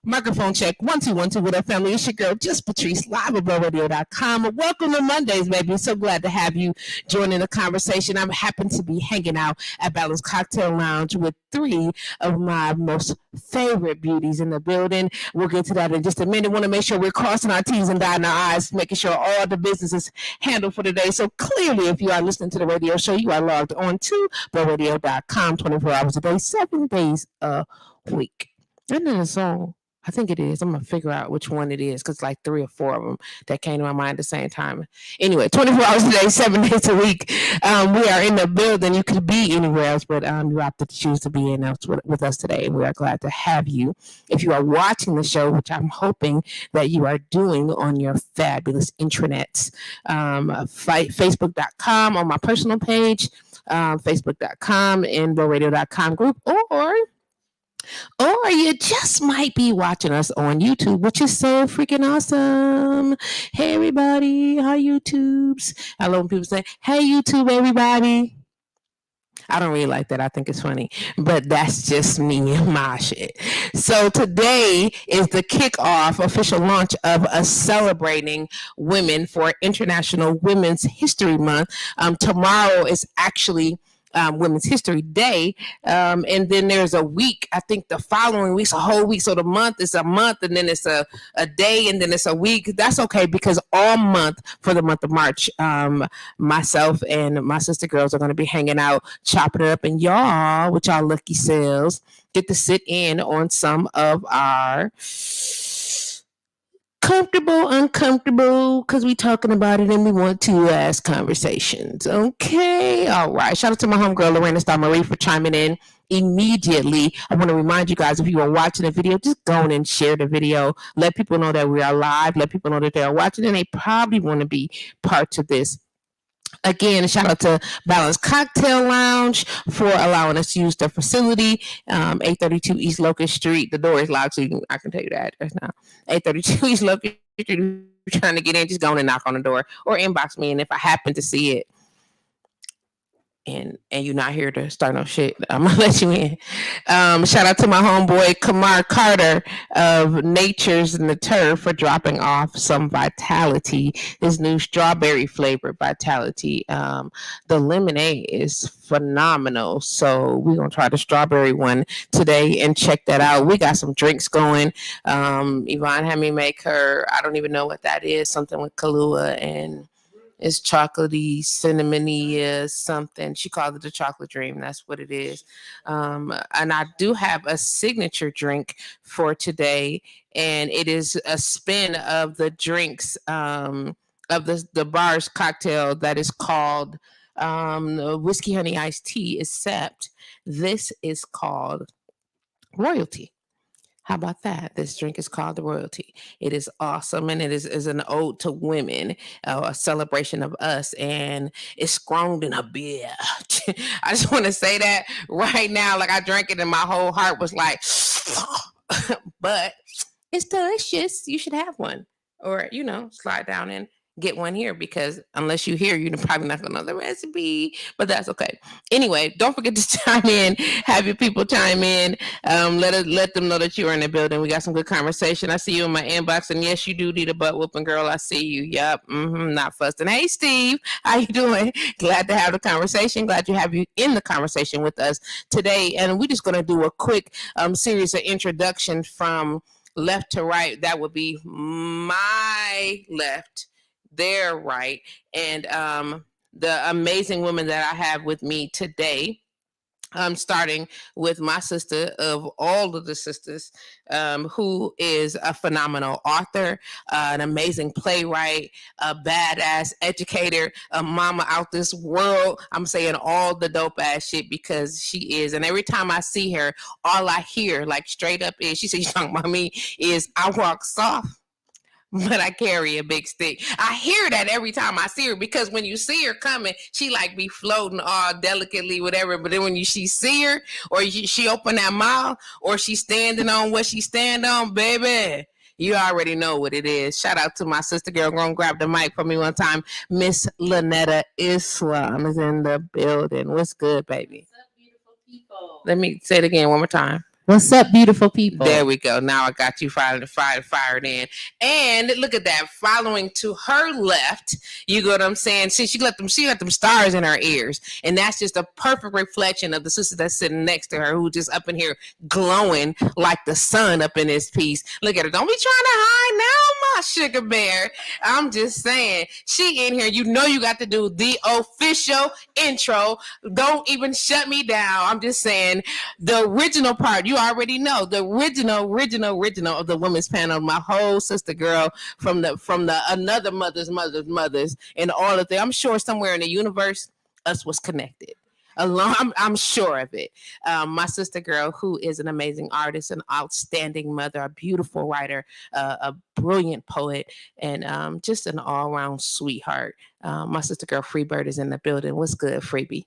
Microphone check 1 2 1 2 with our family. It's your girl JustPatrice live at BellRadio.com. Welcome to Mondays, baby. So glad to have you joining the conversation. I happen to be hanging out at Balance Cocktail Lounge with three of my most favorite beauties in the building. We'll get to that in just a minute. Want to make sure we're crossing our T's and dotting our I's, making sure all the business is handled for today. So clearly, if you are listening to the radio show, you are logged on to BellRadio.com 24 hours a day, 7 days a week. Isn't that a song? I think it is. I'm going to figure out which one it is because like 3 or 4 of them that came to my mind at the same time. Anyway, 24 hours a day, 7 days a week. We are in the building. You could be anywhere else, but you opted to choose to be in else with us today. And we are glad to have you. If you are watching the show, which I'm hoping that you are doing on your fabulous intranets, Facebook.com on my personal page, Facebook.com and BellRadio.com group, or you just might be watching us on YouTube, which is so freaking awesome. Hey, everybody. Hi, YouTubes. I love when people say, hey, YouTube, everybody. I don't really like that. I think it's funny, but that's just me and my shit. So today is the kickoff, official launch of us celebrating women for International Women's History Month. Tomorrow is actually Women's History Day, and then there's a week. I think the following week's a whole week. So the month is a month, and then it's a day, and then it's a week. That's okay because all month for the month of March, myself and my sister girls are going to be hanging out, chopping it up, and y'all, with y'all lucky selves, get to sit in on some of our comfortable, uncomfortable, because we talking about it and we want to ask conversations. Okay. All right. Shout out to my homegirl, Lorena Star Marie, for chiming in immediately. I want to remind you guys, if you are watching the video, just go on and share the video. Let people know that we are live. Let people know that they are watching and they probably want to be parts of this. Again, shout out to Balance Cocktail Lounge for allowing us to use their facility, 832 East Locust Street. The door is locked, so I can tell you that address now. 832 East Locust Street. If you're trying to get in, just go and knock on the door or inbox me. And if I happen to see it, and you're not here to start no shit, I'm gonna let you in. Shout out to my homeboy Kamar Carter of Nature's and the Turf for dropping off some Vitality, his new strawberry flavored Vitality. The lemonade is phenomenal, so we're gonna try the strawberry one today and check that out. We got some drinks going. Yvonne had me make her, I don't even know what that is, something with Kahlua and it's chocolatey, cinnamony, something. She called it the chocolate dream. That's what it is. And I do have a signature drink for today, and it is a spin of the drinks of the bar's cocktail that is called whiskey honey iced tea, except this is called Royalty. How about that? This drink is called the Royalty. It is awesome, and it is an ode to women, a celebration of us, and it's grown in a beer. I just want to say that right now. Like, I drank it, and my whole heart was like, but it's delicious. You should have one, or, slide down and get one here, because unless you hear, you're probably not gonna know the recipe, but that's okay. Anyway, don't forget to chime in, have your people chime in, let them know that you're in the building. We got some good conversation. I see you in my inbox, and yes, you do need a butt whooping, girl. I see you. Yep. Not fussing. Hey, Steve, how you doing? Glad to have the conversation. Glad to have you in the conversation with us today. And we're just gonna do a quick series of introductions from left to right. That would be my left, their right, and the amazing women that I have with me today. Starting with my sister of all of the sisters, who is a phenomenal author, an amazing playwright, a badass educator, a mama out this world. I'm saying all the dope ass shit because she is. And every time I see her, all I hear, like straight up, is, she said, "You talking about me?" is, "I walk soft, but I carry a big stick." I hear that every time I see her, because when you see her coming, she like be floating all delicately, whatever. But then when she see her, or she open that mouth, or she standing on what she stand on, baby, you already know what it is. Shout out to my sister girl. Go and grab the mic for me one time. Miss Lynetta Islam is in the building. What's good, baby? Let me say it again one more time. What's up, beautiful people? There we go. Now I got you fired in. And look at that. Following to her left, you know what I'm saying? See, she got them stars in her ears. And that's just a perfect reflection of the sister that's sitting next to her, who just up in here glowing like the sun up in this piece. Look at her. Don't be trying to hide now, my sugar bear. I'm just saying, she in here. You know you got to do the official intro. Don't even shut me down. I'm just saying, the original part, you already know the original of the women's panel. My whole sister girl from the another mother's and all of that. I'm sure somewhere in the universe, us was connected. I'm sure of it. My sister girl, who is an amazing artist, an outstanding mother, a beautiful writer, a brilliant poet, and just an all-around sweetheart. My sister girl, Freebird, is in the building. What's good, Freebie?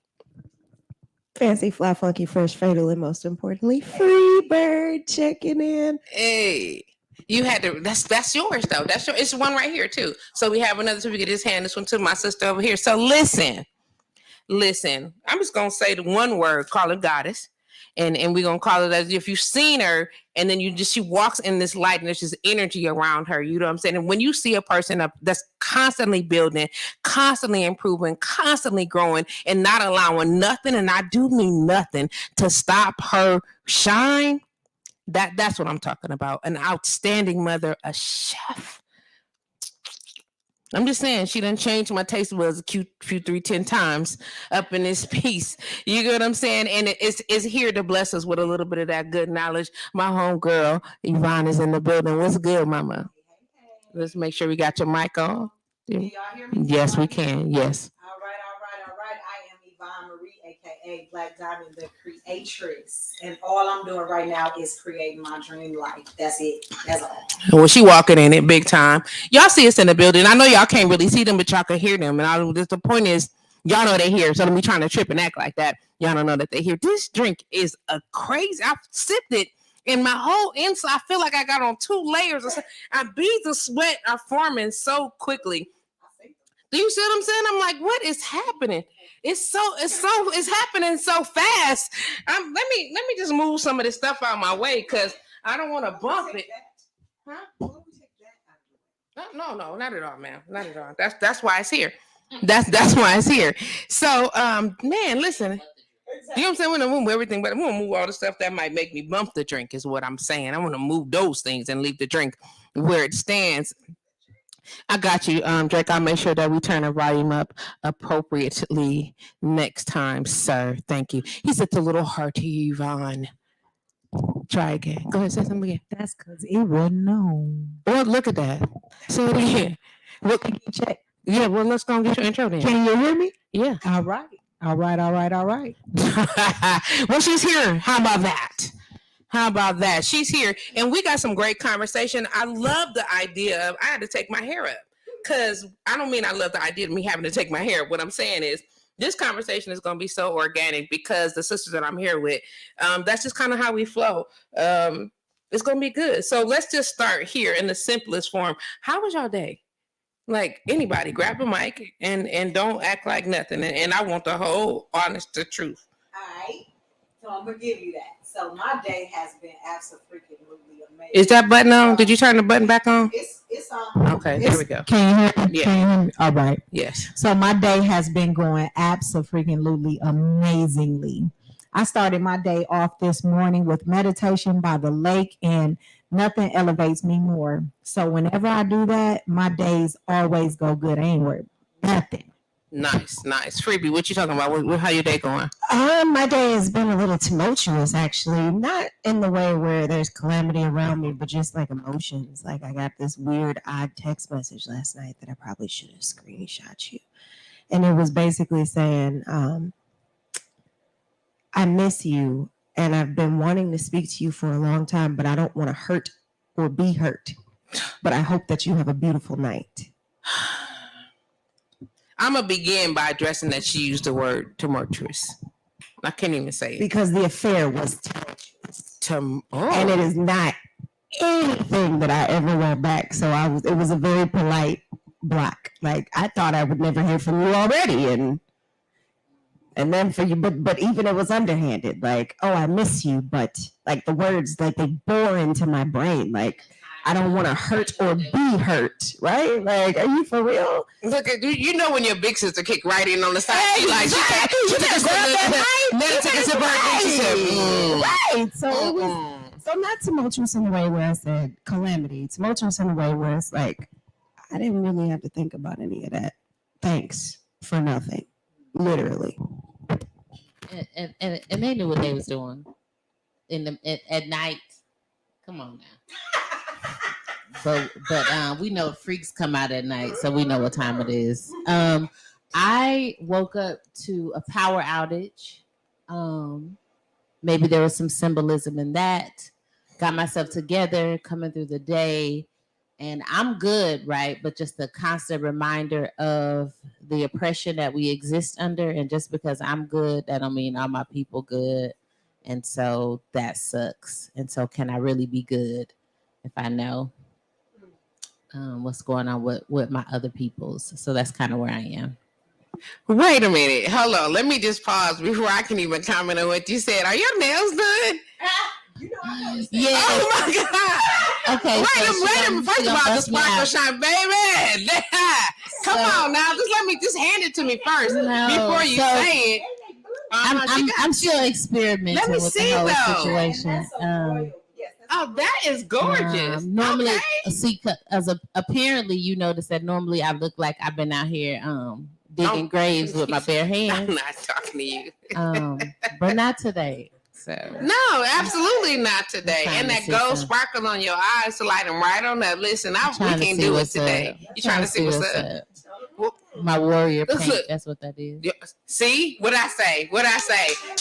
Fancy, fly, funky, fresh, fatal, and most importantly, Freebird checking in. Hey, you had to. That's yours though. That's your. It's one right here too. So we have another. So we can just hand this one to my sister over here. So listen. I'm just gonna say the one word. Call her goddess, and we're gonna call it as if you've seen her, and then she walks in this light, and there's just energy around her. You know what I'm saying? And when you see a person that's constantly building, constantly improving, constantly growing, and not allowing nothing, and I do mean nothing, to stop her shine. That's what I'm talking about. An outstanding mother, a chef. I'm just saying, she done changed my taste buds a few 3-10 times up in this piece. You get what I'm saying? And it's here to bless us with a little bit of that good knowledge. My homegirl, Yvonne, is in the building. What's good, mama? Let's make sure we got your mic on. Can y'all hear me? Yes, we can. Yes. All right. I am Yvonne Marie, aka Black Diamond, the creatrix. And all I'm doing right now is creating my dream life. That's it. That's all. Well, she walking in it big time. Y'all see us in the building. I know y'all can't really see them, but y'all can hear them. And the point is, y'all know they here. So don't be trying to trip and act like that. Y'all don't know that they here. This drink is a crazy. I've sipped it. And my whole inside, I feel like I got on 2 layers. Beads of sweat are forming so quickly. Do you see what I'm saying? I'm like, what is happening? It's happening so fast. Let me just move some of this stuff out of my way because I don't want to bump it. Huh? No, not at all, ma'am. Not at all. That's why it's here. That's why it's here. So, man, listen. You know what I'm saying? We're gonna move everything, but I'm gonna move all the stuff that might make me bump the drink, is what I'm saying. I want to move those things and leave the drink where it stands. I got you, Drake. I'll make sure that we turn the volume up appropriately next time, sir. Thank you. He said a little hearty, Yvonne. Try again. Go ahead, say something again. That's because it wasn't known. Oh, look at that. Say it again. What can you check? Yeah, well, let's go and get your intro then. Can you hear me? Yeah. All right. Well, she's here. How about that? She's here, and we got some great conversation. I love the idea of I had to take my hair up, because I don't mean I love the idea of me having to take my hair up. What I'm saying is this conversation is going to be so organic because the sisters that I'm here with, that's just kind of how we flow. It's going to be good. So let's just start here in the simplest form. How was y'all day? Like, anybody, grab a mic and don't act like nothing. And I want the whole honest the truth. All right. So I'm going to give you that. So my day has been absolutely amazing. Is that button on? Did you turn the button back on? It's on. Okay, there we go. Can you hear me? Yeah. Can you hear me? All right. Yes. So my day has been going absolutely amazingly. I started my day off this morning with meditation by the lake, and nothing elevates me more. So whenever I do that, my days always go good. I ain't worried. Nothing. Nice. Freebie, what you talking about? How your day going? My day has been a little tumultuous, actually. Not in the way where there's calamity around me, but just like emotions. Like, I got this weird, odd text message last night that I probably should have screenshot you. And it was basically saying, I miss you, and I've been wanting to speak to you for a long time, but I don't want to hurt or be hurt. But I hope that you have a beautiful night. I'm going to begin by addressing that she used the word tumultuous. I can't even say it. Because the affair was tumultuous. Oh. And it is not anything that I ever went back. So it was a very polite block. Like, I thought I would never hear from you already. And And then for you, but even it was underhanded, like, oh, I miss you, but like the words, like they bore into my brain, like I don't want to hurt or be hurt, right? Like, are you for real? Look at you know when your big sister kicked right in on the side, she like she took a sip, then took a sip of her, she said, right. So it was so not tumultuous in the way where I said calamity, tumultuous in the way where it's like I didn't really have to think about any of that. Thanks for nothing, literally. And they knew what they was doing at night. Come on now. But we know freaks come out at night, so we know what time it is. I woke up to a power outage. Maybe there was some symbolism in that. Got myself together, coming through the day, and I'm good, right? But just the constant reminder of the oppression that we exist under, and just because I'm good, that don't mean all my people good, and so that sucks. And so, can I really be good if I know what's going on with my other peoples? So that's kind of where I am. Wait a minute, hold on. Let me just pause before I can even comment on what you said. Are your nails done? Yeah. Oh my God. Okay. Wait a minute. First of all, the sparkle shine, baby. Come on now. Just hand it to me first before you say it. I'm still experimenting Let me with see, the whole though. situation. Oh, that is gorgeous. Normally, okay. see, apparently you notice that normally I look like I've been out here digging graves with my bare hands. I'm not talking to you. But not today. So no, absolutely not today. And that gold sparkle on your eyes to light them right on up. Listen, we can't do it today. You trying to see what's up? My warrior paint. That's what that is. See what I say?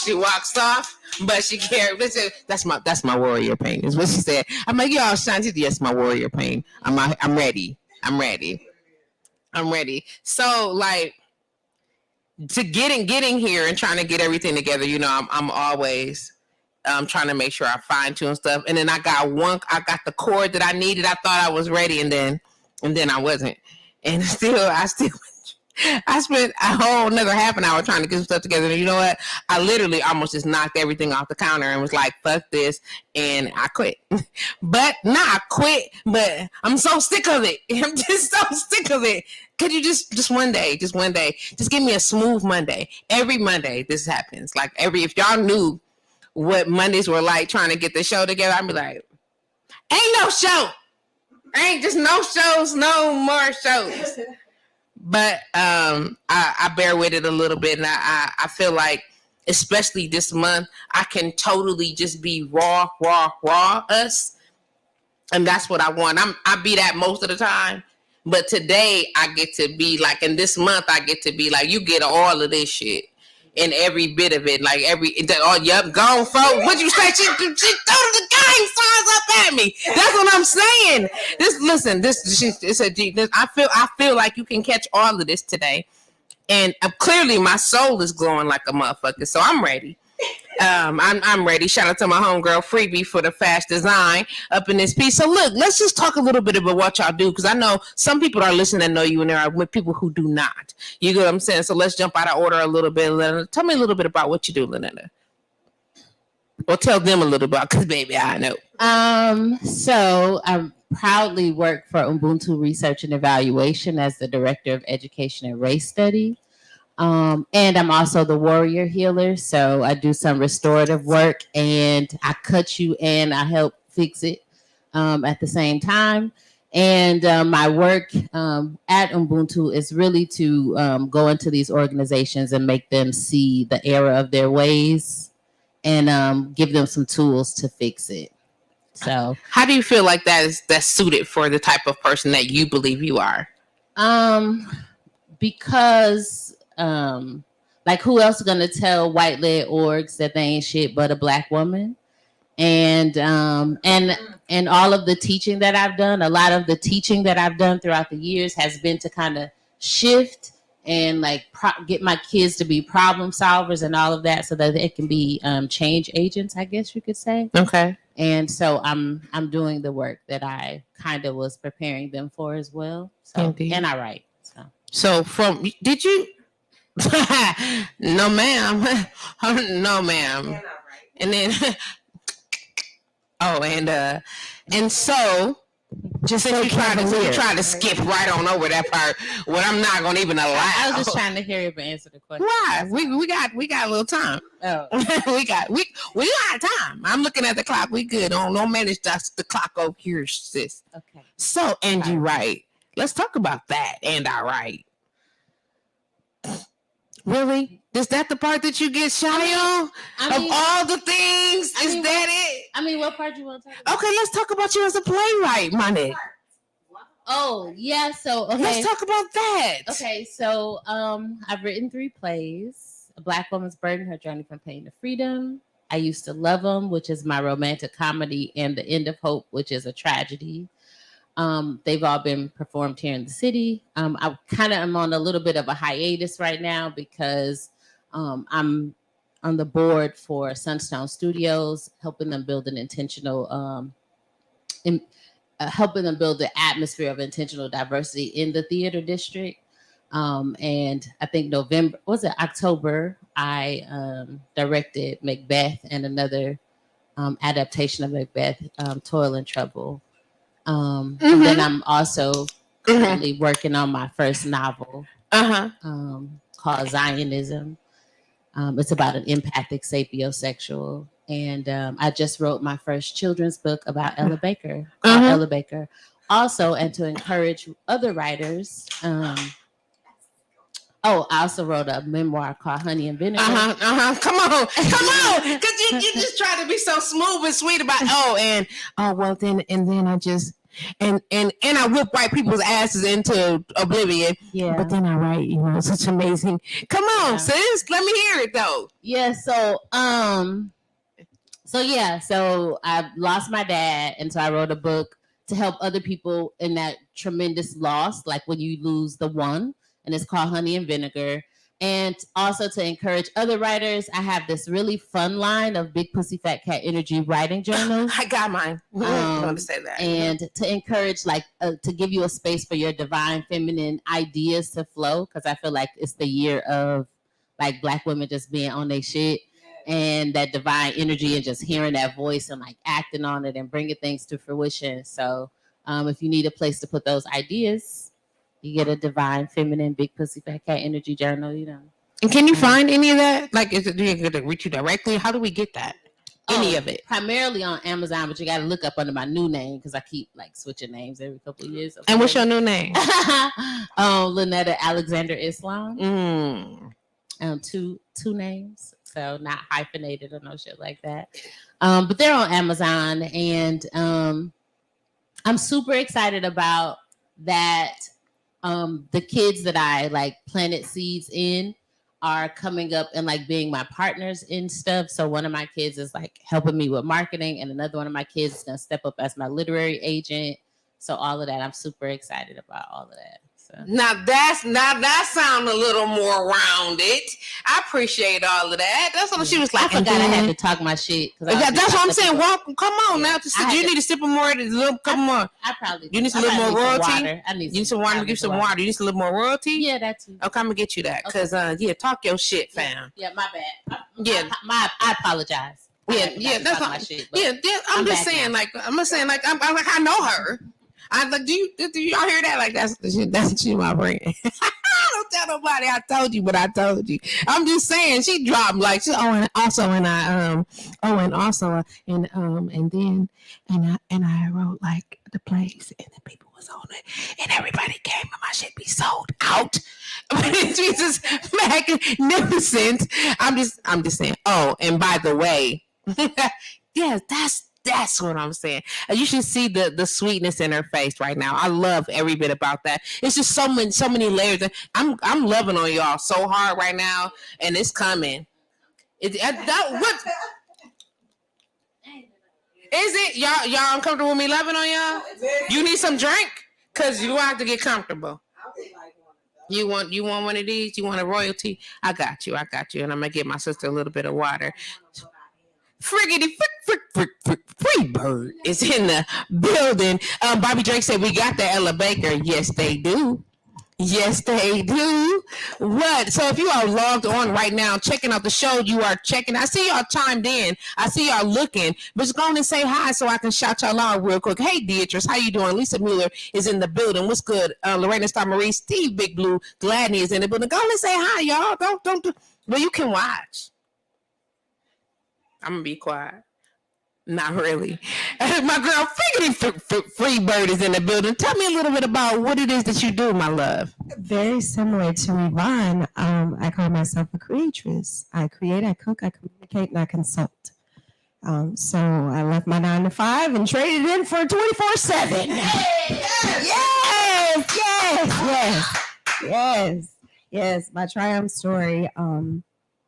She walks soft, but she cares. Listen, that's my warrior paint. Is what she said. I'm like, y'all, Shanti, yes, my warrior paint. I'm ready. So like to getting here and trying to get everything together. You know, I'm always trying to make sure I fine tune stuff. And then I got the chord that I needed. I thought I was ready, and then I wasn't. And I spent a whole another half an hour trying to get some stuff together. And you know what? I literally almost just knocked everything off the counter and was like, fuck this. And I quit. But I'm so sick of it. I'm just so sick of it. Could you just one day, just give me a smooth Monday. Every Monday this happens. Like if y'all knew what Mondays were like trying to get the show together, I'd be like, ain't no show. Ain't just no shows, no more shows. But I bear with it a little bit, and I feel like, especially this month, I can totally just be raw us, and that's what I want. I be that most of the time, but today I get to be like, in this month I get to be like, you get all of this shit. And every bit of it, like gone, folks. What you say? She threw the gang signs up at me. That's what I'm saying. I feel like you can catch all of this today, and clearly my soul is glowing like a motherfucker. So I'm ready. I'm ready. Shout out to my homegirl Freebie for the fast design up in this piece. So look, let's just talk a little bit about what y'all do, because I know some people are listening that know you, and there are people who do not. You get what I'm saying? So let's jump out of order a little bit. Lynetta, tell me a little bit about what you do, Lynetta. Or tell them a little about, because baby, I know. So I proudly work for Ubuntu Research and Evaluation as the Director of Education and Race Study. And I'm also the warrior healer. So I do some restorative work, and I cut you and I help fix it at the same time. And my work at Ubuntu is really to go into these organizations and make them see the error of their ways and give them some tools to fix it. So how do you feel like that's suited for the type of person that you believe you are? Because like, who else is gonna tell white-led orgs that they ain't shit but a black woman? And all of the teaching that I've done, a lot of the teaching that I've done throughout the years has been to kind of shift and like get my kids to be problem solvers and all of that, so that they can be change agents, I guess you could say. Okay. And so I'm doing the work that I kind of was preparing them for as well. So, indeed. And I write. So did you No, ma'am. No, ma'am. And then, and so, just since you tried to skip right on over that part, what I'm not gonna even allow. I was just trying to hear you answer the question. Why? We got a little time. Oh, we got time. I'm looking at the clock. We good. Don't manage the clock over here, sis. okay. So, and you right. Let's talk about that. And I right. Really? Is that the part that you get shy on? Of all the things? Is that it? I mean, what part you want to talk about? Okay, let's talk about you as a playwright, my nigga. Oh, yeah. So, okay. Let's talk about that. Okay, so I've written 3 plays. A Black Woman's Burden, Her Journey from Pain to Freedom. I Used to Love 'Em, which is my romantic comedy, and The End of Hope, which is a tragedy. They've all been performed here in the city. I kind of am on a little bit of a hiatus right now because I'm on the board for Sunstone Studios, helping them build an intentional, helping them build the atmosphere of intentional diversity in the theater district. And I think October, I directed Macbeth and another adaptation of Macbeth, Toil and Trouble. And then I'm also currently working on my first novel called Zionism. It's about an empathic sapiosexual. And I just wrote my first children's book about Ella Baker, called Ella Baker. Also, and to encourage other writers, I also wrote a memoir called Honey and Vinegar. Come on. Because you just try to be so smooth and sweet about, then I just, and I whip white people's asses into oblivion. Yeah. But then I write, such amazing. Come on, sis. Let me hear it, though. Yeah, so I lost my dad, and so I wrote a book to help other people in that tremendous loss, like when you lose the one. And it's called Honey and Vinegar. And also to encourage other writers, I have this really fun line of Big Pussy Fat Cat Energy writing journals. I got mine. I want to say that. And to encourage, to give you a space for your divine feminine ideas to flow, because I feel like it's the year of Black women just being on their shit. And that divine energy and just hearing that voice and acting on it and bringing things to fruition. So if you need a place to put those ideas, you get a divine feminine Big Pussy Fat Cat Energy journal, And can you find any of that? Do you get to reach you directly? How do we get that? Any of it? Primarily on Amazon, but you got to look up under my new name because I keep switching names every couple of years. And what's your new name? Lynetta Alexander Islam. Two names, so not hyphenated or no shit like that. But they're on Amazon, and I'm super excited about that. The kids that I planted seeds in are coming up and being my partners in stuff. So one of my kids is helping me with marketing, and another one of my kids is gonna step up as my literary agent. So all of that, I'm super excited about all of that. So. Now that sound a little more rounded. I appreciate all of that. That's what she was like. I forgot I had to talk my shit. That's what I'm saying. Welcome, come on now. You need to sip more. Come on. I probably. You need a little more royalty. I need. You need some water. Give some water. You need a little more royalty. Yeah, that too. Okay, I'm gonna get you that. Cause talk your shit, fam. Yeah, my bad. I apologize. That's my shit. I'm just saying. I know her. Do y'all hear that? That's she my friend. Don't tell nobody I told you, but I told you. I'm just saying she dropped and then I wrote the plays and the people was on it and everybody came and my shit be sold out. It's just magnificent. I'm just saying. Oh, and by the way, yeah, that's what I'm saying. You should see the sweetness in her face right now. I love every bit about that. It's just so many layers. I'm loving on y'all so hard right now, and it's coming. What is it? Y'all uncomfortable with me loving on y'all? You need some drink? Cause you have to get comfortable. You want one of these? You want a royalty? I got you. And I'm gonna give my sister a little bit of water. Friggity free bird is in the building. Bobby Drake said we got the Ella Baker. Yes, they do. Yes, they do. What? So if you are logged on right now, checking out the show, you are checking. I see y'all chimed in. I see y'all looking. But just go on and say hi so I can shout y'all out real quick. Hey, Beatrice, how you doing? Lisa Mueller is in the building. What's good? Lorena Star Marie, Steve Big Blue, Gladney is in the building. Go on and say hi, y'all. Don't do. Well, you can watch. I'm gonna be quiet. Not really. My girl, Free Bird is in the building. Tell me a little bit about what it is that you do, my love. Very similar to Yvonne. I call myself a creatress. I create, I cook, I communicate, and I consult. So I left my 9 to 5 and traded in for 24/7. Yes. My triumph story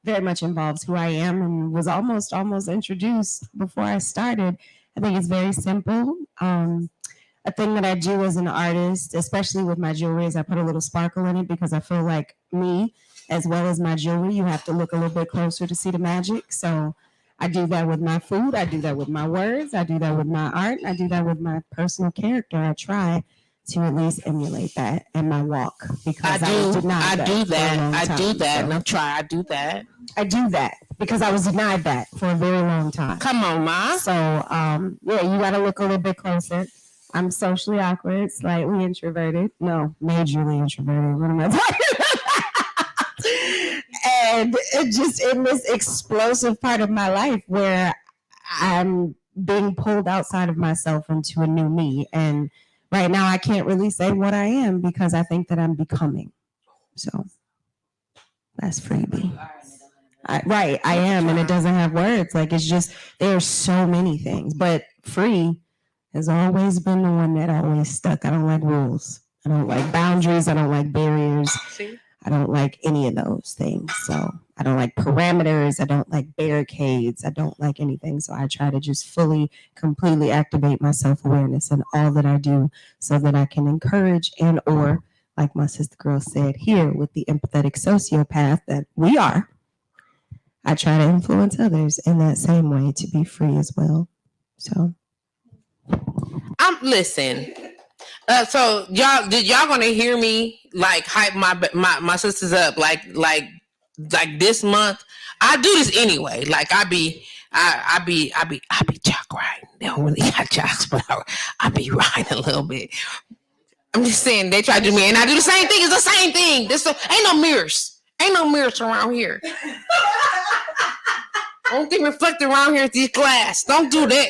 very much involves who I am and was almost introduced before I started. I think it's very simple. A thing that I do as an artist, especially with my jewelry, is I put a little sparkle in it because I feel like me, as well as my jewelry, you have to look a little bit closer to see the magic. So I do that with my food. I do that with my words. I do that with my art. I do that with my personal character. I try to at least emulate that in my walk because I do that because I was denied that for a very long time. Come on, Ma. So you got to look a little bit closer. I'm socially awkward, slightly introverted. No, majorly introverted. What am I talking about? And it just in this explosive part of my life where I'm being pulled outside of myself into a new me. And right now I can't really say what I am because I think that I'm becoming. So that's freebie. I am, and it doesn't have words. Like it's just, there's so many things, but free has always been the one that always stuck. I don't like rules. I don't like boundaries. I don't like barriers. I don't like any of those things. So I don't like parameters. I don't like barricades. I don't like anything. So I try to just fully, completely activate my self-awareness in all that I do so that I can encourage and or, like my sister girl said here, with the empathetic sociopath that we are, I try to influence others in that same way to be free as well. So listen. So y'all gonna hear me like hype my sisters up like this month? I do this anyway. Like I be jock riding. They don't really got jocks, but I be riding a little bit. I'm just saying they try to do me, and I do the same thing. It's the same thing. Ain't no mirrors. Ain't no mirrors around here. Don't get reflected around here at these glass. Don't do that.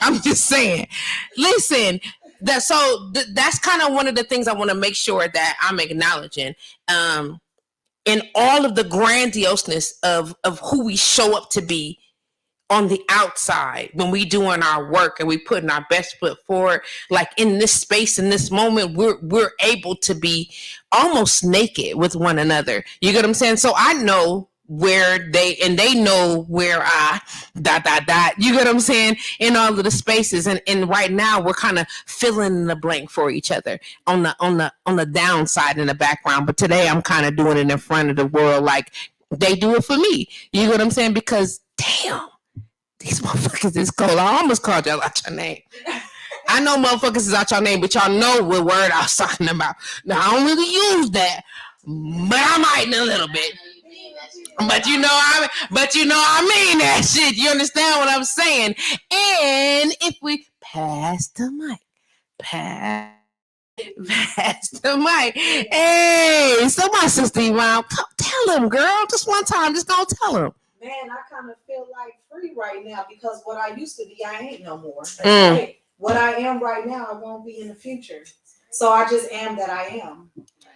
I'm just saying. Listen, that's kind of one of the things I want to make sure that I'm acknowledging. In all of the grandioseness of who we show up to be on the outside when we doing our work and we putting our best foot forward, like in this space, in this moment, we're able to be almost naked with one another. You get what I'm saying? So I know where they know where I ... You get what I'm saying? In all of the spaces, and right now we're kind of filling in the blank for each other on the downside in the background. But today I'm kind of doing it in front of the world, like they do it for me. You get what I'm saying? Because damn, these motherfuckers is cold. I almost called y'all out your name. I know motherfuckers is out your name, but y'all know what word I was talking about. Now I don't really use that, but I might in a little bit. But you know I mean that shit. You understand what I'm saying? And if we pass the mic. Hey, so my sister Yvonne, tell him, girl, just one time, just go tell him. Man, I kind of feel like free right now because what I used to be, I ain't no more. Right? What I am right now, I won't be in the future. So I just am that I am.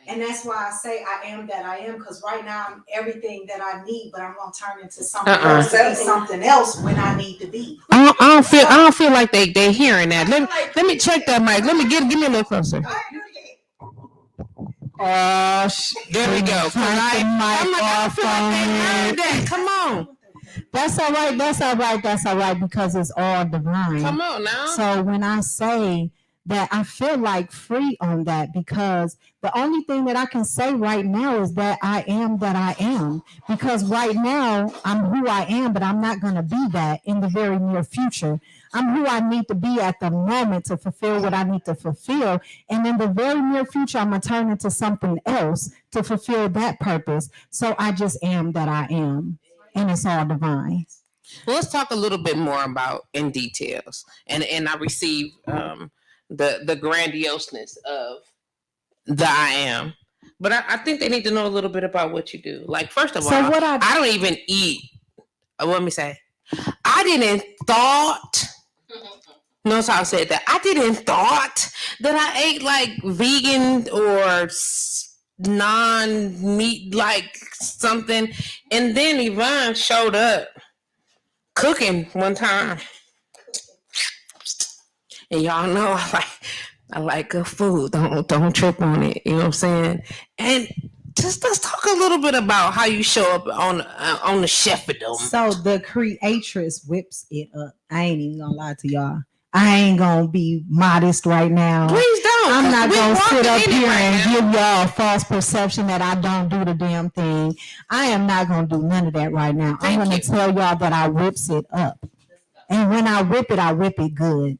And that's why I say I am that I am, because right now I'm everything that I need, but I'm gonna turn into something else, to be something else when I need to be. I don't feel like they hearing that. Let me check that mic. Let me give me a little closer. There we go. I feel like they heard that. Come on. That's all right, because it's all divine. Come on now. So when I say that I feel like free on that, because the only thing that I can say right now is that I am that I am. Because right now I'm who I am, but I'm not going to be that in the very near future. I'm who I need to be at the moment to fulfill what I need to fulfill. And in the very near future, I'm going to turn into something else to fulfill that purpose. So I just am that I am. And it's all divine. Well, let's talk a little bit more about in details. And I receive the grandioseness of the I am. But I think they need to know a little bit about what you do. Like, first of all, I don't even eat. Let me say, I didn't thought. Notice how I said that. I didn't thought that I ate like vegan or non-meat like something. And then Yvonne showed up cooking one time. And y'all know I like good food. Don't trip on it. You know what I'm saying? And just let's talk a little bit about how you show up on the chefdom. So the creatress whips it up. I ain't even gonna lie to y'all. I ain't gonna be modest right now. Please don't. I'm not gonna sit up here right and now. give y'all a false perception that I don't do the damn thing. I am not gonna do none of that right now. I'm gonna tell y'all that I whips it up. And when I whip it good.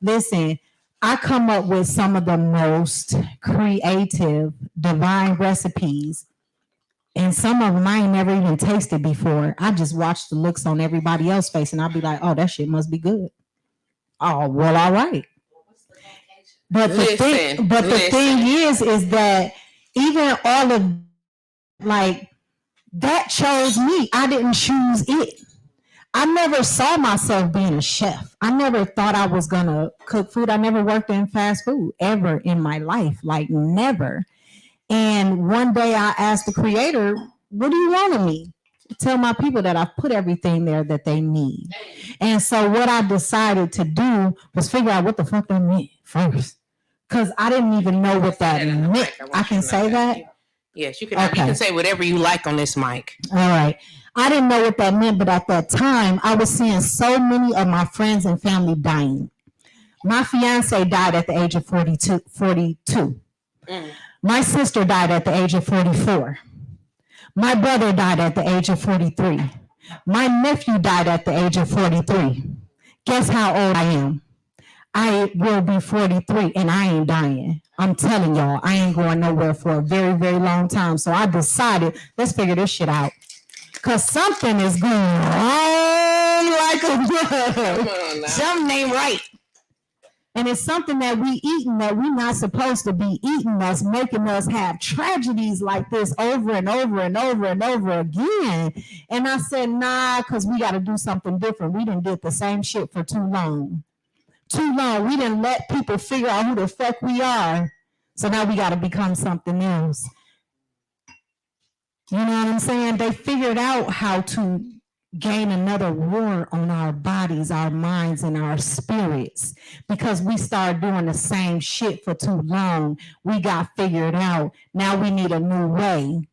Listen, I come up with some of the most creative, divine recipes. And some of them I ain't never even tasted before. I just watch the looks on everybody else's face and I'll be like, oh, that shit must be good. Oh, well, all right. But the thing is that even all of like that chose me. I didn't choose it. I never saw myself being a chef. I never thought I was gonna cook food. I never worked in fast food ever in my life, like never. And one day I asked the creator, what do you want of me? Tell my people that I've put everything there that they need. And so what I decided to do was figure out what the fuck that meant first. Because I didn't even know what that meant. I can say that? Yes, you can. Okay. You can say whatever you like on this mic. All right. I didn't know what that meant, but at that time, I was seeing so many of my friends and family dying. My fiance died at the age of 42. My sister died at the age of 44. My brother died at the age of 43. My nephew died at the age of 43. Guess how old I am? I will be 43 and I ain't dying. I'm telling y'all, I ain't going nowhere for a very, very long time. So I decided, let's figure this shit out. Because something is going on like a bug. Something ain't right. And it's something that we eating that we're not supposed to be eating that's making us have tragedies like this over and over and over and over again. And I said, nah, because we got to do something different. We didn't did the same shit for too long. We didn't let people figure out who the fuck we are. So now we got to become something else. You know what I'm saying? They figured out how to gain another war on our bodies, our minds, and our spirits because we started doing the same shit for too long. We got figured out. Now we need a new way.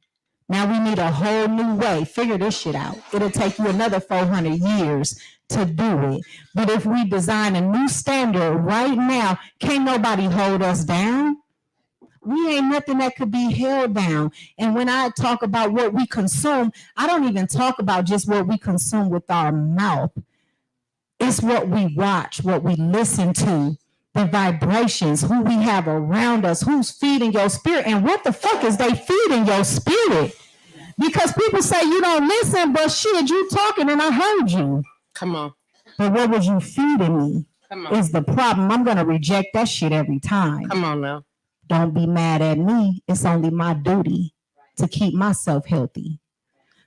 Now we need a whole new way. Figure this shit out. It'll take you another 400 years to do it. But if we design a new standard right now, can't nobody hold us down. We ain't nothing that could be held down. And when I talk about what we consume, I don't even talk about just what we consume with our mouth. It's what we watch, what we listen to, the vibrations, who we have around us, who's feeding your spirit, and what the fuck is they feeding your spirit? Because people say you don't listen, but shit, you talking and I heard you. Come on. But what was you feeding me? Come on. Is the problem. I'm going to reject that shit every time. Come on now. Don't be mad at me. It's only my duty to keep myself healthy.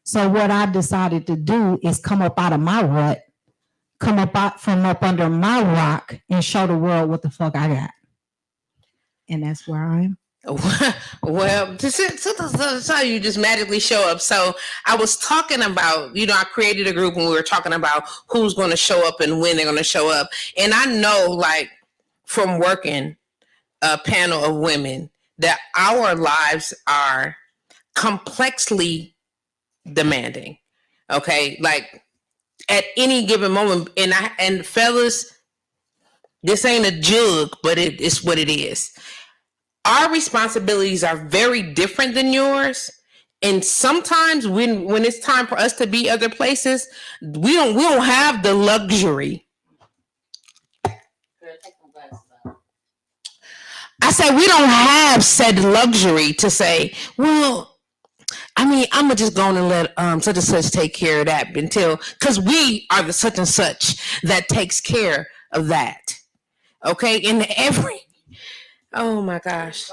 So what I decided to do is come up out of my rut, come up out from up under my rock and show the world what the fuck I got. And that's where I am. Well, that's how you just magically show up. So I was talking about, I created a group and we were talking about who's going to show up and when they're going to show up. And I know, like, from working a panel of women, that our lives are complexly demanding. Okay, like at any given moment, and fellas, This ain't a jug, but it's what it is. Our responsibilities are very different than yours. And sometimes when it's time for us to be other places, we don't have the luxury. I said we don't have said luxury to say, well, I mean, I'm gonna just go on and let such and such take care of that because we are the such and such that takes care of that. Okay, in every oh my gosh,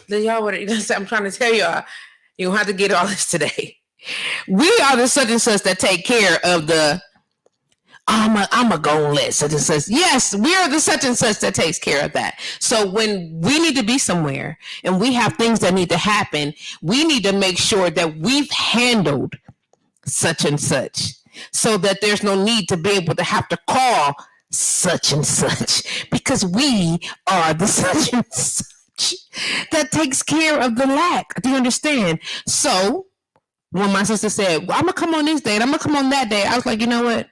y'all, I'm trying to tell y'all, you don't have to get all this today. We are the such and such that take care of the. I'm a go and let such and such. Yes, we are the such and such that takes care of that. So when we need to be somewhere and we have things that need to happen, we need to make sure that we've handled such and such, so that there's no need to be able to have to call such and such, because we are the such and such that takes care of the lack. Do you understand? So when my sister said, well, I'm gonna come on this day and I'm gonna come on that day, I was like, you know what?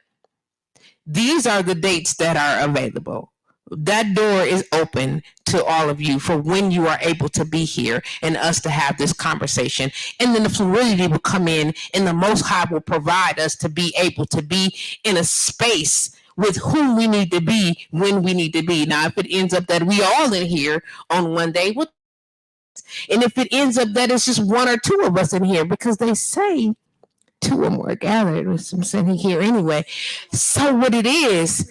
These are the dates that are available. That door is open to all of you for when you are able to be here and us to have this conversation. And then the fluidity will come in, and the Most High will provide us to be able to be in a space with whom we need to be when we need to be. Now, if it ends up that we all in here on one day, well, and if it ends up that it's just one or two of us in here, because they say two or more gathered, with some sitting here anyway. So what it is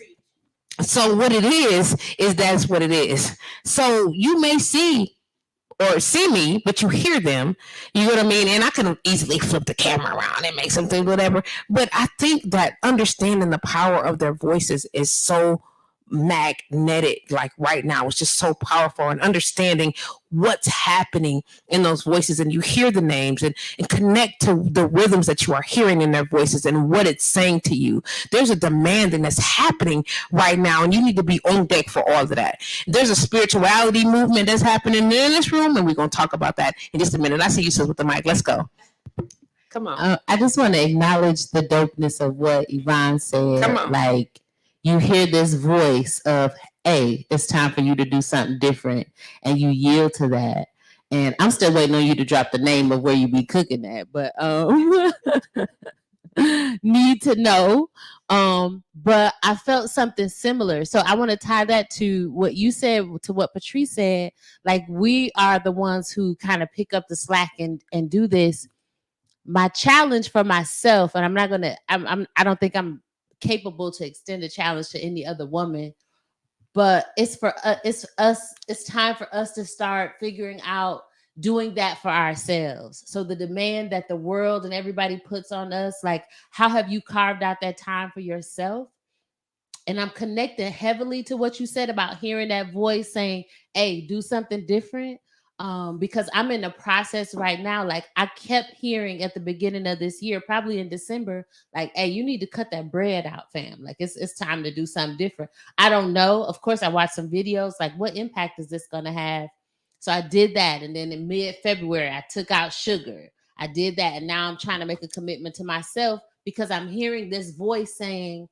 that's what it is. So you may see me, but you hear them. You know what I mean? And I can easily flip the camera around and make something, whatever. But I think that understanding the power of their voices is so magnetic. Like right now, it's just so powerful, and understanding what's happening in those voices, and you hear the names and connect to the rhythms that you are hearing in their voices and what it's saying to you. There's a demanding that's happening right now, and you need to be on deck for all of that. There's a spirituality movement that's happening in this room, and we're going to talk about that in just a minute. I see you, sis, with the mic. Let's go. Come on. I just want to acknowledge the dopeness of what Yvonne said. Come on. Like, you hear this voice of, hey, it's time for you to do something different, and you yield to that. And I'm still waiting on you to drop the name of where you be cooking at, but need to know. But I felt something similar. So I want to tie that to what you said, to what Patrice said. Like, we are the ones who kind of pick up the slack and do this. My challenge for myself, and I don't think I'm capable to extend a challenge to any other woman, but it's time for us to start figuring out doing that for ourselves. So the demand that the world and everybody puts on us, like, how have you carved out that time for yourself? And I'm connected heavily to what you said about hearing that voice saying, hey, do something different. Because I'm in the process right now. Like, I kept hearing at the beginning of this year, probably in December, like, hey, you need to cut that bread out, fam. Like, it's time to do something different. I don't know. Of course, I watched some videos, like, what impact is this going to have? So I did that. And then in mid-February, I took out sugar. I did that. And now I'm trying to make a commitment to myself, because I'm hearing this voice saying,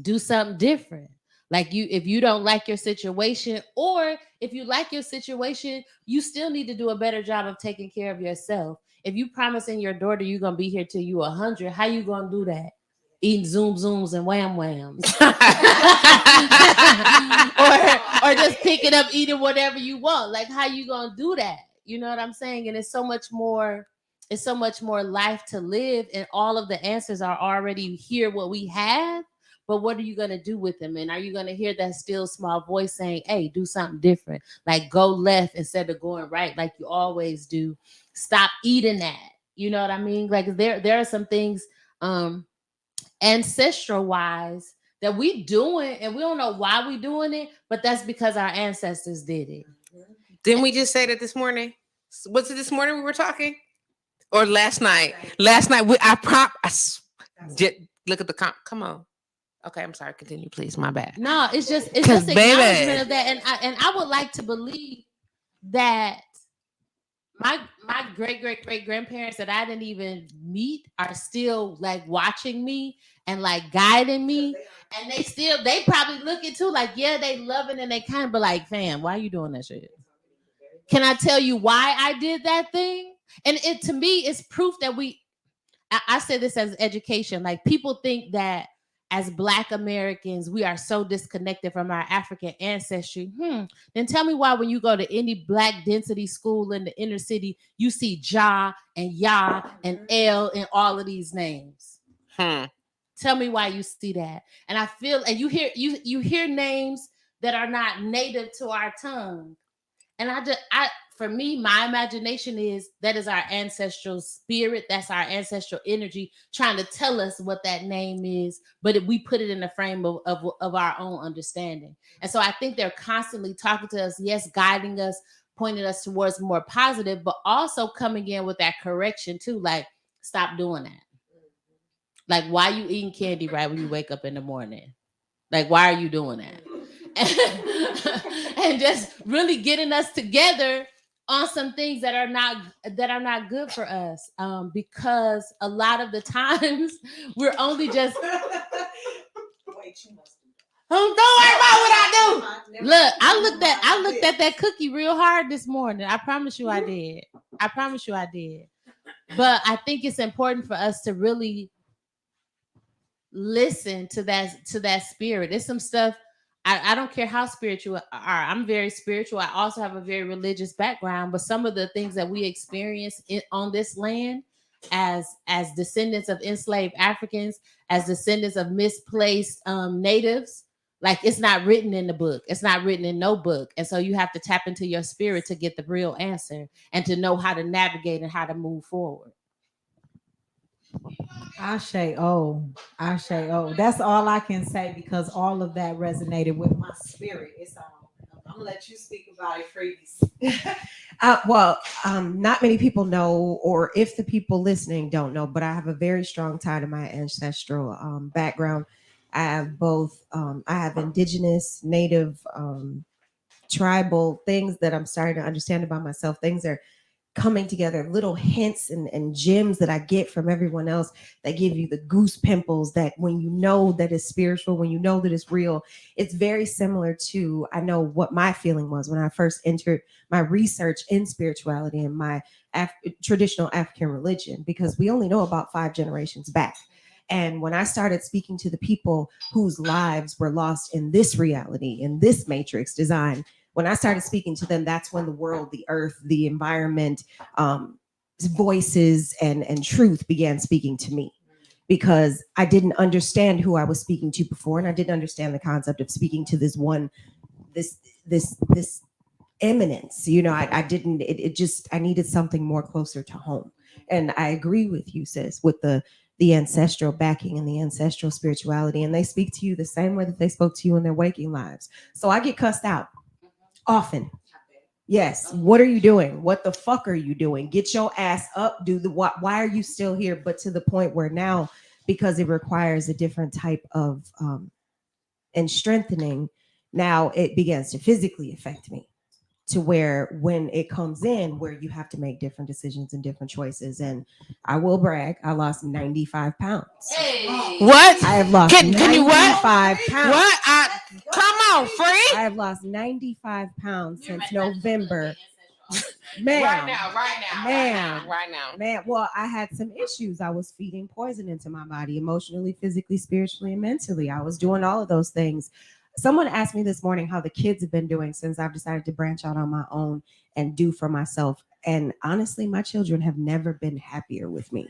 do something different. Like, if you don't like your situation, or if you like your situation, you still need to do a better job of taking care of yourself. If you promising your daughter you're going to be here till you 100, how you going to do that? Eating zooms and whams. or just picking up, eating whatever you want. Like, how you going to do that? You know what I'm saying? And it's so much more life to live, and all of the answers are already here, what we have. But what are you going to do with them? And are you going to hear that still small voice saying, hey, do something different? Like, go left instead of going right, like you always do. Stop eating that. You know what I mean? Like, there are some things ancestral wise that we doing, and we don't know why we doing it, but that's because our ancestors did it. Didn't we just say that this morning? Was it this morning we were talking? Or last night? Last night, look at the come on. Okay, I'm sorry. Continue, please. My bad. No, it's just acknowledgement of that, and I would like to believe that my great grandparents that I didn't even meet are still like watching me and like guiding me, and they probably looking too like, yeah, they love it, and they kind of be like, fam, why are you doing that shit? Can I tell you why I did that thing? And it, to me, is proof that I say this as education. Like, people think that as Black Americans, we are so disconnected from our African ancestry. Then tell me why when you go to any Black density school in the inner city, you see Ja and Ya and L and all of these names. Tell me why you see that. And I feel, and you hear names that are not native to our tongue. And for me, my imagination is that is our ancestral spirit. That's our ancestral energy trying to tell us what that name is. But if we put it in the frame of our own understanding. And so I think they're constantly talking to us, yes, guiding us, pointing us towards more positive, but also coming in with that correction too. Like, stop doing that. Like, why you eating candy right when you wake up in the morning? Like, why are you doing that? And just really getting us together on some things that are not good for us, because a lot of the times we're only just Wait, you must do that. don't worry about what I do. Look, I looked at that cookie real hard this morning. I promise you I did. But I think it's important for us to really listen to that spirit. It's some stuff. I don't care how spiritual you are. I'm very spiritual. I also have a very religious background, but some of the things that we experience on this land as descendants of enslaved Africans, as descendants of misplaced natives, like, it's not written in the book. It's not written in no book. And so you have to tap into your spirit to get the real answer and to know how to navigate and how to move forward. Ashe, oh. That's all I can say, because all of that resonated with my spirit. It's all. I'm gonna let you speak about it, Freebies. Not many people know, or if the people listening don't know, but I have a very strong tie to my ancestral background. I have both. I have indigenous, native, tribal things that I'm starting to understand about myself. Things are coming together, little hints and gems that I get from everyone else that give you the goose pimples, that when you know that it's spiritual, when you know that it's real, it's very similar to, I know what my feeling was when I first entered my research in spirituality and my traditional African religion, because we only know about 5 generations back. And when I started speaking to the people whose lives were lost in this reality, in this matrix design, when I started speaking to them, that's when the world, the earth, the environment, voices and truth began speaking to me, because I didn't understand who I was speaking to before, and I didn't understand the concept of speaking to this eminence. I didn't. It just, I needed something more closer to home. And I agree with you, sis, with the ancestral backing and the ancestral spirituality, and they speak to you the same way that they spoke to you in their waking lives. So I get cussed out often. Yes. What are you doing? What the fuck are you doing? Get your ass up. Do the what? Why are you still here? But to the point where now, because it requires a different type of and strengthening, now it begins to physically affect me, to where when it comes in, where you have to make different decisions and different choices. And I will brag, I lost 95 pounds. Hey. What? I have lost Can you what? 95 pounds. What? Come on, Free. I have lost 95 pounds since November. Man, Right now. man. Well, I had some issues. I was feeding poison into my body, emotionally, physically, spiritually, and mentally. I was doing all of those things. Someone asked me this morning how the kids have been doing since I've decided to branch out on my own and do for myself. And honestly, my children have never been happier with me,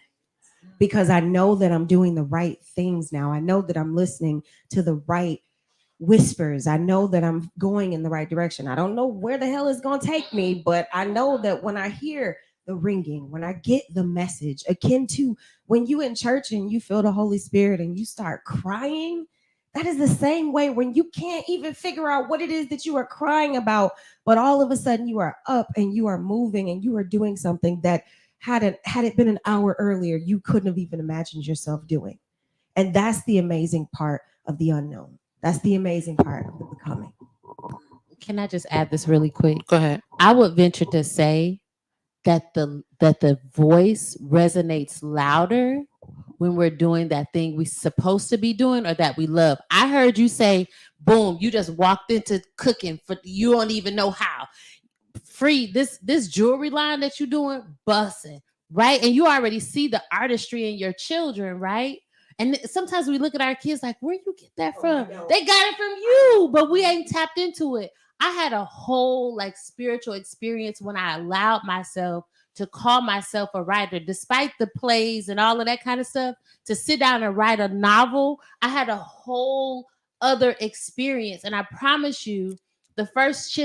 because I know that I'm doing the right things now. I know that I'm listening to the right whispers. I know that I'm going in the right direction. I don't know where the hell it's going to take me, but I know that when I hear the ringing, when I get the message, akin to when you in church and you feel the Holy Spirit and you start crying, that is the same way when you can't even figure out what it is that you are crying about, but all of a sudden you are up and you are moving and you are doing something that had it been an hour earlier, you couldn't have even imagined yourself doing. And that's the amazing part of the unknown. That's the amazing part of the becoming. Can I just add this really quick? Go ahead. I would venture to say that the voice resonates louder when we're doing that thing we're supposed to be doing or that we love. I heard you say, boom, you just walked into cooking for you don't even know how. Free this jewelry line that you're doing, bussing, right? And you already see the artistry in your children, right? And sometimes we look at our kids like, where you get that from? They got it from you, but we ain't tapped into it. I had a whole like spiritual experience when I allowed myself to call myself a writer, despite the plays and all of that kind of stuff, to sit down and write a novel. I had a whole other experience. And I promise you, the first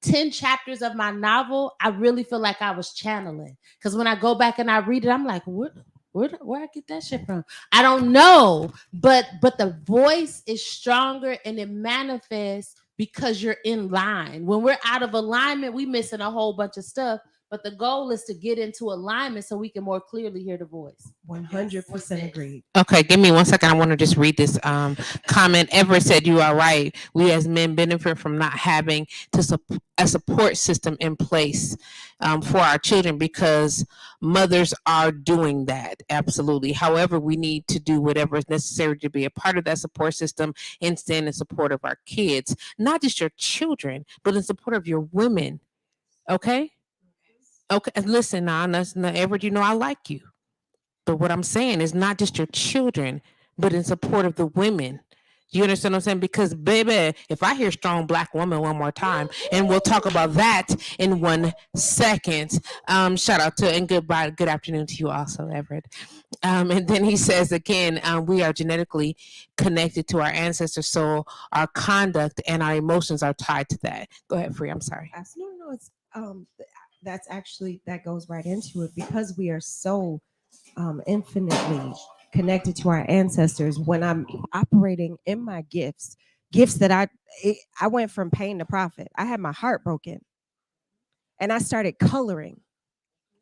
10 chapters of my novel, I really feel like I was channeling. Because when I go back and I read it, I'm like, where I get that shit from? I don't know. But the voice is stronger and it manifests because you're in line. When we're out of alignment, we missing a whole bunch of stuff. But the goal is to get into alignment so we can more clearly hear the voice. 100% agreed. Okay, give me 1 second. I want to just read this comment. Everett said, you are right. We as men benefit from not having a support system in place for our children because mothers are doing that. Absolutely. However, we need to do whatever is necessary to be a part of that support system and stand in support of our kids, not just your children, but in support of your women. Okay? Okay, listen now, Everett, you know I like you. But what I'm saying is not just your children, but in support of the women. You understand what I'm saying? Because baby, if I hear strong Black woman one more time, and we'll talk about that in 1 second. Shout out to and good afternoon to you also, Everett. And then he says again, we are genetically connected to our ancestors, so our conduct and our emotions are tied to that. Go ahead, Free. I'm sorry. No, it's that's actually that goes right into it because we are so infinitely connected to our ancestors. When I'm operating in my gifts that I went from pain to profit. I had my heart broken and I started coloring.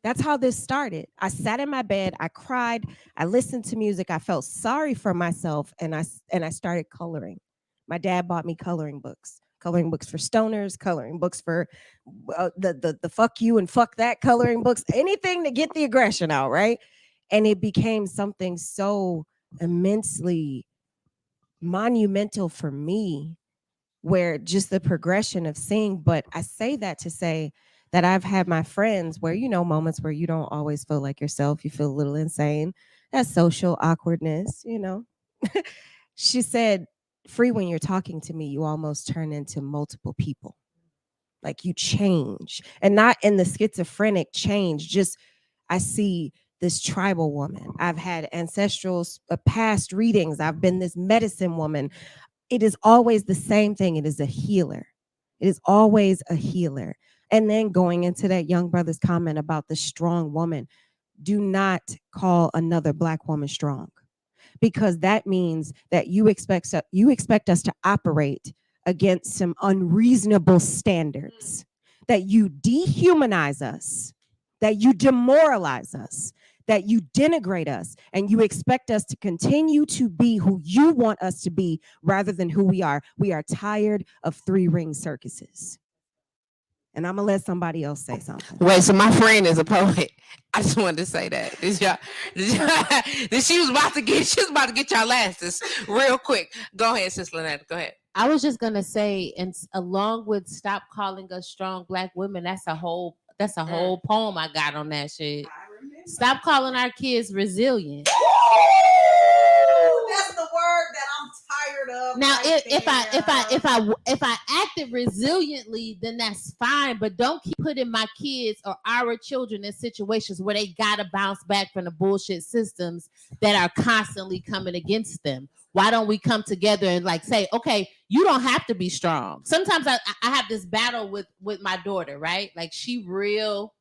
That's how this started. I sat in my bed, I cried, I listened to music, I felt sorry for myself, and I started coloring. My dad bought me coloring books for stoners, coloring books for the fuck you and fuck that coloring books, anything to get the aggression out, right? And it became something so immensely monumental for me, where just the progression of seeing. But I say that to say that I've had my friends where, moments where you don't always feel like yourself, you feel a little insane. That's social awkwardness, She said, Free, when you're talking to me, you almost turn into multiple people. Like you change, and not in the schizophrenic change, just I see this tribal woman. I've had ancestral past readings. I've been this medicine woman. It is always the same thing. It is a healer. It is always a healer. And then going into that young brother's comment about the strong woman, do not call another Black woman strong, because that means that you expect us to operate against some unreasonable standards, that you dehumanize us, that you demoralize us, that you denigrate us, and you expect us to continue to be who you want us to be rather than who we are. We are tired of 3-ring circuses. And I'm gonna let somebody else say something. Wait, so my friend is a poet. I just wanted to say that. She was about to get y'all asses real quick. Go ahead, Sis Lynette. Go ahead. I was just gonna say, and along with stop calling us strong Black women, that's a whole poem I got on that shit. Stop calling our kids resilient. That's the word that I'm tired of. Now, if I acted resiliently, then that's fine. But don't keep putting my kids or our children in situations where they gotta bounce back from the bullshit systems that are constantly coming against them. Why don't we come together and like say, okay, you don't have to be strong. Sometimes I have this battle with my daughter, right? Like she real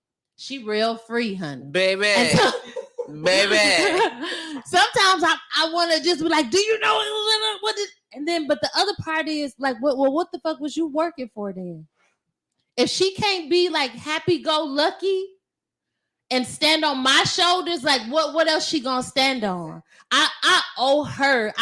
free, honey. Baby. Baby. Sometimes I want to just be like, do you know what is, and then but the other part is like, what the fuck was you working for then? If she can't be like happy go lucky and stand on my shoulders, like what else she gonna stand on? I owe her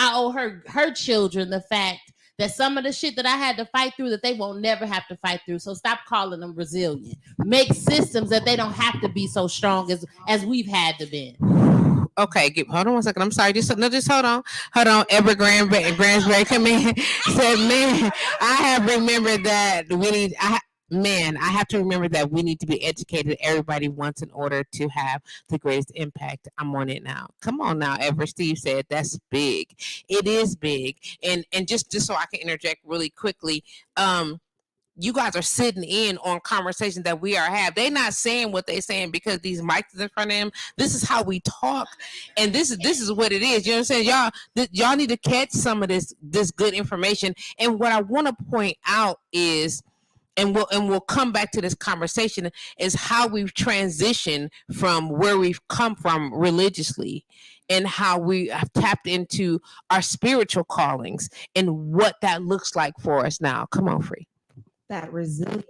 children the fact that some of the shit that I had to fight through that they won't never have to fight through. So stop calling them resilient. Make systems that they don't have to be so strong as we've had to be. Okay, hold on one second. I'm sorry. Just hold on. Hold on. Ever Gransberry come in said, "Man, I have remembered that we need. I have to remember that we need to be educated. Everybody wants in order to have the greatest impact. I'm on it now. Come on now, Ever. Steve said that's big. It is big. And just so I can interject really quickly, you guys are sitting in on conversations that we are having. They're not saying what they're saying because these mics is in front of them. This is how we talk, and this is what it is. You know what I'm saying? Y'all need to catch some of this good information. And what I want to point out is, and we'll come back to this conversation, is how we've transitioned from where we've come from religiously, and how we have tapped into our spiritual callings and what that looks like for us now. Come on, Free. That resilience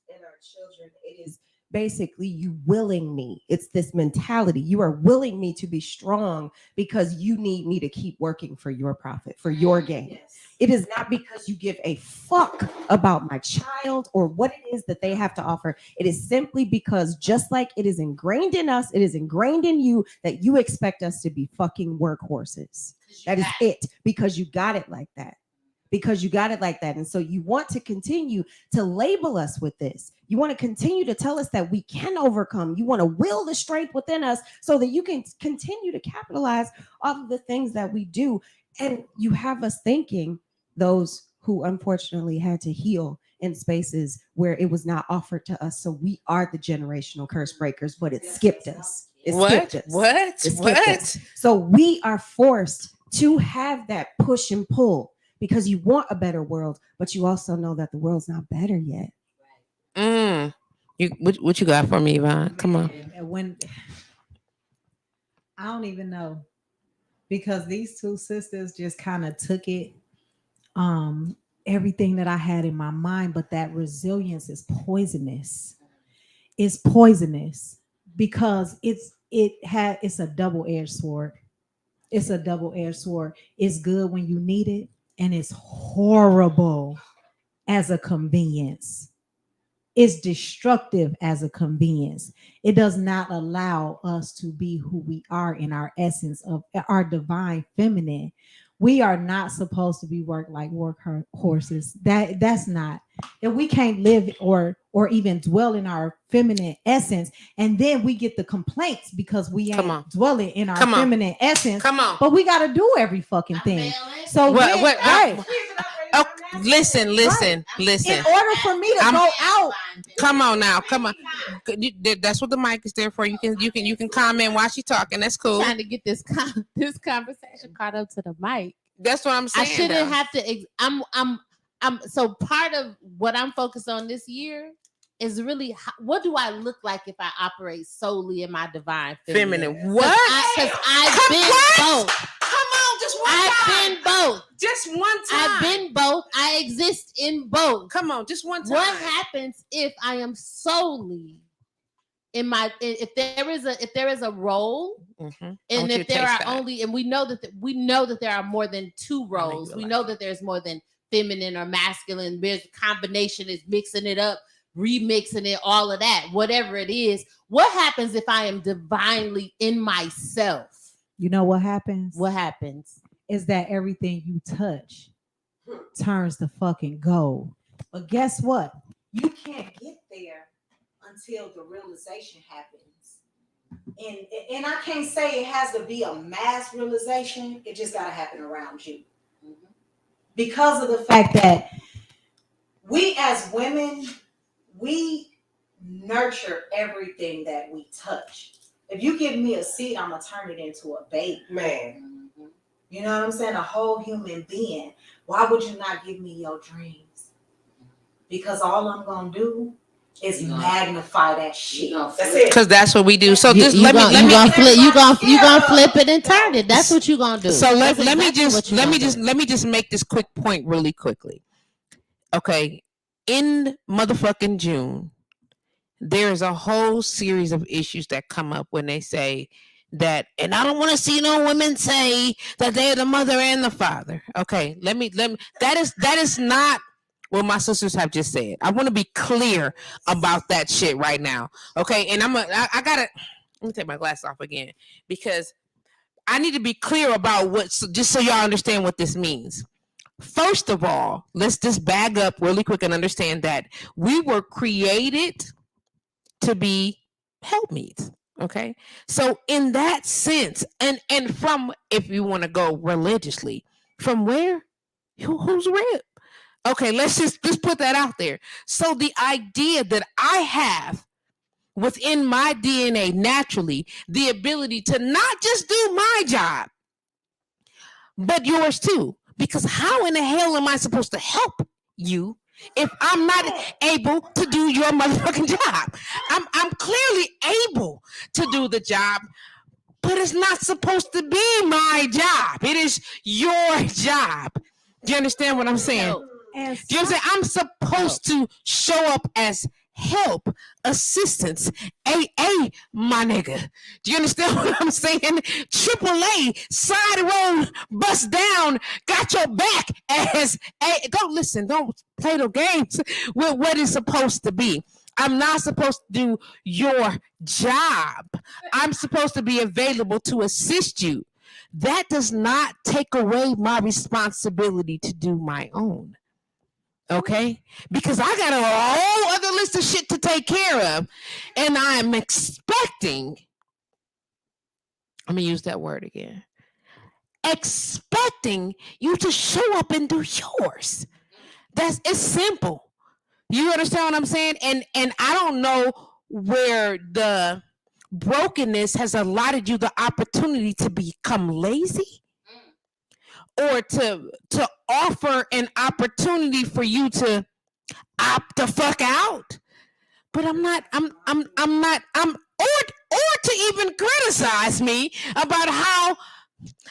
in our children, it is basically you willing me. It's this mentality. You are willing me to be strong because you need me to keep working for your profit, for your gain. Yes. It is not because you give a fuck about my child or what it is that they have to offer. It is simply because, just like it is ingrained in us, it is ingrained in you that you expect us to be fucking workhorses. That is it, because you got it like that. Because you got it like that. And so you want to continue to label us with this. You want to continue to tell us that we can overcome. You want to will the strength within us so that you can continue to capitalize off of the things that we do. And you have us thinking, those who unfortunately had to heal in spaces where it was not offered to us. So we are the generational curse breakers, but it skipped us. It skipped us. It skipped us. So we are forced to have that push and pull, because you want a better world, but you also know that the world's not better yet. What you got for me, Yvonne? Come on. When I don't even know, because these two sisters just kind of took it, everything that I had in my mind, but that resilience is poisonous. It's poisonous because it's a double-edged sword. It's a double-edged sword. It's good when you need it, and it's horrible as a convenience. It's destructive as a convenience. It does not allow us to be who we are in our essence of our divine feminine. We are not supposed to be work horses. That's not. That we can't live or even dwell in our feminine essence, and then we get the complaints because we ain't dwelling in our feminine essence. But we got to do every fucking thing. So right. Oh, listen. In order for me to go out, come on now, come on. That's what the mic is there for. You can comment while she's talking. That's cool. Trying to get this conversation caught up to the mic. That's what I'm saying. I shouldn't have to. I'm. So part of what I'm focused on this year is really what do I look like if I operate solely in my divine feminine? What? Because I've been both. I've been both. Just one time. I've been both. I exist in both. Come on, just one time. What happens if I am solely in my? If there is a role, and if there are only, and we know that there are more than two roles. We know that there's more than feminine or masculine. There's a combination. Is mixing it up, remixing it, all of that. Whatever it is, what happens if I am divinely in myself? You know what happens? What happens is that everything you touch turns to fucking gold. But guess what? You can't get there until the realization happens. And I can't say it has to be a mass realization. It just got to happen around you. Because of the fact that we as women, we nurture everything that we touch. If you give me a seed, I'm going to turn it into a baby. Man. You know what I'm saying? A whole human being. Why would you not give me your dreams? Because all I'm going to do is magnify that shit. That's it. Because that's what we do. So you gonna flip it and turn it. That's what you gonna do. So let me just make this quick point really quickly. Okay, in motherfucking June, there's a whole series of issues that come up when they say that, and I don't want to see no women say that they're the mother and the father. Okay, let me. That is not what my sisters have just said. I want to be clear about that shit right now. Okay, and I gotta let me take my glasses off again because I need to be clear about just so y'all understand what this means. First of all, let's just bag up really quick and understand that we were created to be helpmeets. Okay, so in that sense, and from, if you want to go religiously, from where, who's rib? Okay, let's just put that out there. So the idea that I have within my DNA naturally the ability to not just do my job, but yours too. Because how in the hell am I supposed to help you if I'm not able to do your motherfucking job? I'm clearly able to do the job, but it's not supposed to be my job. It is your job. Do you understand what I'm saying? Do you understand? I'm supposed to show up as help, assistance, AA, my nigga. Do you understand what I'm saying? AAA, side road, bust down, got your back as a. Don't play no games with what it's supposed to be. I'm not supposed to do your job. I'm supposed to be available to assist you. That does not take away my responsibility to do my own. Okay? Because I got a whole other list of shit to take care of. And I am expecting, let me use that word again. Expecting you to show up and do yours. It's simple. You understand what I'm saying? And I don't know where the brokenness has allotted you the opportunity to become lazy or to offer an opportunity for you to opt the fuck out. But I'm not, or to even criticize me about how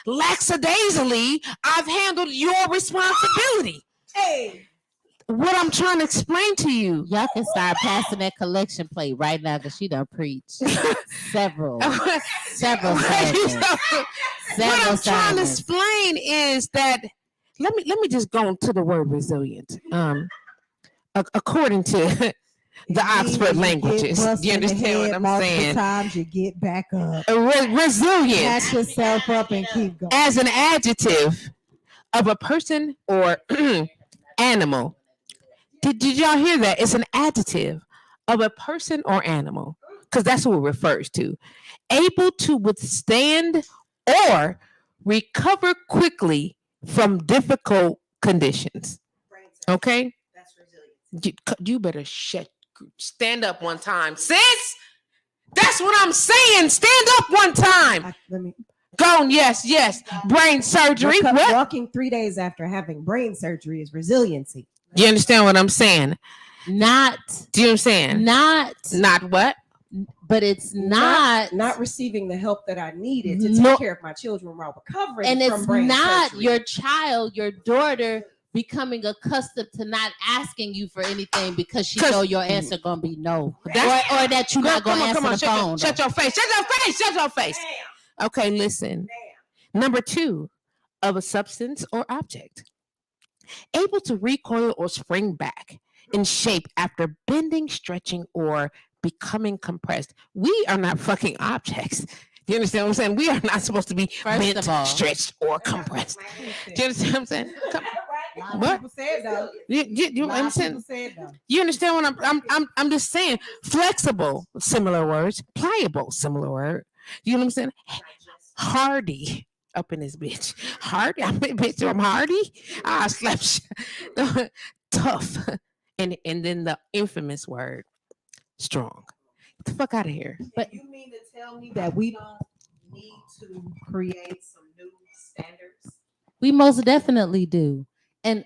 lackadaisically I've handled your responsibility. Hey. What I'm trying to explain to you. Y'all can start passing that collection plate right now because she done preached several sermons. What I'm trying to explain is that let me just go to the word resilient. According to the Oxford languages, do you understand what I'm saying? Times you get back up, resilient. catch yourself up and keep going. As an adjective of a person or animal. Did y'all hear that? It's an adjective of a person or animal, because that's what it refers to. Able to withstand or recover quickly from difficult conditions. Okay? That's resilient. You better stand up one time, sis. That's what I'm saying. Stand up one time. Go on, yes. Brain surgery. What? Walking 3 days after having brain surgery is resiliency. You understand what I'm saying? Do you understand? Not what? But it's not receiving the help that I needed to take care of my children while recovering. And from it's brain not surgery. your child, your daughter becoming accustomed to not asking you for anything because she know your answer gonna be no, or that you're not gonna answer the phone. Shut your face. Okay, listen. Number 2, of a substance or object. Able to recoil or spring back in shape after bending, stretching, or becoming compressed. We are not fucking objects. Do you understand what I'm saying? We are not supposed to be bent, stretched, or compressed. Do you understand what I'm saying? What? People said though. You understand? You understand what I'm just saying? Flexible, similar words. Pliable, similar word. You know what I'm saying? Hardy. Up in this bitch. Hardy. I'm hardy. I slap tough. And then the infamous word, strong. Get the fuck out of here. But you mean to tell me that we don't need to create some new standards? We most definitely do. And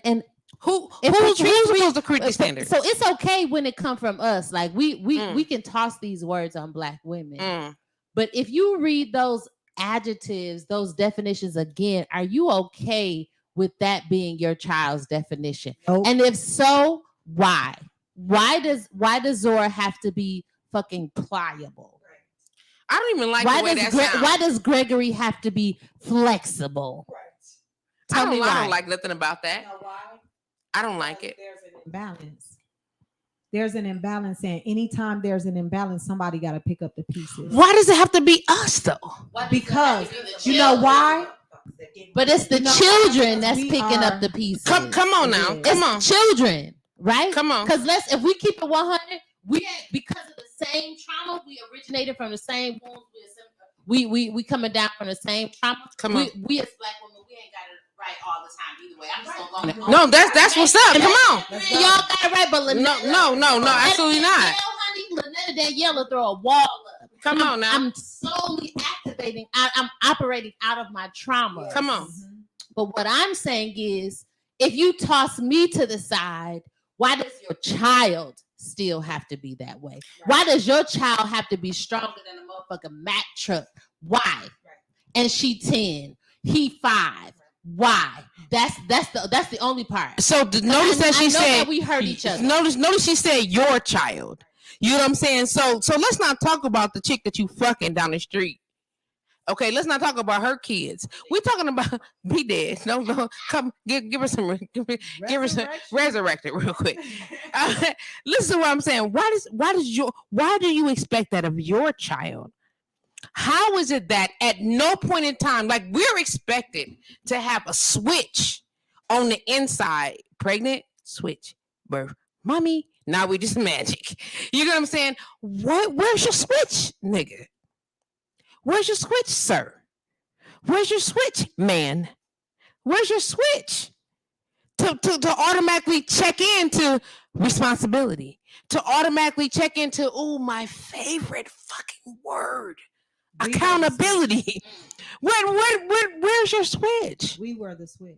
who's supposed to create the standards? So it's okay when it comes from us. Like we can toss these words on Black women. But if you read those adjectives, those definitions again, are you okay with that being your child's definition? And if so, why? Why does Zora have to be fucking pliable? I don't even like the way that sounds. Why does Gregory have to be flexible? Tell me why. I don't like nothing about that. You know why? I don't like it. There's an Imbalance. There's an imbalance, and anytime there's an imbalance, somebody got to pick up the pieces. Why does it have to be us though? Because you know why? But it's the children that's we picking are- up the pieces. Come on now. Yeah. Come on. It's children, right? Come on. Because if we keep it 100, because of the same trauma, we originated from the same wounds. We coming down from the same trauma. Come on. We as black women, we ain't got it right all the time either way. I'm just gonna go on. No, that's what's up. Come on. Y'all got it right, but No, absolutely not. Honey, Lynetta Danielle will throw a wall up. Come on now. I'm slowly activating. I'm operating out of my trauma. Come on. But what I'm saying is, if you toss me to the side, why does your child still have to be that way? Why does your child have to be stronger than a motherfucking Mack truck? Why? And she 10, he 5. Why? That's the only part. So notice that she said that we hurt each other. Notice she said your child. You know what I'm saying? So let's not talk about the chick that you fucking down the street. Okay, let's not talk about her kids. We're talking about be dead. No, come give her some resurrected real quick. Listen to what I'm saying. Why do you expect that of your child? How is it that at no point in time, like we're expected to have a switch on the inside, pregnant, switch, birth, mommy, now we just magic. You know what I'm saying? Where's your switch, nigga? Where's your switch, sir? Where's your switch, man? Where's your switch? To automatically check into responsibility. To automatically check into, my favorite fucking word. Accountability. Where's your switch? We were the switch.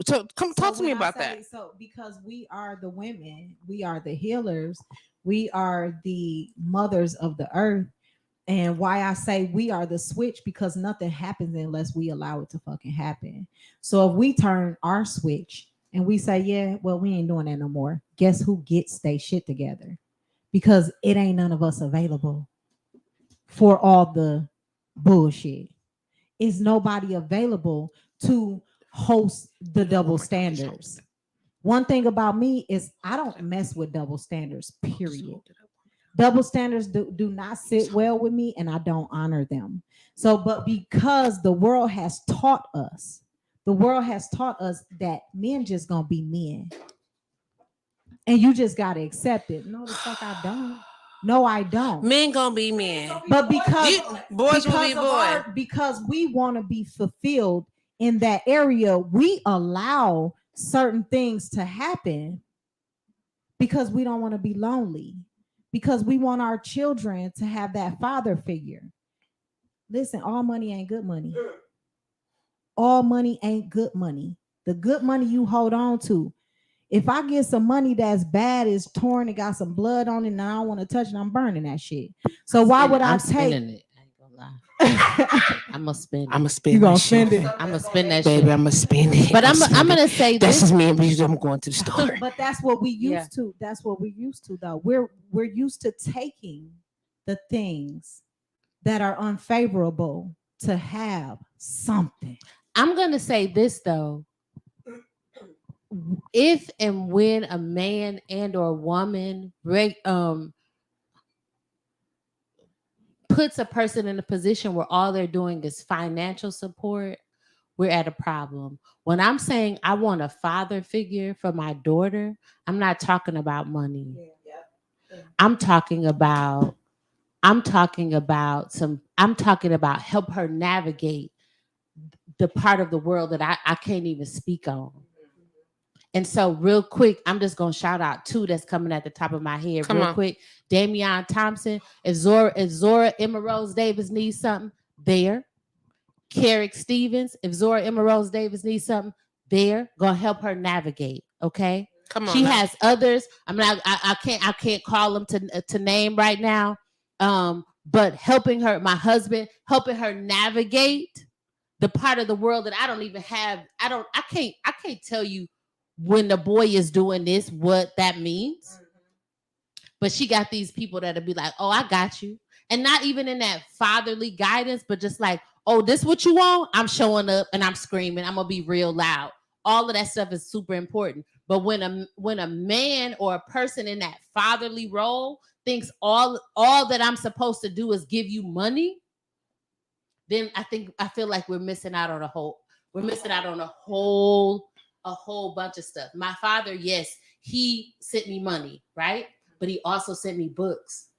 So come talk to me when I about say- that. So because we are the women, we are the healers, we are the mothers of the earth. And why I say we are the switch, because nothing happens unless we allow it to fucking happen. So if we turn our switch and we say, yeah, well, we ain't doing that no more, guess who gets their shit together? Because it ain't none of us available for all the bullshit. Is nobody available to host the double standards? One thing about me is I don't mess with double standards, period. Double standards do not sit well with me, and I don't honor them. So, but because the world has taught us that men just gonna be men. And you just gotta accept it. No, the fuck I don't. No, I don't. Men gonna be men. But because boys will be boys. Because we want to be fulfilled in that area, we allow certain things to happen because we don't want to be lonely, because we want our children to have that father figure. Listen, all money ain't good money. All money ain't good money. The good money you hold on to. If I get some money that's bad, is torn, and got some blood on it, and I don't want to touch it, I'm burning that shit. So why would I take? Spending it. I ain't gonna lie. I'm gonna spend it. I'm gonna spend. You gonna that spend shit. it? I'm gonna spend that Baby, shit. I'm gonna spend it. But I'm spend gonna it. say This this. is me and Breeze. I'm going to the store. But that's what we used to. That's what we're used to, though. We're used to taking the things that are unfavorable to have something. I'm gonna say this though. If and when a man and or woman puts a person in a position where all they're doing is financial support, we're at a problem. When I'm saying I want a father figure for my daughter, I'm not talking about money. I'm talking about help her navigate the part of the world that I can't even speak on. And so real quick, I'm just going to shout out two that's coming at the top of my head real quick. Damian Thompson. If Zora Emma Rose Davis needs something, there. Carrick Stevens. If Zora Emma Rose Davis needs something, there. Going to help her navigate. Okay. Come on. She now. has others. I mean, I can't call them to name right now. But helping her, my husband, helping her navigate the part of the world that I don't even have. I can't tell you when the boy is doing this, what that means. But she got these people that'll be like, oh, I got you. And not even in that fatherly guidance, but just like, oh, this what you want? I'm showing up and I'm screaming. I'm gonna be real loud. All of that stuff is super important. But when a man or a person in that fatherly role thinks all that I'm supposed to do is give you money, then I feel like we're missing out on a whole bunch of stuff. My father, yes, he sent me money, right? But he also sent me books.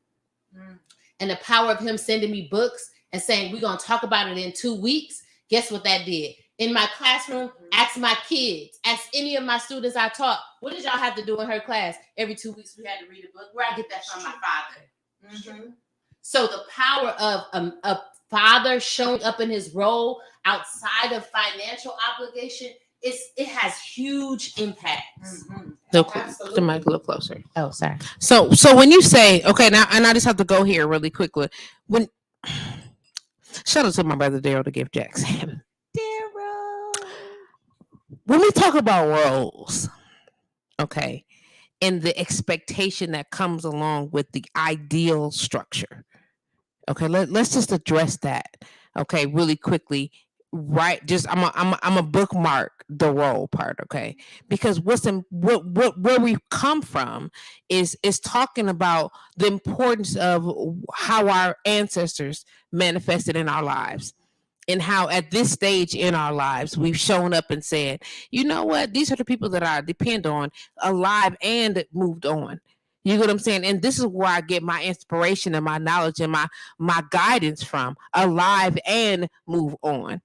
And the power of him sending me books and saying, we're going to talk about it in 2 weeks. Guess what that did? In my classroom, ask my kids, ask any of my students I taught, what did y'all have to do in her class? Every 2 weeks, we had to read a book. Where I get that from? My father. So the power of a father showing up in his role outside of financial obligation, it has huge impacts. Put the mic a little closer. Oh, sorry. So when you say, okay, now, and I just have to go here really quickly. When shout out to my brother Daryl the Gift Jackson. Daryl. When we talk about roles, okay, and the expectation that comes along with the ideal structure, okay, let's just address that, okay, really quickly. Right, just I'm a bookmark the role part, okay, because where we come from is talking about the importance of how our ancestors manifested in our lives, and how at this stage in our lives we've shown up and said, you know what, these are the people that I depend on, alive and moved on. You get what I'm saying? And this is where I get my inspiration and my knowledge and my guidance from, alive and move on.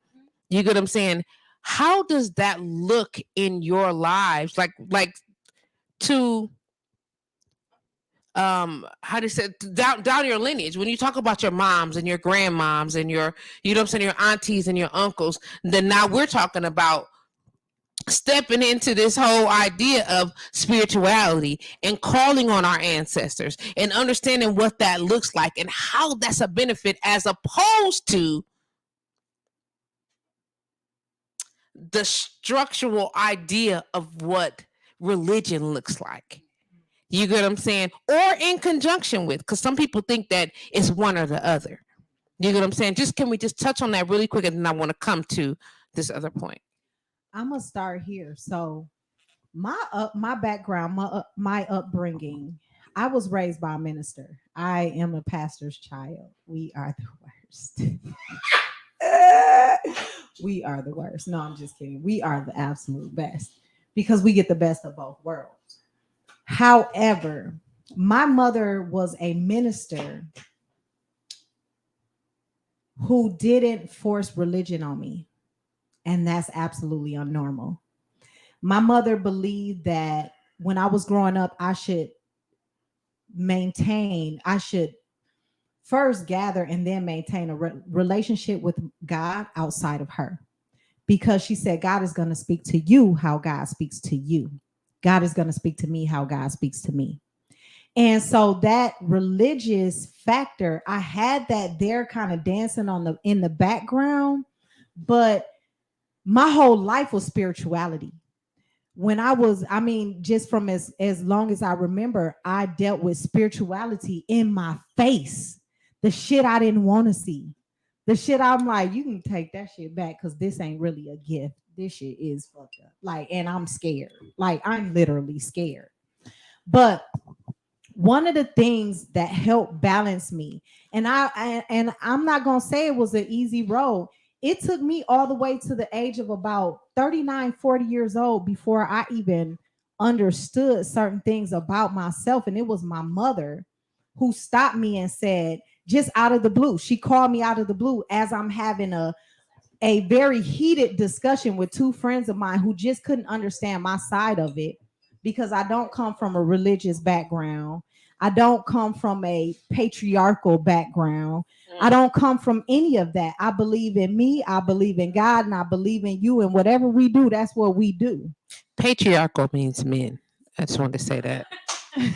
You get what I'm saying? How does that look in your lives? Like to how do you say, down your lineage, when you talk about your moms and your grandmoms and your, you know what I'm saying, your aunties and your uncles, then now we're talking about stepping into this whole idea of spirituality and calling on our ancestors and understanding what that looks like and how that's a benefit, as opposed to the structural idea of what religion looks like. You get what I'm saying? Or in conjunction with, because some people think that it's one or the other. You get what I'm saying? Can we just touch on that really quick, and then I want to come to this other point. I'm gonna start here. So my background, my upbringing, I was raised by a minister. I am a pastor's child. We are the worst. We are the worst. No, I'm just kidding. We are the absolute best because we get the best of both worlds. However, my mother was a minister who didn't force religion on me, and that's absolutely unnormal. My mother believed that when I was growing up, I should first gather and then maintain a relationship with God outside of her. Because she said, God is going to speak to you how God speaks to you. God is going to speak to me how God speaks to me. And so that religious factor, I had that there kind of dancing in the background, but my whole life was spirituality. When just from as long as I remember, I dealt with spirituality in my face. The shit I didn't want to see. The shit I'm like, you can take that shit back because this ain't really a gift. This shit is fucked up. Like, and I'm scared. Like, I'm literally scared. But one of the things that helped balance me, and I'm not gonna say it was an easy road. It took me all the way to the age of about 39, 40 years old before I even understood certain things about myself. And it was my mother who stopped me and said, just out of the blue, she called me out of the blue as I'm having a very heated discussion with two friends of mine who just couldn't understand my side of it, because I don't come from a religious background. I don't come from a patriarchal background. I don't come from any of that. I believe in me, I believe in God, and I believe in you. And whatever we do, that's what we do. Patriarchal means men. I just wanted to say that.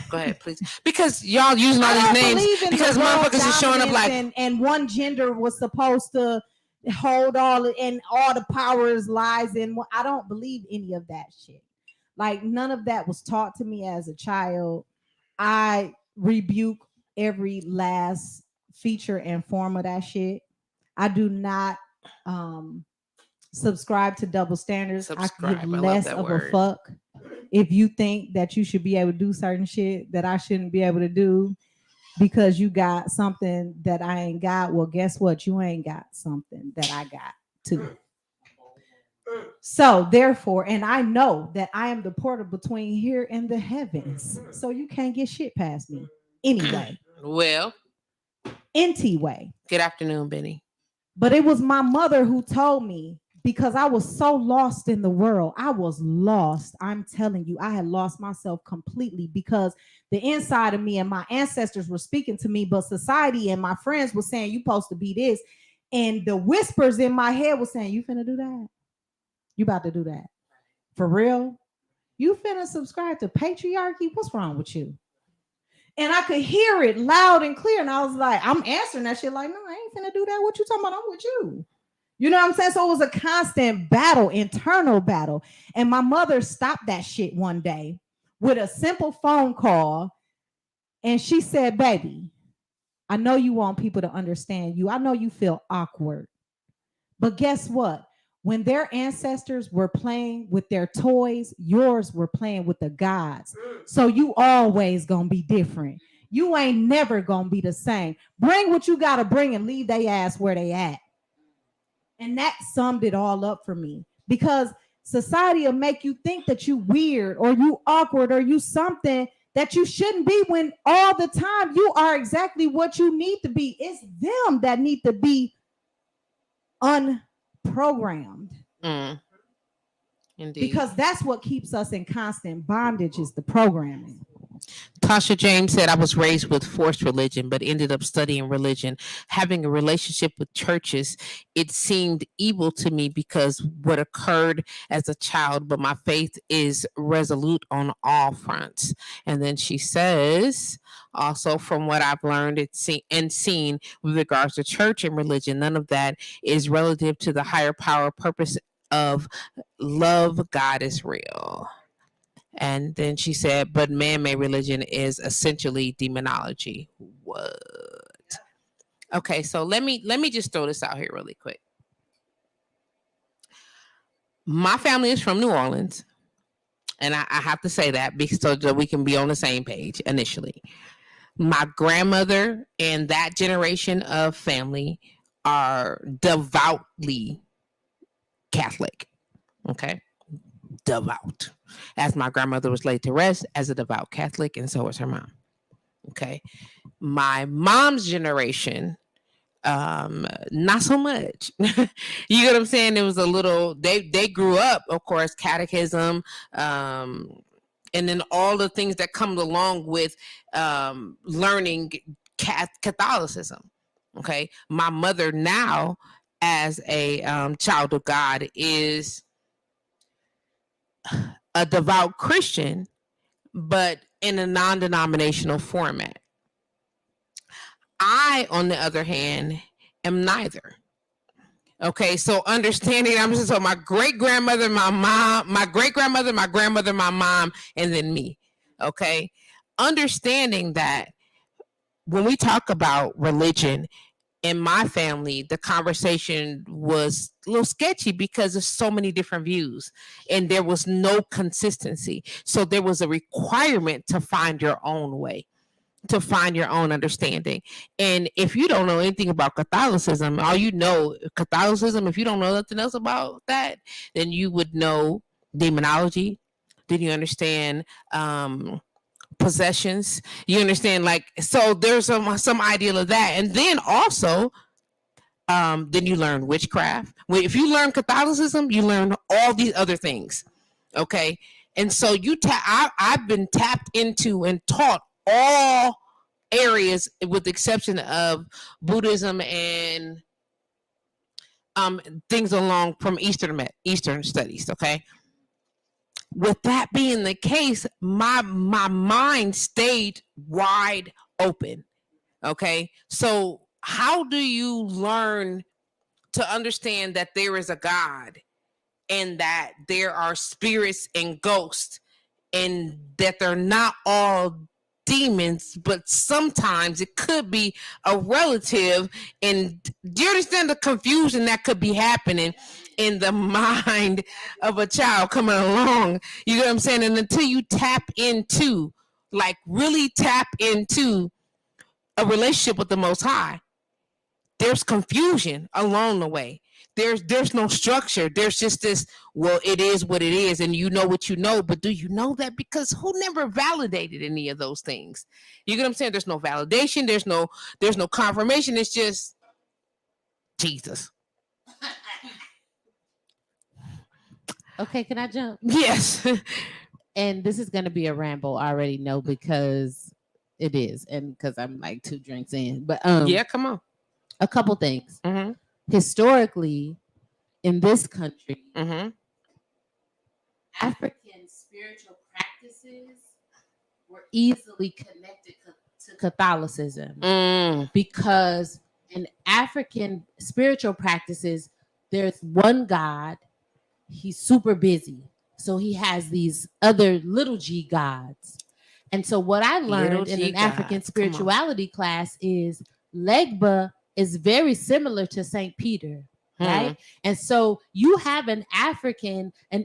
Go ahead, please. Because y'all using all these names because motherfuckers is showing up like and one gender was supposed to hold all the powers lies in. I don't believe any of that shit. Like, none of that was taught to me as a child. I rebuke every last feature and form of that shit. I do not subscribe to double standards. I Subscribe. give I love less that of word. a fuck if you think that you should be able to do certain shit that I shouldn't be able to do because you got something that I ain't got. Well, guess what? You ain't got something that I got too. So therefore, and I know that I am the portal between here and the heavens. So you can't get shit past me anyway. Well, Anyway. good afternoon, Benny. But it was my mother who told me because I was so lost in the world. I was lost. I'm telling you, I had lost myself completely because the inside of me and my ancestors were speaking to me, but society and my friends were saying, you supposed to be this. And the whispers in my head were saying, you finna do that? You about to do that? For real? You finna subscribe to patriarchy? What's wrong with you? And I could hear it loud and clear. And I was like, I'm answering that shit like, no, I ain't finna do that. What you talking about? I'm with you. You know what I'm saying? So it was a constant battle, internal battle. And my mother stopped that shit one day with a simple phone call. And she said, baby, I know you want people to understand you. I know you feel awkward. But guess what? When their ancestors were playing with their toys, yours were playing with the gods. So you always gonna be different. You ain't never gonna be the same. Bring what you gotta bring and leave they ass where they at. And that summed it all up for me because society will make you think that you weird or you awkward or you something that you shouldn't be when all the time you are exactly what you need to be. It's them that need to be unprogrammed. Indeed. Because that's what keeps us in constant bondage is the programming. Tasha James said, I was raised with forced religion, but ended up studying religion. Having a relationship with churches, it seemed evil to me because what occurred as a child, but my faith is resolute on all fronts. And then she says, also from what I've learned and seen with regards to church and religion, none of that is relative to the higher power purpose of love. God is real. And then she said, but man-made religion is essentially demonology. What? Okay, so let me just throw this out here really quick. My family is from New Orleans. And I have to say that because so that we can be on the same page initially. My grandmother and that generation of family are devoutly Catholic. Okay. Devout, as my grandmother was laid to rest as a devout Catholic, and so was her mom. Okay, my mom's generation, not so much. You know what I'm saying? It was a little. They grew up, of course, catechism, and then all the things that come along with learning Catholicism. Okay, my mother now, as a child of God, is a devout Christian, but in a non-denominational format. I, on the other hand, am neither. Okay, so understanding, I'm just so my great grandmother, my mom, my great grandmother, my grandmother, my mom, and then me. Okay, understanding that when we talk about religion, in my family, the conversation was a little sketchy because there's so many different views and there was no consistency. So there was a requirement to find your own way, to find your own understanding. And if you don't know anything about Catholicism, all you know Catholicism, if you don't know nothing else about that, then you would know demonology. Then you understand possessions. You understand, like, so there's some ideal of that. And then also then you learn witchcraft. If you learn Catholicism, you learn all these other things. Okay, and so I've been tapped into and taught all areas with the exception of Buddhism and things along from Eastern studies. Okay, with that being the case, my mind stayed wide open. Okay, so how do you learn to understand that there is a God and that there are spirits and ghosts and that they're not all demons, but sometimes it could be a relative. And do you understand the confusion that could be happening in the mind of a child coming along? You know what I'm saying? And until you tap into, like really tap into a relationship with the Most High, there's confusion along the way. There's no structure. There's just this, well, it is what it is, and you know what you know, but do you know that? Because who never validated any of those things? You get what I'm saying? There's no validation, there's no confirmation. It's just Jesus. Okay, can I jump? Yes. And this is gonna be a ramble, I already know, because it is, and because I'm like 2 drinks in. But yeah, come on. a couple things. Mm-hmm. Historically, in this country, Mm-hmm. African spiritual practices were easily connected to Catholicism because in African spiritual practices, there's one God. He's super busy, so he has these other little g gods. And so what I learned in an African spirituality class is Legba is very similar to Saint Peter, right? And so you have an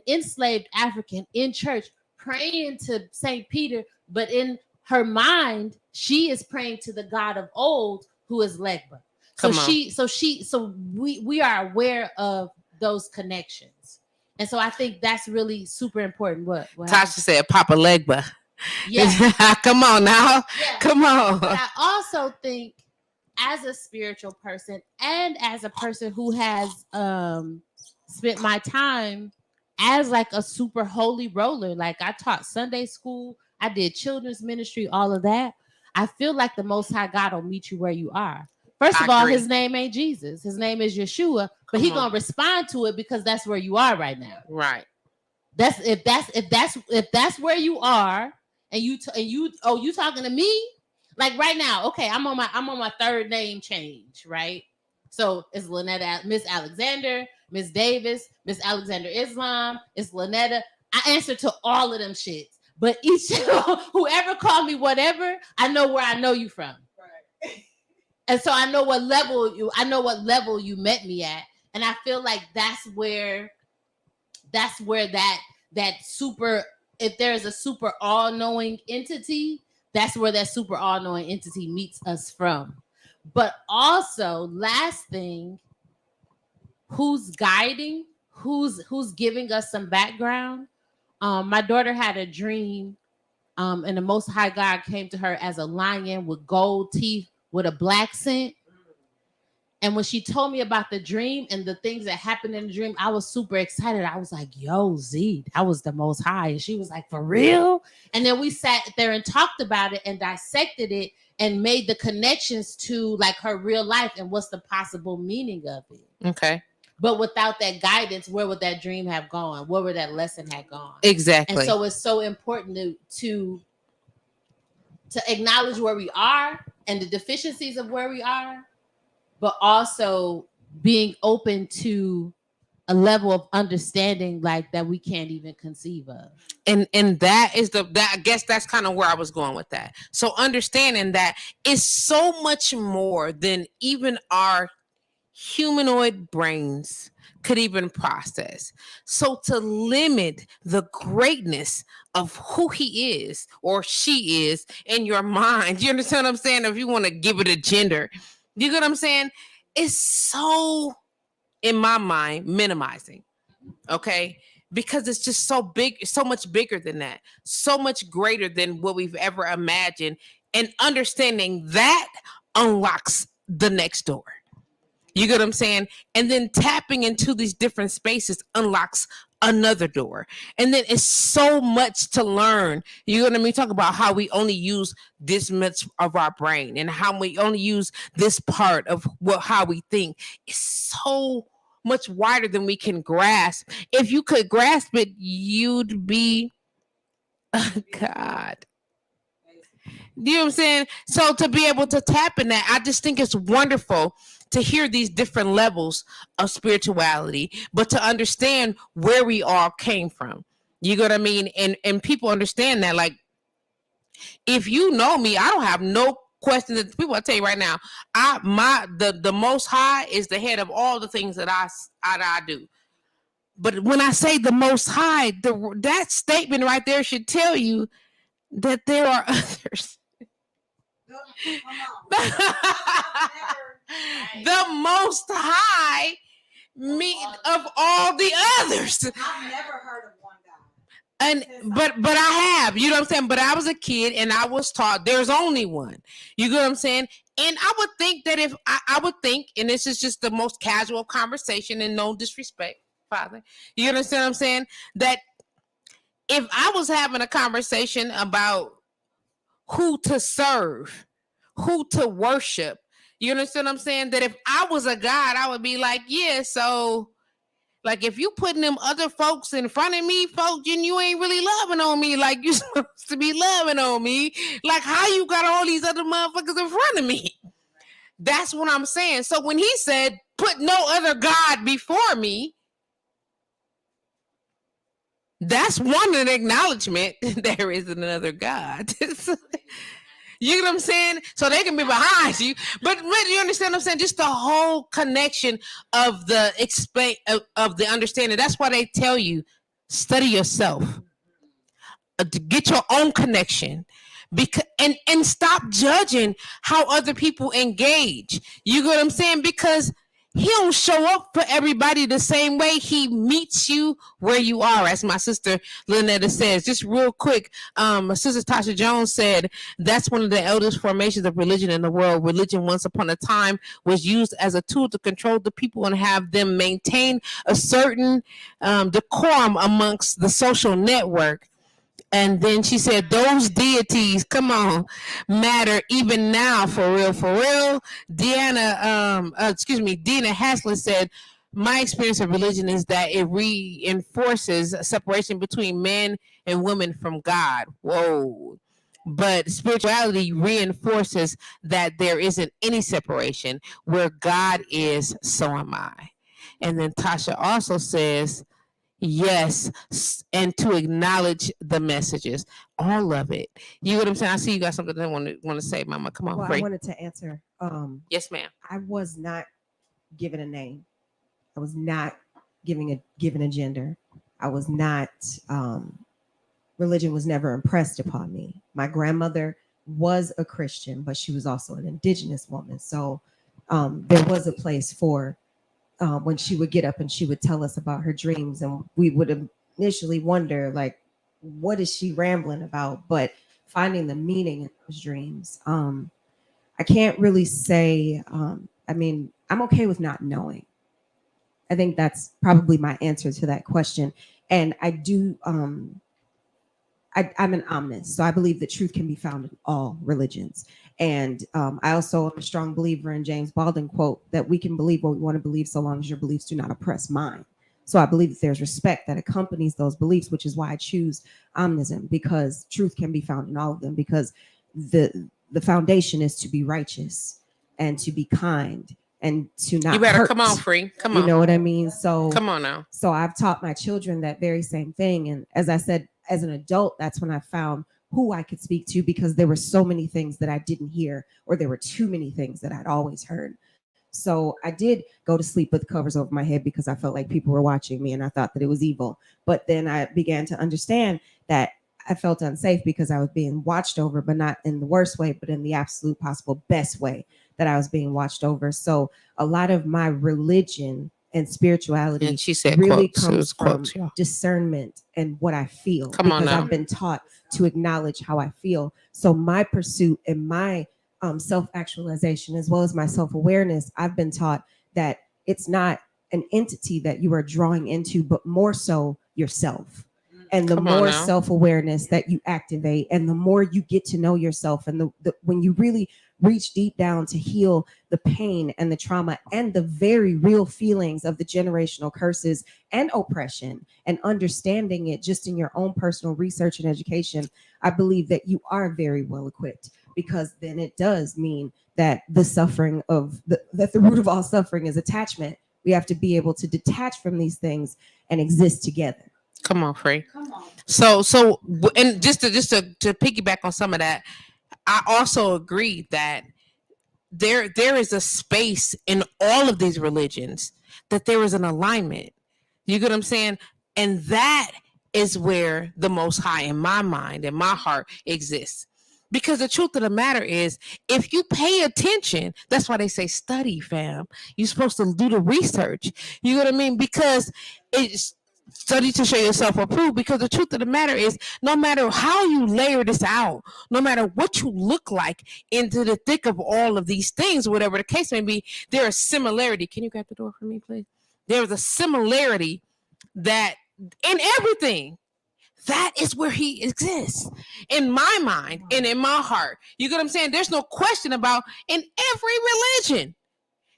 enslaved African in church praying to Saint Peter, but in her mind, she is praying to the God of old, who is Legba. So we are aware of those connections. And so I think that's really super important. What Tasha said, Papa Legba. Yeah. Come on now. Yeah. Come on. But I also think, as a spiritual person and as a person who has spent my time as like a super holy roller, like I taught Sunday school, I did children's ministry, all of that. I feel like the Most High God will meet you where you are. First of all, his name ain't Jesus. His name is Yeshua, but he gonna respond to it because that's where you are right now. Right. If that's where you are, and you talking to me like right now. Okay, I'm on my 3rd name change, right? So it's Lynetta, Miss Alexander, Miss Davis, Miss Alexander Islam. It's Lynetta. I answer to all of them shits, but each whoever called me whatever, I know where I know you from. Right. And so I know what level you met me at, and I feel like that's where that super, if there's a super all-knowing entity, that's where that super all-knowing entity meets us from. But also, last thing, who's guiding, who's giving us some background. My daughter had a dream, and the Most High God came to her as a lion with gold teeth with a black scent. And when she told me about the dream and the things that happened in the dream, I was super excited. I was like, yo, Z, that was the Most High. And she was like, for real? And then we sat there and talked about it and dissected it and made the connections to like her real life and what's the possible meaning of it. Okay. But without that guidance, where would that dream have gone? Where would that lesson have gone? Exactly. And so it's so important to acknowledge where we are and the deficiencies of where we are, but also being open to a level of understanding like that we can't even conceive of. And that is I guess that's kind of where I was going with that. So understanding that is so much more than even our humanoid brains could even process. So to limit the greatness of who he is or she is in your mind, you understand what I'm saying? If you want to give it a gender, you get what I'm saying? It's so, in my mind, minimizing. Okay? Because it's just so big, so much bigger than that, so much greater than what we've ever imagined. And understanding that unlocks the next door. You get what I'm saying? And then tapping into these different spaces unlocks another door. And then it's so much to learn. You know what I mean? Talk about how we only use this much of our brain and how we only use this part of how we think. It's so much wider than we can grasp. If you could grasp it, you'd be God. You know what I'm saying? So to be able to tap in that, I just think it's wonderful to hear these different levels of spirituality, but to understand where we all came from. You know what I mean? And people understand that, like, If you know me, I don't have no question that people. I tell you right now, the Most High is the head of all the things that I do. But when I say the Most High, that statement right there should tell you that there are others. The Most High of all the others. I've never heard of one God. And but I have, you know what I'm saying? But I was a kid and I was taught there's only one. You get what I'm saying? And I would think that if I would think, and this is just the most casual conversation and no disrespect, Father. You understand what I'm saying? That if I was having a conversation about who to serve, who to worship, you understand what I'm saying? That if I was a God, I would be like, yeah, so like if you putting them other folks in front of me, folks, and you ain't really loving on me like you supposed to be loving on me. Like how you got all these other motherfuckers in front of me? That's what I'm saying. So when he said, put no other God before me, that's one an acknowledgement there is another God. You know what I'm saying? So they can be behind you, but you understand what I'm saying? Just the whole connection of the of the understanding. That's why they tell you study yourself, to get your own connection, because and stop judging how other people engage. You get what I'm saying? Because he don't show up for everybody the same way. He meets you where you are, as my sister Lynetta says. Just real quick, my sister Tasha Jones said that's one of the eldest formations of religion in the world. Religion once upon a time was used as a tool to control the people and have them maintain a certain decorum amongst the social network. And then she said, those deities, come on, matter even now, for real, for real. Dina Haslett said, my experience of religion is that it reinforces a separation between men and women from God. Whoa. But spirituality reinforces that there isn't any separation. Where God is, so am I. And then Tasha also says, yes, and to acknowledge the messages, all of it. You know what I'm saying? I see you got something that I want to say, Mama. Come on, Well, Free. I wanted to answer. Yes, ma'am. I was not given a name. I was not given a gender. I was not. Religion was never impressed upon me. My grandmother was a Christian, but she was also an indigenous woman. So there was a place for when she would get up and she would tell us about her dreams, and we would initially wonder, like, what is she rambling about? But finding the meaning in those dreams, I can't really say. I mean, I'm okay with not knowing. I think that's probably my answer to that question. And I do. I'm an omnist, so I believe that truth can be found in all religions. And I also am a strong believer in James Baldwin quote that we can believe what we want to believe so long as your beliefs do not oppress mine. So I believe that there's respect that accompanies those beliefs, which is why I choose omnism, because truth can be found in all of them, because the foundation is to be righteous and to be kind and to not You better hurt. come on, Free. Come on. You know what I mean? So come on now. So I've taught my children that very same thing. And as I said, as an adult, that's when I found who I could speak to, because there were so many things that I didn't hear, or there were too many things that I'd always heard. So I did go to sleep with covers over my head because I felt like people were watching me and I thought that it was evil. But then I began to understand that I felt unsafe because I was being watched over, but not in the worst way, but in the absolute possible best way that I was being watched over. So a lot of my religion and spirituality, and she said really quotes. comes from Quotes, y'all. discernment and what I feel. Come on because now. I've been taught to acknowledge how I feel. So my pursuit and my self-actualization, as well as my self-awareness, I've been taught that it's not an entity that you are drawing into, but more so yourself. And the more self-awareness that you activate, and the more you get to know yourself, and the when you really reach deep down to heal the pain and the trauma and the very real feelings of the generational curses and oppression, and understanding it just in your own personal research and education, I believe that you are very well equipped, because then it does mean that the suffering of that the root of all suffering is attachment. We have to be able to detach from these things and exist together. Come on, Free. Come on. And just to piggyback on some of that, I also agree that there is a space in all of these religions that there is an alignment. You get what I'm saying? And that is where the Most High in my mind and my heart exists. Because the truth of the matter is, if you pay attention, that's why they say study, fam. You're supposed to do the research. You know what I mean? Because it's study to show yourself approved. Because the truth of the matter is, no matter how you layer this out, no matter what you look like into the thick of all of these things, whatever the case may be, there is similarity. Can you grab the door for me, please? There is a similarity that in everything, that is where he exists in my mind and in my heart. You get what I'm saying? There's no question about in every religion.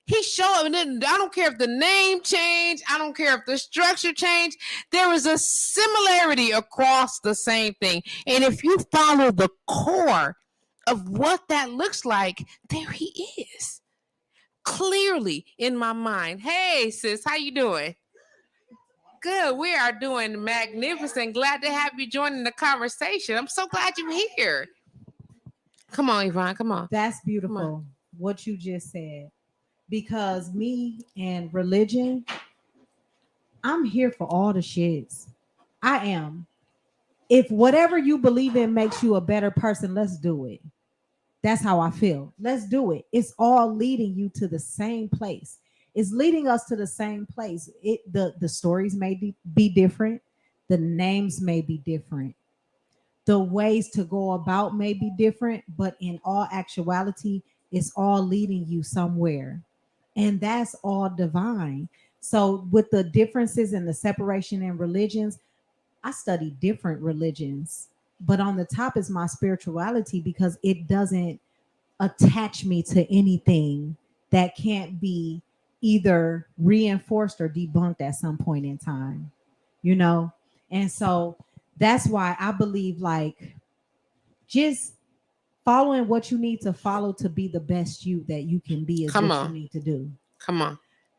He showed, and then I don't care if the name changed, I don't care if the structure changed. There is a similarity across the same thing. And if you follow the core of what that looks like, there he is. Clearly in my mind. Hey sis, how you doing? Good. We are doing magnificent. Glad to have you joining the conversation. I'm so glad you're here. Come on, Yvonne. Come on. That's beautiful what you just said. Because me and religion, I'm here for all the shits. I am. If whatever you believe in makes you a better person, let's do it. That's how I feel. Let's do it. It's all leading you to the same place. It's leading us to the same place. The stories may be different. The names may be different. The ways to go about may be different, but in all actuality, it's all leading you somewhere. And that's all divine. So with the differences and the separation in religions, I study different religions, but on the top is my spirituality because it doesn't attach me to anything that can't be either reinforced or debunked at some point in time, you know? And so that's why I believe like just following what you need to follow to be the best you that you can be is Come what on. you need to do. Come on.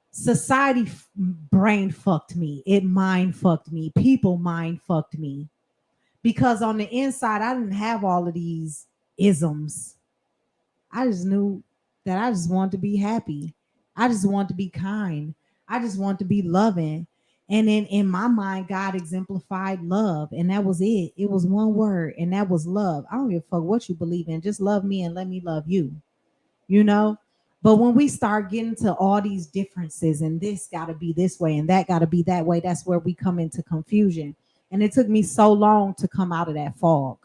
Society brain fucked me. It mind fucked me. People mind fucked me. Because on the inside, I didn't have all of these isms. I just knew that I just wanted to be happy. I just wanted to be kind. I just wanted to be loving. And then in my mind, God exemplified love. And that was it. It was one word, and that was love. I don't give a fuck what you believe in. Just love me and let me love you. You know? But when we start getting to all these differences and this got to be this way and that got to be that way, that's where we come into confusion. And it took me so long to come out of that fog.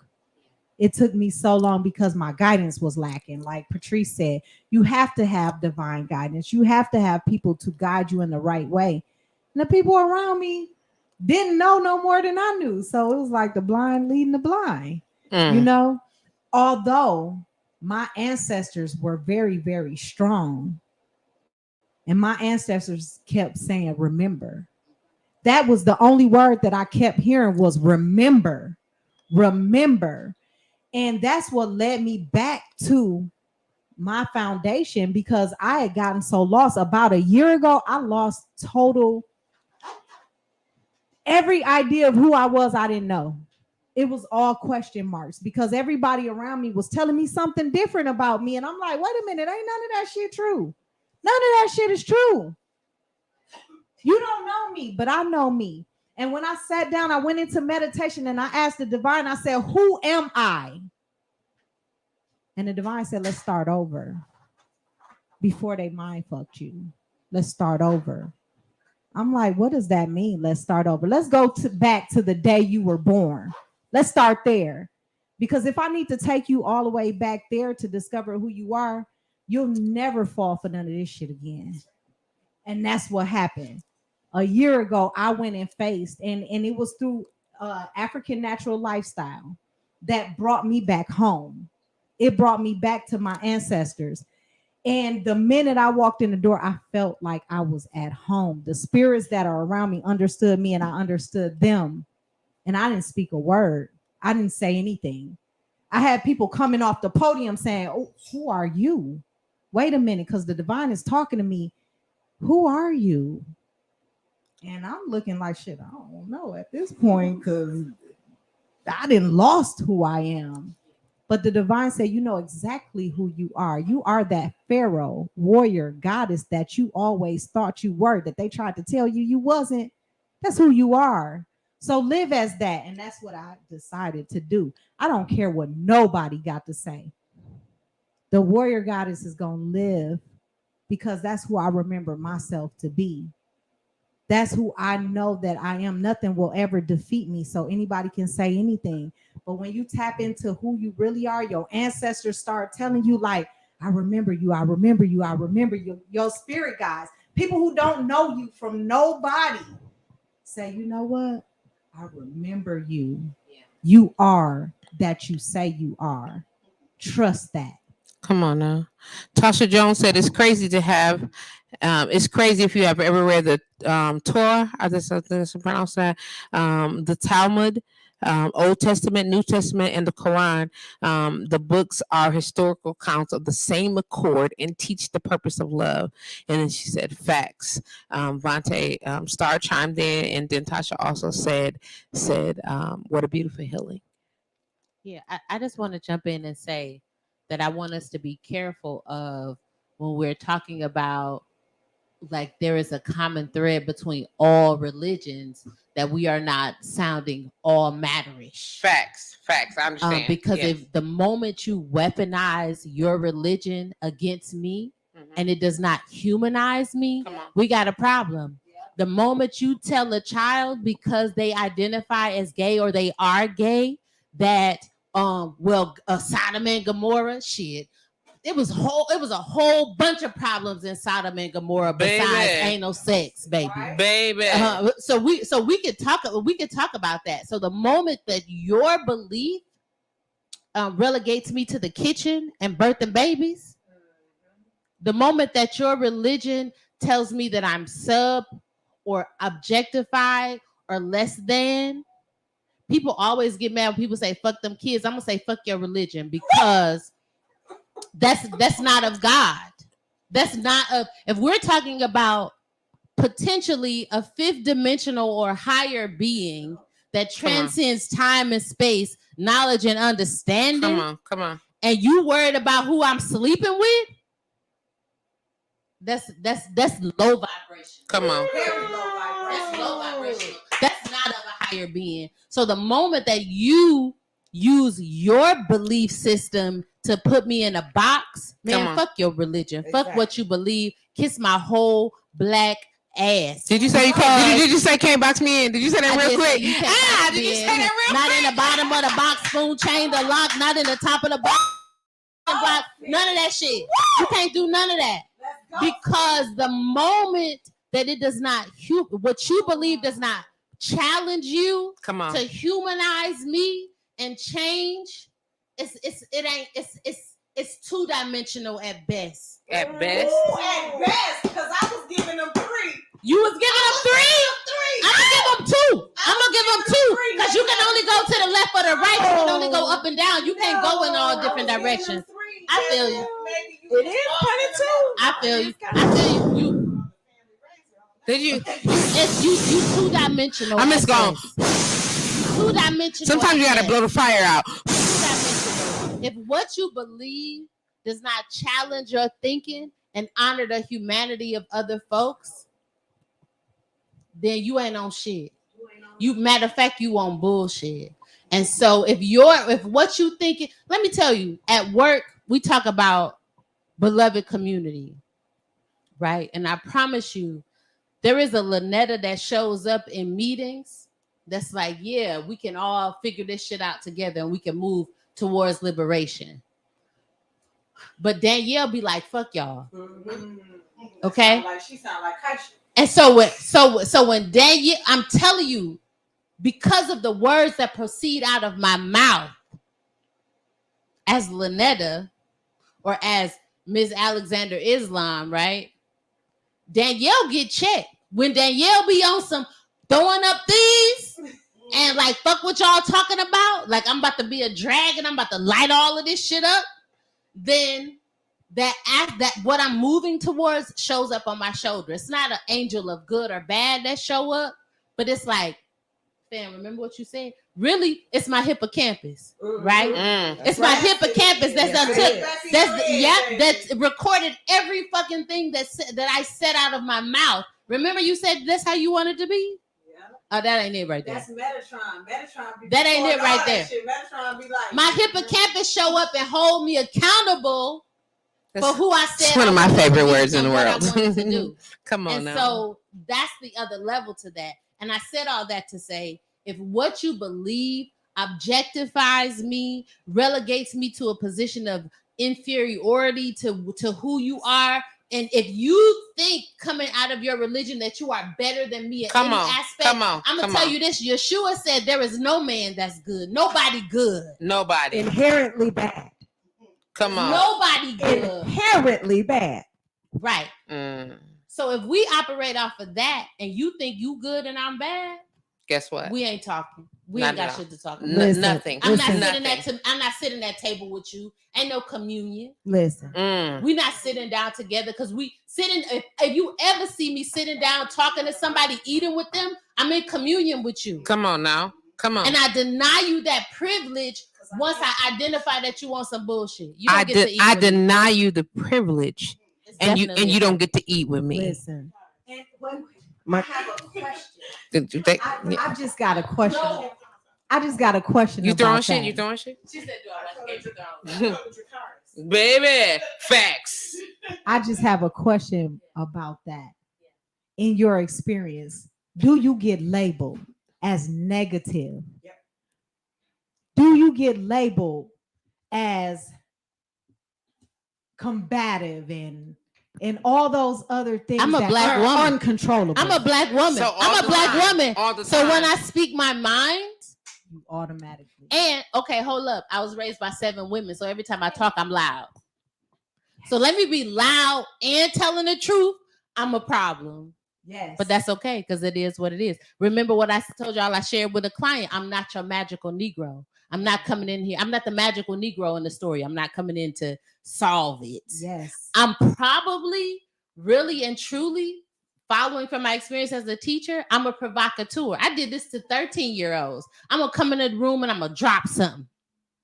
It took me so long because my guidance was lacking. Like Patrice said, you have to have divine guidance. You have to have people to guide you in the right way. And the people around me didn't know no more than I knew. So it was like the blind leading the blind, you know, although my ancestors were very, very strong. And my ancestors kept saying, remember. That was the only word that I kept hearing was remember, remember. And that's what led me back to my foundation because I had gotten so lost. About a year ago, I lost total every idea of who I was. I didn't know. It was all question marks because everybody around me was telling me something different about me. And I'm like, wait a minute, ain't none of that shit true. None of that shit is true. You don't know me, but I know me. And when I sat down, I went into meditation and I asked the divine, I said, who am I? And the divine said, let's start over. Before they mind fucked you. Let's start over. I'm like, what does that mean? Let's start over. Let's go back to the day you were born. Let's start there. Because if I need to take you all the way back there to discover who you are, you'll never fall for none of this shit again. And that's what happened. A year ago, I went and faced, and it was through African natural lifestyle that brought me back home. It brought me back to my ancestors. And the minute I walked in the door, I felt like I was at home. The spirits that are around me understood me and I understood them. And I didn't speak a word. I didn't say anything. I had people coming off the podium saying, oh, who are you? Wait a minute, because the divine is talking to me. Who are you? And I'm looking like shit. I don't know at this point because I didn't lost who I am. But the divine said, you know exactly who you are. You are that Pharaoh, warrior, goddess that you always thought you were, that they tried to tell you wasn't. That's who you are. So live as that. And that's what I decided to do. I don't care what nobody got to say. The warrior goddess is going to live because that's who I remember myself to be. That's who I know that I am. Nothing will ever defeat me. So anybody can say anything. But when you tap into who you really are, your ancestors start telling you, like, I remember you, I remember you, I remember you. Your spirit guides, people who don't know you from nobody, say, you know what? I remember you. Yeah. You are that you say you are. Trust that. Come on now. Tasha Jones said it's crazy to have. It's crazy if you have ever read the Torah. I just pronounce that. The Talmud, Old Testament, New Testament, and the Quran. The books are historical accounts of the same accord and teach the purpose of love. And then she said facts. Vontae Star chimed in, and then Tasha also said, what a beautiful healing. Yeah, I just want to jump in and say that I want us to be careful of when we're talking about, like, there is a common thread between all religions, that we are not sounding all matterish. Facts. I understand. Because if the moment you weaponize your religion against me, and it does not humanize me, we got a problem. The moment you tell a child because they identify as gay or they are gay that Sodom and Gomorrah, shit, it was a whole bunch of problems in Sodom and Gomorrah besides anal sex, baby. Baby. So we could talk about that. So the moment that your belief relegates me to the kitchen and birthing babies, the moment that your religion tells me that I'm sub or objectified or less than, people always get mad when people say fuck them kids. I'm gonna say fuck your religion, because that's not of God. That's not of, if we're talking about potentially a fifth dimensional or higher being that transcends time and space, knowledge and understanding. Come on. And you worried about who I'm sleeping with? That's low vibration. Come on. Very low vibration. That's low vibration. That's not of a higher being. So the moment that you use your belief system to put me in a box, man, fuck your religion. Exactly. Fuck what you believe. Kiss my whole black ass. Did you say you called? Did you say can't box me in? Did you say that real quick? Did you say that real not quick? Not in the bottom of the box, spoon chain the lock, not in the top of the box. None of that shit. You can't do none of that. Because the moment that it does not, what you believe does not challenge you to humanize me and change, it's two-dimensional at best. At best? At best, because I was giving them 3. You was giving them 3? I'm gonna give them 2. I'm gonna give them 2 because you can only go to the left or the right. You can only go up and down. You can't go in all different directions. I feel you. It is kind of 2. I feel you. Did you? It's you two-dimensional. I'm just going. Two-dimensional. Sometimes you gotta blow the fire out. If what you believe does not challenge your thinking and honor the humanity of other folks, then you ain't on shit. You, matter of fact, you on bullshit. And so if what you thinking, let me tell you, at work we talk about beloved community, right? And I promise you, there is a Lynetta that shows up in meetings that's like, yeah, we can all figure this shit out together and we can move towards liberation. But Danielle be like, fuck y'all. Mm-hmm. Okay? She sound like Kaisha. And so when Danielle, I'm telling you, because of the words that proceed out of my mouth as Lynetta or as Ms. Alexander Islam, right? Danielle get checked. When Danielle be on some throwing up these and like, fuck what y'all talking about, like I'm about to be a drag and I'm about to light all of this shit up, then that what I'm moving towards shows up on my shoulder. It's not an angel of good or bad that show up, but it's like, fam, remember what you said? Really, it's my hippocampus, right? It's my hippocampus that's recorded every fucking thing that I said out of my mouth. Remember, you said that's how you wanted to be. Oh, that ain't it right there. That's Metatron. Metatron. That ain't it right there. Metatron be like, my hippocampus show up and hold me accountable for who I said. It's one of my favorite words in the world. To do. Come on and now. So that's the other level to that. And I said all that to say, if what you believe objectifies me, relegates me to a position of inferiority to who you are, and if you think coming out of your religion that you are better than me in any aspect, I'm gonna tell you this: Yeshua said there is no man that's good, nobody good, nobody inherently bad. Come on, nobody good, inherently bad, right? So if we operate off of that, and you think you good and I'm bad, guess what? We ain't talking. We ain't got shit to talk about. Nothing. I'm not sitting at table with you. Ain't no communion. Listen. We not sitting down together because we sitting. If you ever see me sitting down talking to somebody, eating with them, I'm in communion with you. Come on now. Come on. And I deny you that privilege once I identify that you want some bullshit. You don't get to eat. I deny you the privilege, and you don't get to eat with me. Listen. And I have a question. I just got a question. I just got a question. You throwing shit? That. You throwing shit? She said, "Do I like to Baby, facts." I just have a question about that. In your experience, do you get labeled as negative? Yep. Do you get labeled as combative and all those other things? I'm a black woman. Uncontrollable. I'm a black woman. So I'm a black woman. All the time. So when I speak my mind, you automatically. And okay, hold up. I was raised by 7 women, so every time I talk, I'm loud. So let me be loud and telling the truth. I'm a problem. Yes. But that's okay because it is what it is. Remember what I told y'all I shared with a client. I'm not your magical Negro. I'm not coming in here. I'm not the magical Negro in the story. I'm not coming in to solve it. Yes. I'm probably really and truly following from my experience as a teacher. I'm a provocateur. I did this to 13-year-olds. I'm going to come in the room and I'm going to drop something.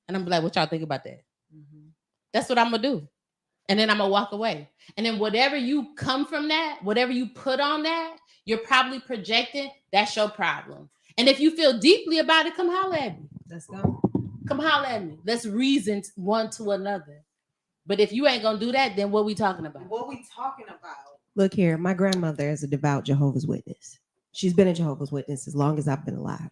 And I'm like, what y'all think about that? Mm-hmm. That's what I'm going to do. And then I'm going to walk away. And then whatever you come from that, whatever you put on that, you're probably projecting, that's your problem. And if you feel deeply about it, come holler at me. Let's go. Come holler at me. Let's reason one to another. But if you ain't going to do that, then what we talking about? What we talking about? Look here, my grandmother is a devout Jehovah's Witness. She's been a Jehovah's Witness as long as I've been alive.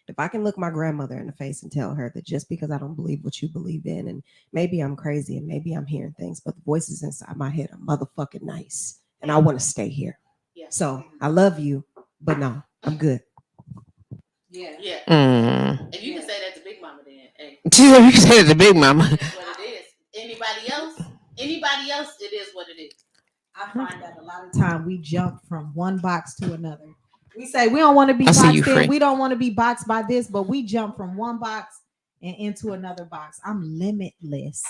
If I can look my grandmother in the face and tell her that just because I don't believe what you believe in, and maybe I'm crazy and maybe I'm hearing things, but the voices inside my head are motherfucking nice. And I want to stay here. Yeah. So I love you, but no, I'm good. Yeah. Yeah. If you can say that to Big Mama, then hey. You can say that to Big Mama. That's what it is. Anybody else, it is what it is. I find that a lot of Time we jump from one box to another. We say we don't want to be I see boxed you, in. Frank. We don't want to be boxed by this, but we jump from one box and into another box. I'm limitless.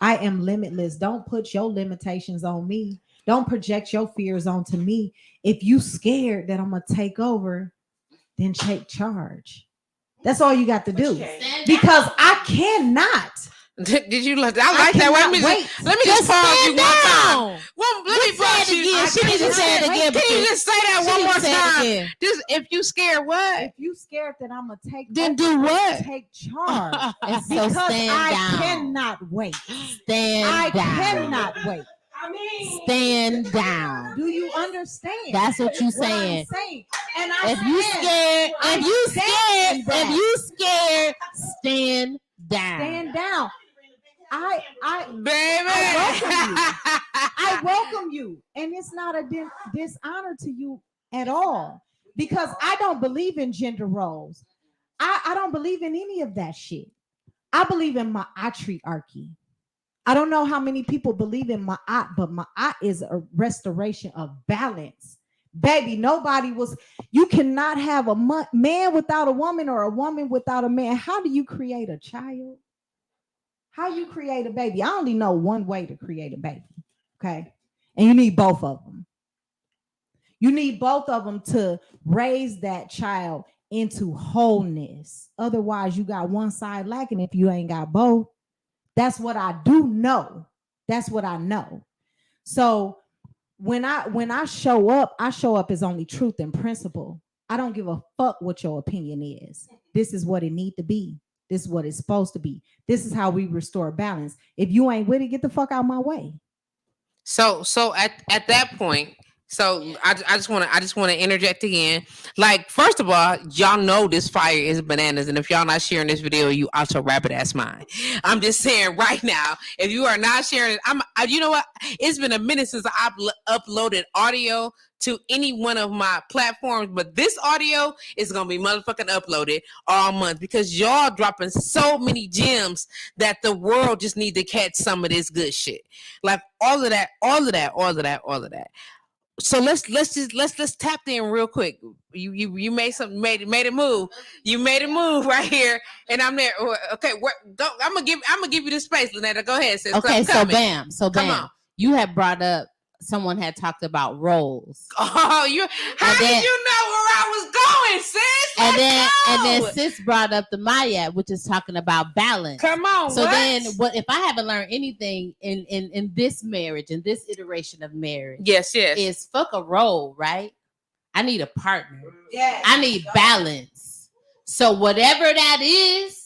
I am limitless. Don't put your limitations on me. Don't project your fears onto me. If you scared that I'm gonna take over, then take charge. That's all you got to do. Because I cannot. Did you look? I like that. Let me just pause you one time. Well, let me pause you. She needs to say it again. Can you just say that one more time? Just if you scared, what? If you scared that I'm gonna take Then over, do what? Take charge. And so Because stand I down. cannot wait. Stand down. Cannot wait. Stand down. Do you understand? That's what you what I'm saying. saying. And I If you stand. scared, if you scared, stand down. Stand down. I Baby. I welcome you, and it's not a dishonor to you at all, because I don't believe in gender roles. I don't believe in any of that shit. I believe in matriarchy. I don't know how many people believe in ma'at, but ma'at is a restoration of balance. Baby, you cannot have a man without a woman or a woman without a man. How do you create a child? How you create a baby? I only know one way to create a baby. Okay. And you need both of them. You need both of them to raise that child into wholeness. Otherwise, you got one side lacking if you ain't got both. That's what I do know. That's what I know. So when I show up as only truth and principle. I don't give a fuck what your opinion is. This is what it need to be. This is what it's supposed to be. This is how we restore balance. If you ain't with it, get the fuck out my way. So at that point, so I just want to interject again. Like, first of all, y'all know this fire is bananas, and if y'all not sharing this video, you also rabbit ass mine. I'm just saying right now, if you are not sharing it, you know what? It's been a minute since I've uploaded audio to any one of my platforms, but this audio is gonna be motherfucking uploaded all month because y'all dropping so many gems that the world just need to catch some of this good shit. Like all of that. So let's tap in real quick. You made a move. You made a move right here, and I'm there. Okay, I'm gonna give you the space, Lynetta. Go ahead, sis. Okay, Come bam. Come on. You have brought up. Someone had talked about roles. Oh, how did you know where I was going, sis? And then sis brought up the Maya, which is talking about balance. Come on. So then, what if I haven't learned anything in this marriage, in this iteration of marriage? Yes. Is fuck a role, right? I need a partner. Yes. I need balance. So whatever that is.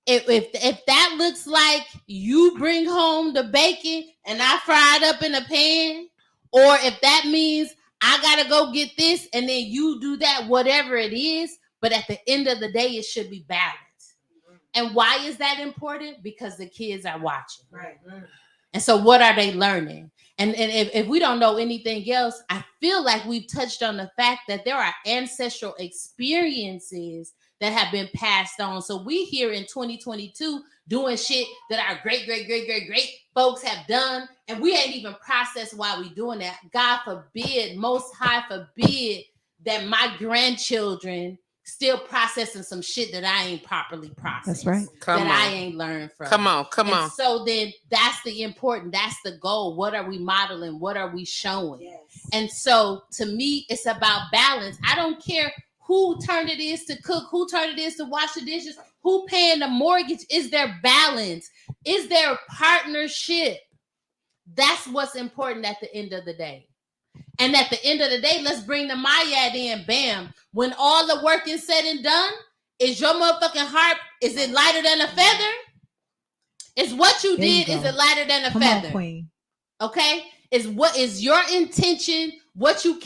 If that looks like you bring home the bacon and I fry it up in a pan, or if that means I gotta go get this and then you do that, whatever it is, but at the end of the day, it should be balanced. And why is that important? Because the kids are watching. Right. And so what are they learning? And if we don't know anything else, I feel like we've touched on the fact that there are ancestral experiences that have been passed on. So we here in 2022 doing shit that our great folks have done, and we ain't even processed why we doing that. God forbid, most high forbid that my grandchildren still processing some shit that I ain't properly processed. That's right. I ain't learned from. Come on. So then that's the goal. What are we modeling? What are we showing? Yes. And so to me, it's about balance. I don't care who turn it is to cook, who turn it is to wash the dishes, who paying the mortgage. Is there balance? Is there partnership? That's what's important at the end of the day. And at the end of the day, let's bring the Mayad in. Bam. When all the work is said and done, is your motherfucking heart, is it lighter than a feather? Is what you did, is it lighter than a feather? On, Queen. Okay? What is your intention? What you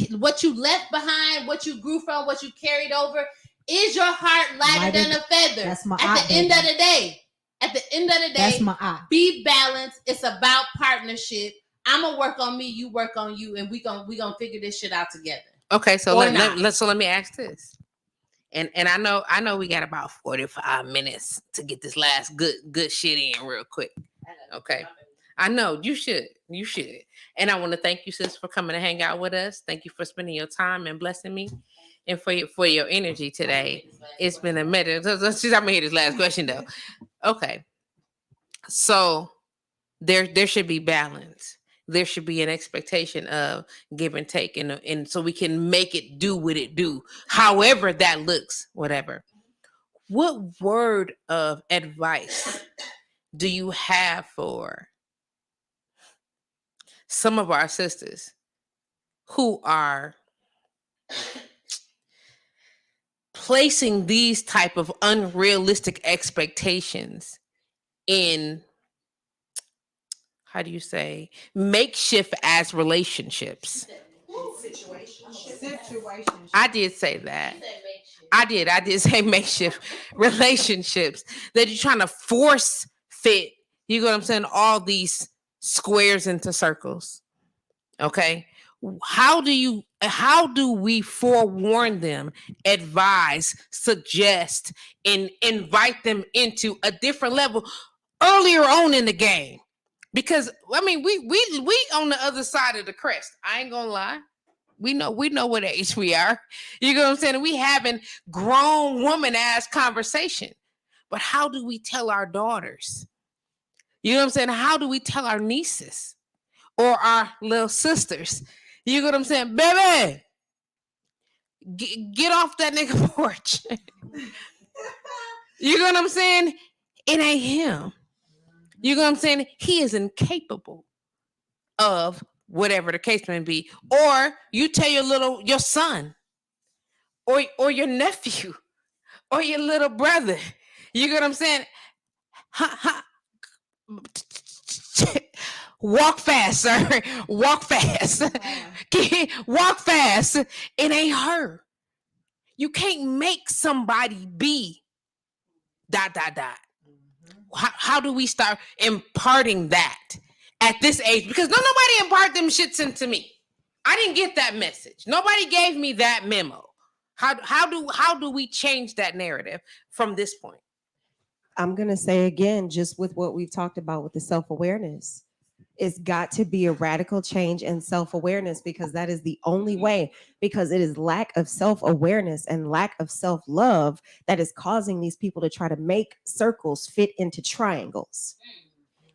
left behind, what you grew from, what you carried over, is your heart lighter than a feather? That's my at the end of the day. At the end of the day, that's my eye. Be balanced. It's about partnership. I'm gonna work on me, you work on you, and we gonna figure this shit out together. Okay, so let me ask this. And I know we got about 45 minutes to get this last good shit in real quick. Okay. I know you should. And I want to thank you, sis, for coming to hang out with us. Thank you for spending your time and blessing me, and for your energy today. It's been a minute. I'm gonna hear this last question though. Okay, so there should be balance. There should be an expectation of give and take, and so we can make it do what it do, however that looks, whatever. What word of advice do you have for some of our sisters who are placing these type of unrealistic expectations in, how do you say, makeshift as relationships? Situations. I did say that. I did say makeshift relationships that you're trying to force fit. You know what I'm saying? All these squares into circles. Okay. How do we forewarn them, advise, suggest, and invite them into a different level earlier on in the game? Because I mean, we on the other side of the crest. I ain't gonna lie. We know what age we are. You know what I'm saying? We having grown woman ass conversation. But how do we tell our daughters You know what I'm saying? How do we tell our nieces or our little sisters? You know what I'm saying? Baby, get off that nigga porch. You know what I'm saying? It ain't him. You know what I'm saying? He is incapable of whatever the case may be. Or you tell your son or your nephew or your little brother. You know what I'm saying? Walk fast, sir. Walk fast. Walk fast. It ain't her. You can't make somebody be ... How do we start imparting that at this age? Because nobody impart them shits into me. I didn't get that message. Nobody gave me that memo. How do we change that narrative from this point? I'm going to say again, just with what we've talked about with the self-awareness, it's got to be a radical change in self-awareness, because that is the only way, because it is lack of self-awareness and lack of self-love that is causing these people to try to make circles fit into triangles.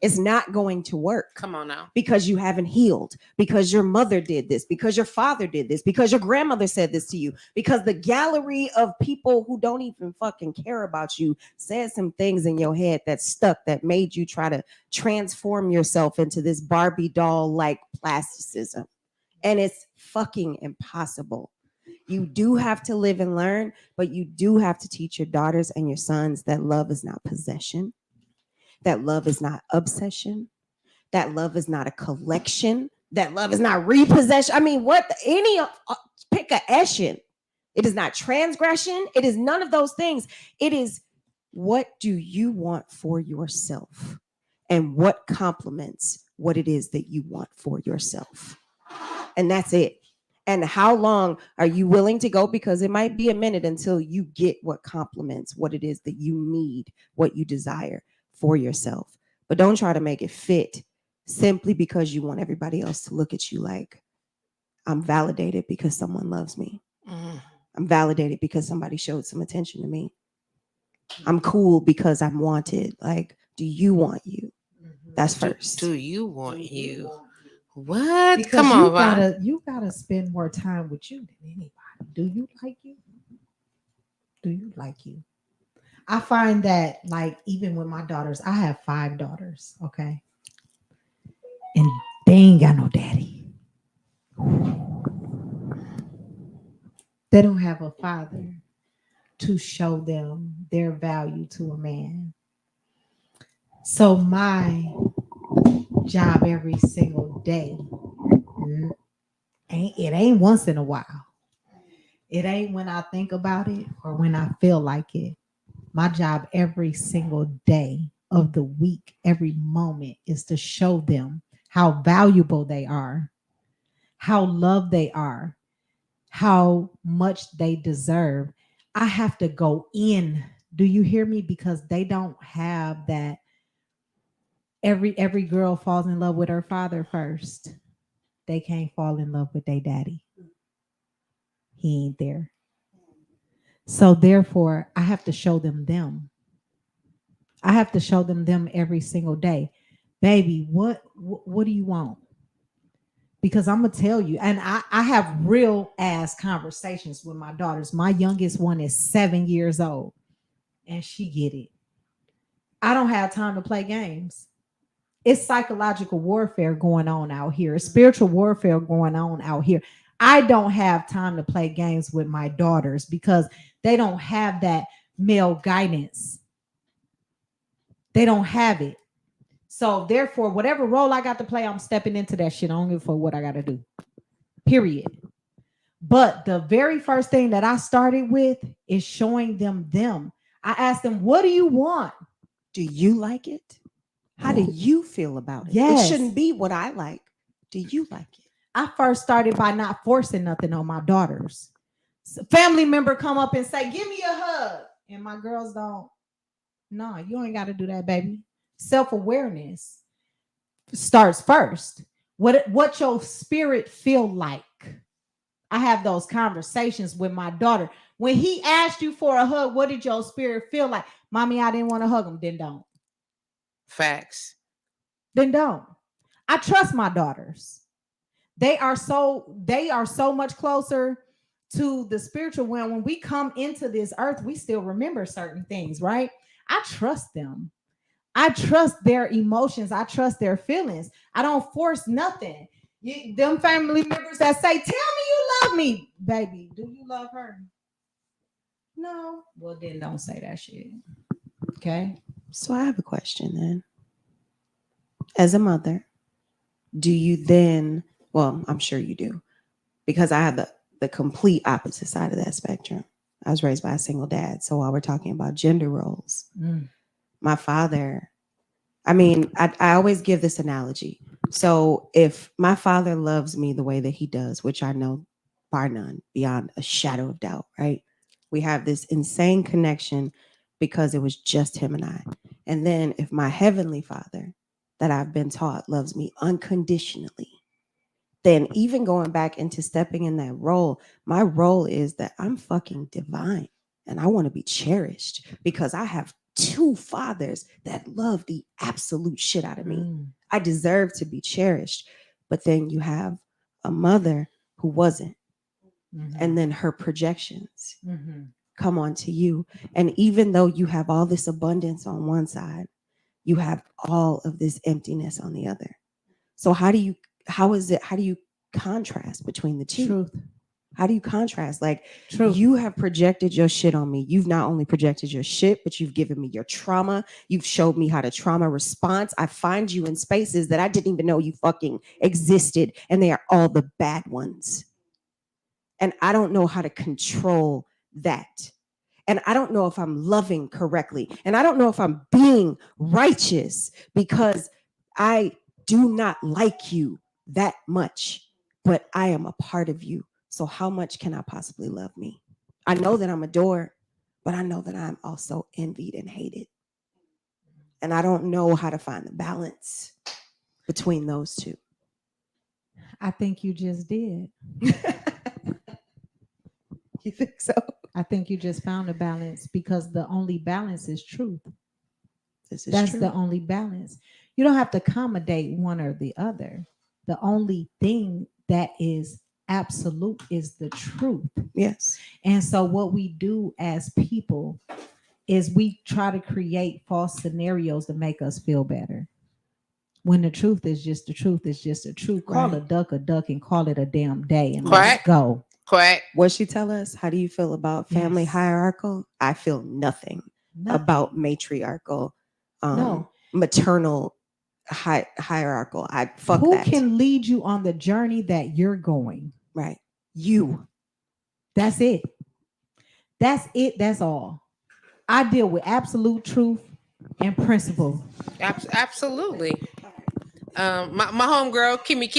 It's not going to work. Come on now. Because you haven't healed, because your mother did this, because your father did this, because your grandmother said this to you, because the gallery of people who don't even fucking care about you said some things in your head that stuck, that made you try to transform yourself into this Barbie doll like plasticism. And it's fucking impossible. You do have to live and learn, but you do have to teach your daughters and your sons that love is not possession, that love is not obsession, that love is not a collection, that love is not repossession. I mean, pick a ession. It is not transgression. It is none of those things. It is, what do you want for yourself? And what complements what it is that you want for yourself? And that's it. And how long are you willing to go? Because it might be a minute until you get what complements what it is that you need, what you desire for yourself. But don't try to make it fit simply because you want everybody else to look at you like, I'm validated because someone loves me. I'm validated because somebody showed some attention to me. I'm cool because I'm wanted. Like, do you want you? That's first. Do you want you? What? Because Come on, you gotta spend more time with you than anybody. Do you like you? Do you like you? I find that, like, even with my daughters, I have 5 daughters, okay? And they ain't got no daddy. They don't have a father to show them their value to a man. So my job every single day, it ain't once in a while. It ain't when I think about it or when I feel like it. My job every single day of the week, every moment, is to show them how valuable they are, how loved they are, how much they deserve. I have to go in. Do you hear me? Because they don't have that. Every girl falls in love with her father first. They can't fall in love with their daddy. He ain't there. So therefore, I have to show them. I have to show them every single day. Baby, what do you want? Because I'm gonna tell you, and I have real ass conversations with my daughters. My youngest one is 7 years old, and she get it. I don't have time to play games. It's psychological warfare going on out here. It's spiritual warfare going on out here. I don't have time to play games with my daughters because they don't have that male guidance. They don't have it. So therefore, whatever role I got to play, I'm stepping into that shit. I don't give a fuck what I got to do. Period. But the very first thing that I started with is showing them. I asked them, what do you want? Do you like it? How do you feel about it? Yes. It shouldn't be what I like. Do you like it? I first started by not forcing nothing on my daughters. So family member come up and say, give me a hug. And my girls don't. No, you ain't got to do that, baby. Self-awareness starts first. What your spirit feel like. I have those conversations with my daughter. When he asked you for a hug, what did your spirit feel like? Mommy, I didn't want to hug him. Then don't. Facts. then don't. I trust my daughters. They are so much closer to the spiritual realm. When we come into this earth, we still remember certain things, right? I trust them. I trust their emotions. I trust their feelings. I don't force nothing. Them family members that say, "Tell me you love me," baby, do you love her? No. Well, then don't say that shit. Okay. So I have a question then. As a mother, do you then, well, I'm sure you do, because I have the complete opposite side of that spectrum. I was raised by a single dad. So while we're talking about gender roles, my father, I always give this analogy. So if my father loves me the way that he does, which I know bar none, beyond a shadow of doubt, right? We have this insane connection because it was just him and I. And then if my heavenly father that I've been taught loves me unconditionally, then even going back into stepping in that role, my role is that I'm fucking divine and I want to be cherished because I have two fathers that love the absolute shit out of me. I deserve to be cherished. But then you have a mother who wasn't. And then her projections come onto you. And even though you have all this abundance on one side, you have all of this emptiness on the other. So how do you contrast between the two? Truth. How do you contrast? Like, Truth. you have projected your shit on me. You've not only projected your shit, but you've given me your trauma. You've showed me how to trauma response. I find you in spaces that I didn't even know you fucking existed. And they are all the bad ones. And I don't know how to control that. And I don't know if I'm loving correctly. And I don't know if I'm being righteous because I do not like you that much, but I am a part of you. So how much can I possibly love me? I know that I'm adored, but I know that I'm also envied and hated. And I don't know how to find the balance between those two. I think you just did. You think so? I think you just found a balance because the only balance is truth. This is That's true. the only balance. You don't have to accommodate one or the other. The only thing that is absolute is the truth. Yes. And so what we do as people is we try to create false scenarios to make us feel better. When the truth is just the truth is just the truth. Call Right. a duck and call it a damn day and Correct. let's go. Correct. What she tell us? How do you feel about family Yes. hierarchical? I feel nothing about matriarchal, No. maternal hierarchical. I fuck Who that. can lead you on the journey that you're going? Right. You. That's it. That's it. That's all. I deal with absolute truth and principle. Absolutely. My homegirl, Kimmy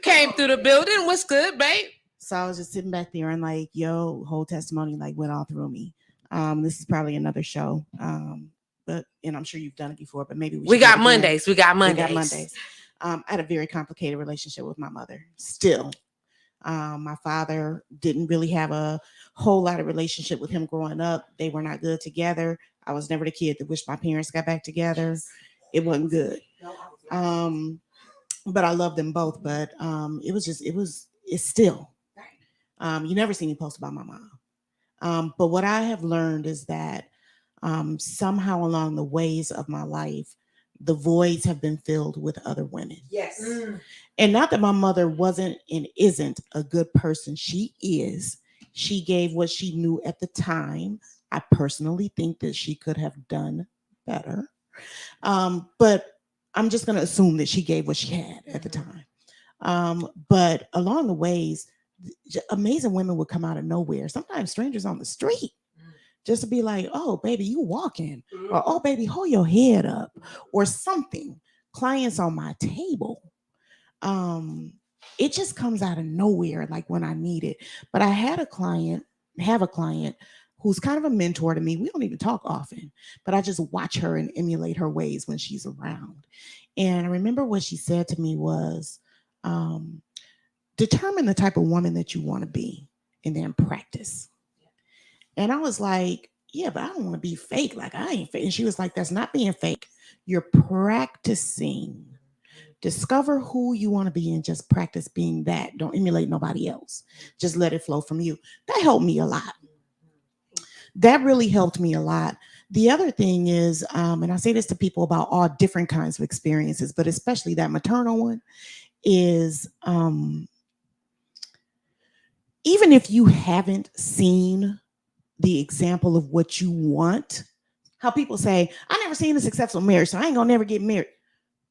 came through the building. What's good, babe? So I was just sitting back there and like, yo, whole testimony like went all through me. This is probably another show. But and I'm sure you've done it before, but maybe We got Mondays. We got Mondays. I had a very complicated relationship with my mother. Still. My father didn't really have a whole lot of relationship with him growing up. They were not good together. I was never the kid that wished my parents got back together. It wasn't good. But I love them both. But it's still. You never see me post about my mom. But what I have learned is that somehow along the ways of my life, the voids have been filled with other women. Yes. And not that my mother wasn't and isn't a good person. She is. She gave what she knew at the time. I personally think that she could have done better. But I'm just going to assume that she gave what she had at the time. But along the ways, amazing women would come out of nowhere. Sometimes strangers on the street. Just to be like, oh, baby, you walking. Or, oh, baby, hold your head up. Or something. Clients on my table. It just comes out of nowhere, like when I need it. But I have a client who's kind of a mentor to me. We don't even talk often, but I just watch her and emulate her ways when she's around. And I remember what she said to me was, determine the type of woman that you want to be and then practice. And I was like, yeah, but I don't want to be fake. Like, I ain't fake. And she was like, that's not being fake. You're practicing. Discover who you want to be and just practice being that. Don't emulate nobody else. Just let it flow from you. That helped me a lot. That really helped me a lot. The other thing is, and I say this to people about all different kinds of experiences, but especially that maternal one, is even if you haven't seen the example of what you want, how people say, I never seen a successful marriage, so I ain't gonna never get married.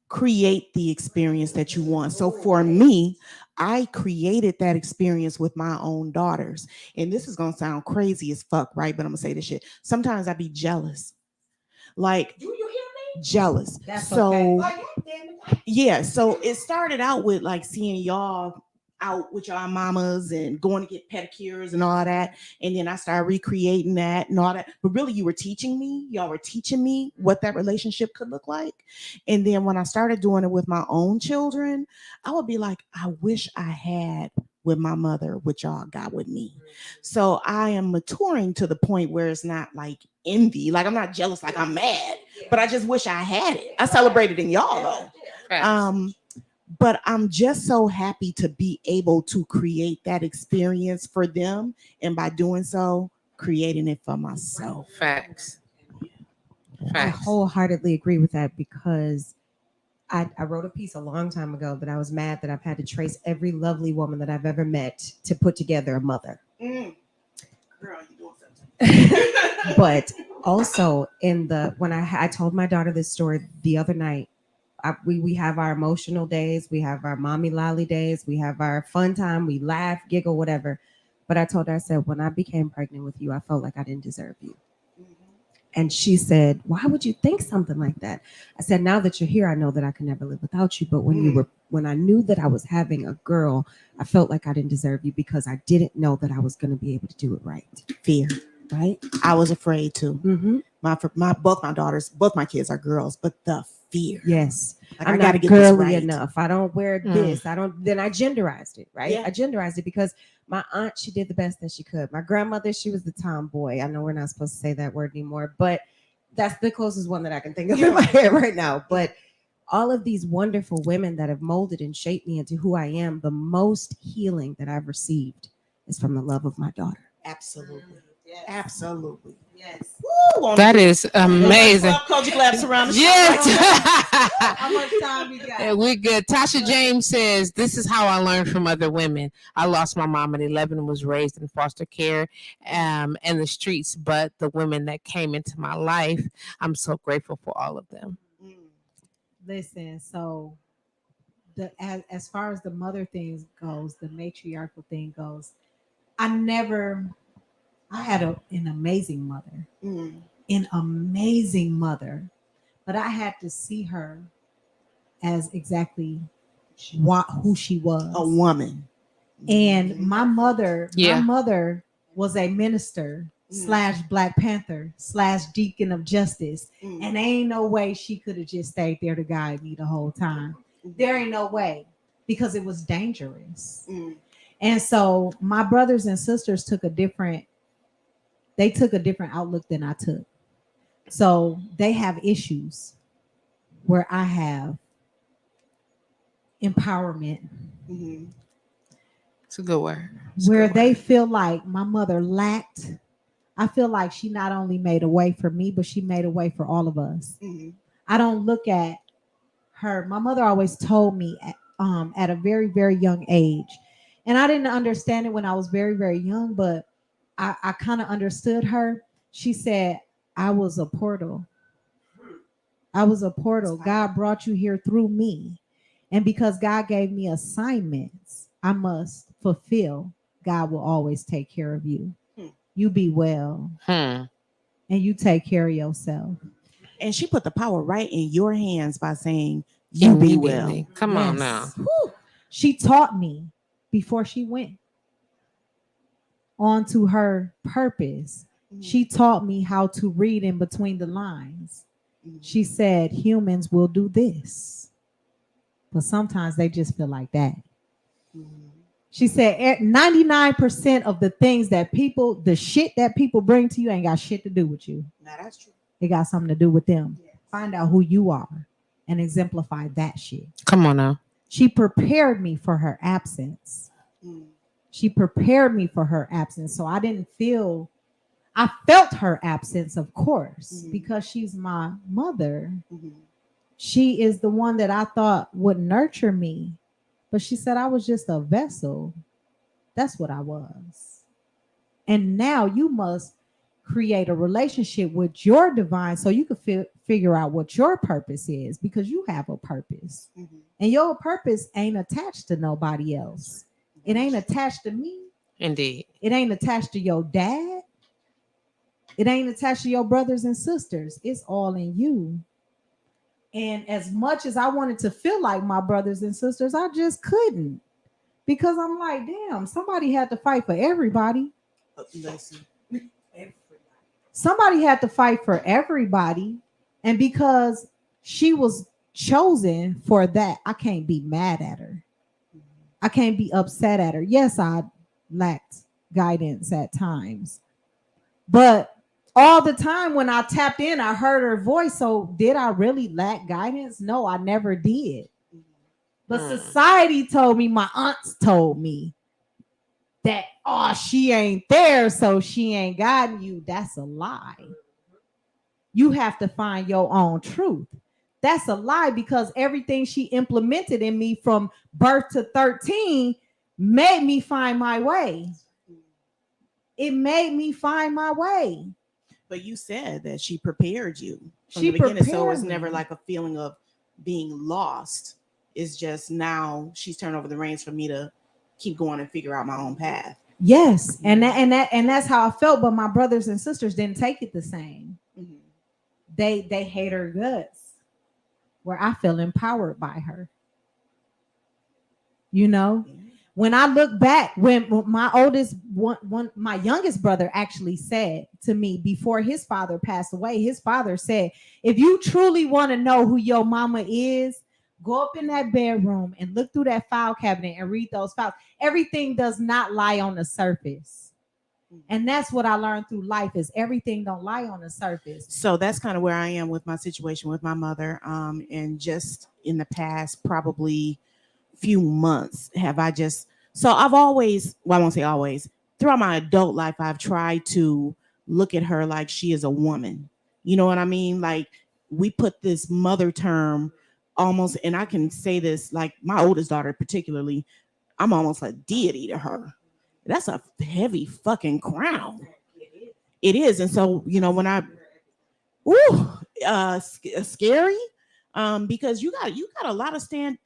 Create the experience that you want. So for me, I created that experience with my own daughters. And this is gonna sound crazy as fuck, right? But I'm gonna say this shit. Sometimes I be jealous. Like, do you hear me? Jealous. That's so okay. yeah, so it started out with like seeing y'all out with y'all mamas and going to get pedicures and all that. And then I started recreating that and all that. But really, y'all were teaching me what that relationship could look like. And then when I started doing it with my own children, I would be like, I wish I had with my mother what y'all got with me. So I am maturing to the point where it's not like envy. Like, I'm not jealous, like I'm mad, but I just wish I had it. I celebrated in y'all though. But I'm just so happy to be able to create that experience for them. And by doing so, creating it for myself. Facts. I wholeheartedly agree with that because I wrote a piece a long time ago that I was mad that I've had to trace every lovely woman that I've ever met to put together a mother. Girl, you doing something. But also when I told my daughter this story the other night, we have our emotional days, we have our mommy lolly days, we have our fun time, we laugh, giggle, whatever. But I told her, I said, when I became pregnant with you, I felt like I didn't deserve you. And she said, why would you think something like that? I said, now that you're here, I know that I can never live without you. But when I knew that I was having a girl, I felt like I didn't deserve you because I didn't know that I was going to be able to do it right. Fear. Right? I was afraid too. Mm-hmm. Both my daughters, both my kids are girls, but the fear. Yes. Like, I'm I gotta not get girly this right. enough. I don't wear this. Then I genderized it, right? Yeah. I genderized it because my aunt, she did the best that she could. My grandmother, she was the tomboy. I know we're not supposed to say that word anymore, but that's the closest one that I can think of in my head right now. But all of these wonderful women that have molded and shaped me into who I am, the most healing that I've received is from the love of my daughter. Absolutely. Yes. Absolutely. Yes. Woo, That is amazing. Cozy claps around the Yes. How much time we got? Yeah, we're good. Tasha James says, this is how I learned from other women. I lost my mom at 11 and was raised in foster care and the streets, but the women that came into my life, I'm so grateful for all of them. Listen, so as far as the mother thing goes, the matriarchal thing goes, I had an amazing mother, but I had to see her as exactly who she was, a woman. And my mother was a minister / Black Panther / Deacon of Justice, and there ain't no way she could have just stayed there to guide me the whole time. There ain't no way, because it was dangerous. And so my brothers and sisters took a different outlook than I took. So they have issues where I have empowerment. It's a good word. Where they feel like my mother lacked. I feel like she not only made a way for me, but she made a way for all of us. I don't look at her. My mother always told me at a very, very young age, and I didn't understand it when I was very, very young, but I kind of understood her. She said, I was a portal. God brought you here through me. And because God gave me assignments, I must fulfill. God will always take care of you. You be well. And you take care of yourself. And she put the power right in your hands by saying, you be well. Come on now. Whew. She taught me before she went on to her purpose. She taught me how to read in between the lines. She said, humans will do this. But sometimes they just feel like that. She said 99% of the things that people, the shit that people bring to you ain't got shit to do with you. Now that's true. It got something to do with them. Find out who you are and exemplify that shit. Come on now. She prepared me for her absence. Mm. She prepared me for her absence. So I felt her absence, of course, because she's my mother. She is the one that I thought would nurture me. But she said I was just a vessel. That's what I was. And now you must create a relationship with your divine so you can figure out what your purpose is, because you have a purpose. And your purpose ain't attached to nobody else. It ain't attached to me. Indeed. It ain't attached to your dad. It ain't attached to your brothers and sisters. It's all in you. And as much as I wanted to feel like my brothers and sisters, I just couldn't. Because I'm like, damn, somebody had to fight for everybody. Listen. Somebody had to fight for everybody. And because she was chosen for that, I can't be mad at her. I can't be upset at her. Yes, I lacked guidance at times. But all the time when I tapped in, I heard her voice. So did I really lack guidance? No, I never did. But society told me, my aunts told me that, oh, she ain't there, so she ain't guiding you. That's a lie. You have to find your own truth. That's a lie, because everything she implemented in me from birth to 13 made me find my way. It made me find my way. But you said that she prepared you from She the beginning, so it was prepared never me. like a feeling of being lost. It's just now she's turned over the reins for me to keep going and figure out my own path. Yes, and that's how I felt. But my brothers and sisters didn't take it the same. They hate her guts, where I feel empowered by her. You know, when I look back, when my my youngest brother actually said to me before his father passed away, his father said, if you truly want to know who your mama is, go up in that bedroom and look through that file cabinet and read those files. Everything does not lie on the surface. And that's what I learned through life, is everything don't lie on the surface. So that's kind of where I am with my situation with my mother. And just in the past, probably few months, I've always, well, I won't say always, throughout my adult life, I've tried to look at her like she is a woman. You know what I mean? Like, we put this mother term almost, and I can say this, like my oldest daughter particularly, I'm almost a deity to her. That's a heavy fucking crown. It is. And so, you know, when scary, because you got a lot of stand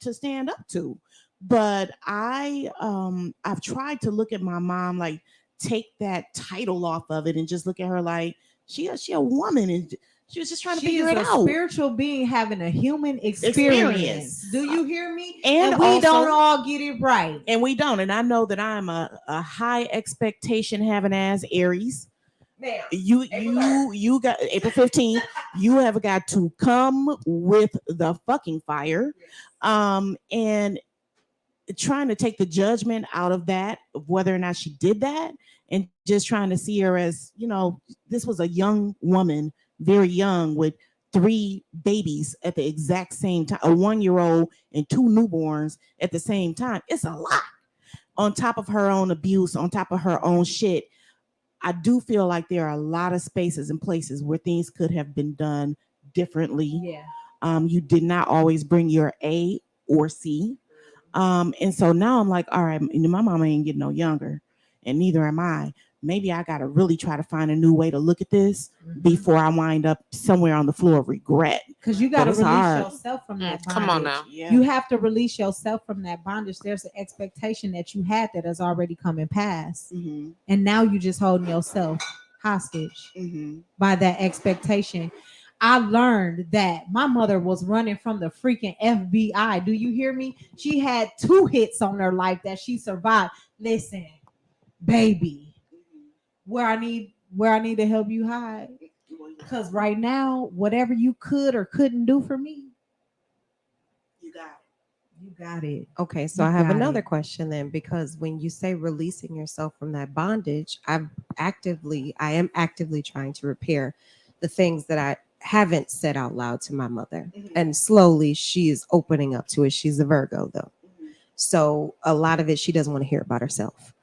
up to. But I've tried to look at my mom, like, take that title off of it and just look at her like she a woman, and she was just trying to figure it out. Spiritual being having a human experience. Do you hear me? And we also, don't all get it right. And we don't. And I know that I'm a high expectation having ass Aries. Now, You got April 15th. You have got to come with the fucking fire. And trying to take the judgment out of that, of whether or not she did that, and just trying to see her as, you know, this was a young woman, very young, with 3 babies at the exact same time, a 1-year-old and 2 newborns at the same time. It's a lot. On top of her own abuse, on top of her own shit, I do feel like there are a lot of spaces and places where things could have been done differently. Yeah. You did not always bring your A or C. And so now I'm like, all right, my mama ain't getting no younger, and neither am I. Maybe I got to really try to find a new way to look at this before I wind up somewhere on the floor of regret. Because you got to But it's release hard. yourself from that bondage. Come on now. Yeah. You have to release yourself from that bondage. There's an expectation that you had that has already come and passed. Mm-hmm. And now you just holding yourself hostage by that expectation. I learned that my mother was running from the freaking FBI. Do you hear me? She had 2 hits on her life that she survived. Listen, baby, where I need to help you hide. Because right now, whatever you could or couldn't do for me, You got it. You got it. Okay, so You I have got another it. question then, because when you say releasing yourself from that bondage, I am actively trying to repair the things that I haven't said out loud to my mother. And slowly she is opening up to it. She's a Virgo though. So a lot of it she doesn't want to hear about herself.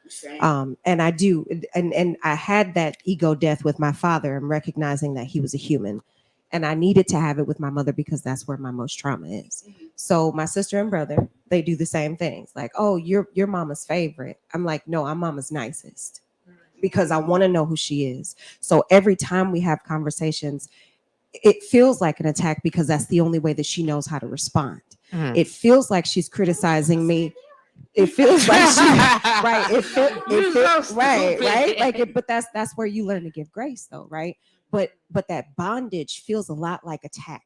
And I do, and I had that ego death with my father and recognizing that he was a human. And I needed to have it with my mother because that's where my most trauma is. So my sister and brother, they do the same things. Like, oh, you're mama's favorite. I'm like, no, I'm mama's nicest because I want to know who she is. So every time we have conversations, it feels like an attack because that's the only way that she knows how to respond. Mhm. It feels like she's criticizing me. It feels like she right. It feels right. Like it, but that's where you learn to give grace though, right? But that bondage feels a lot like attack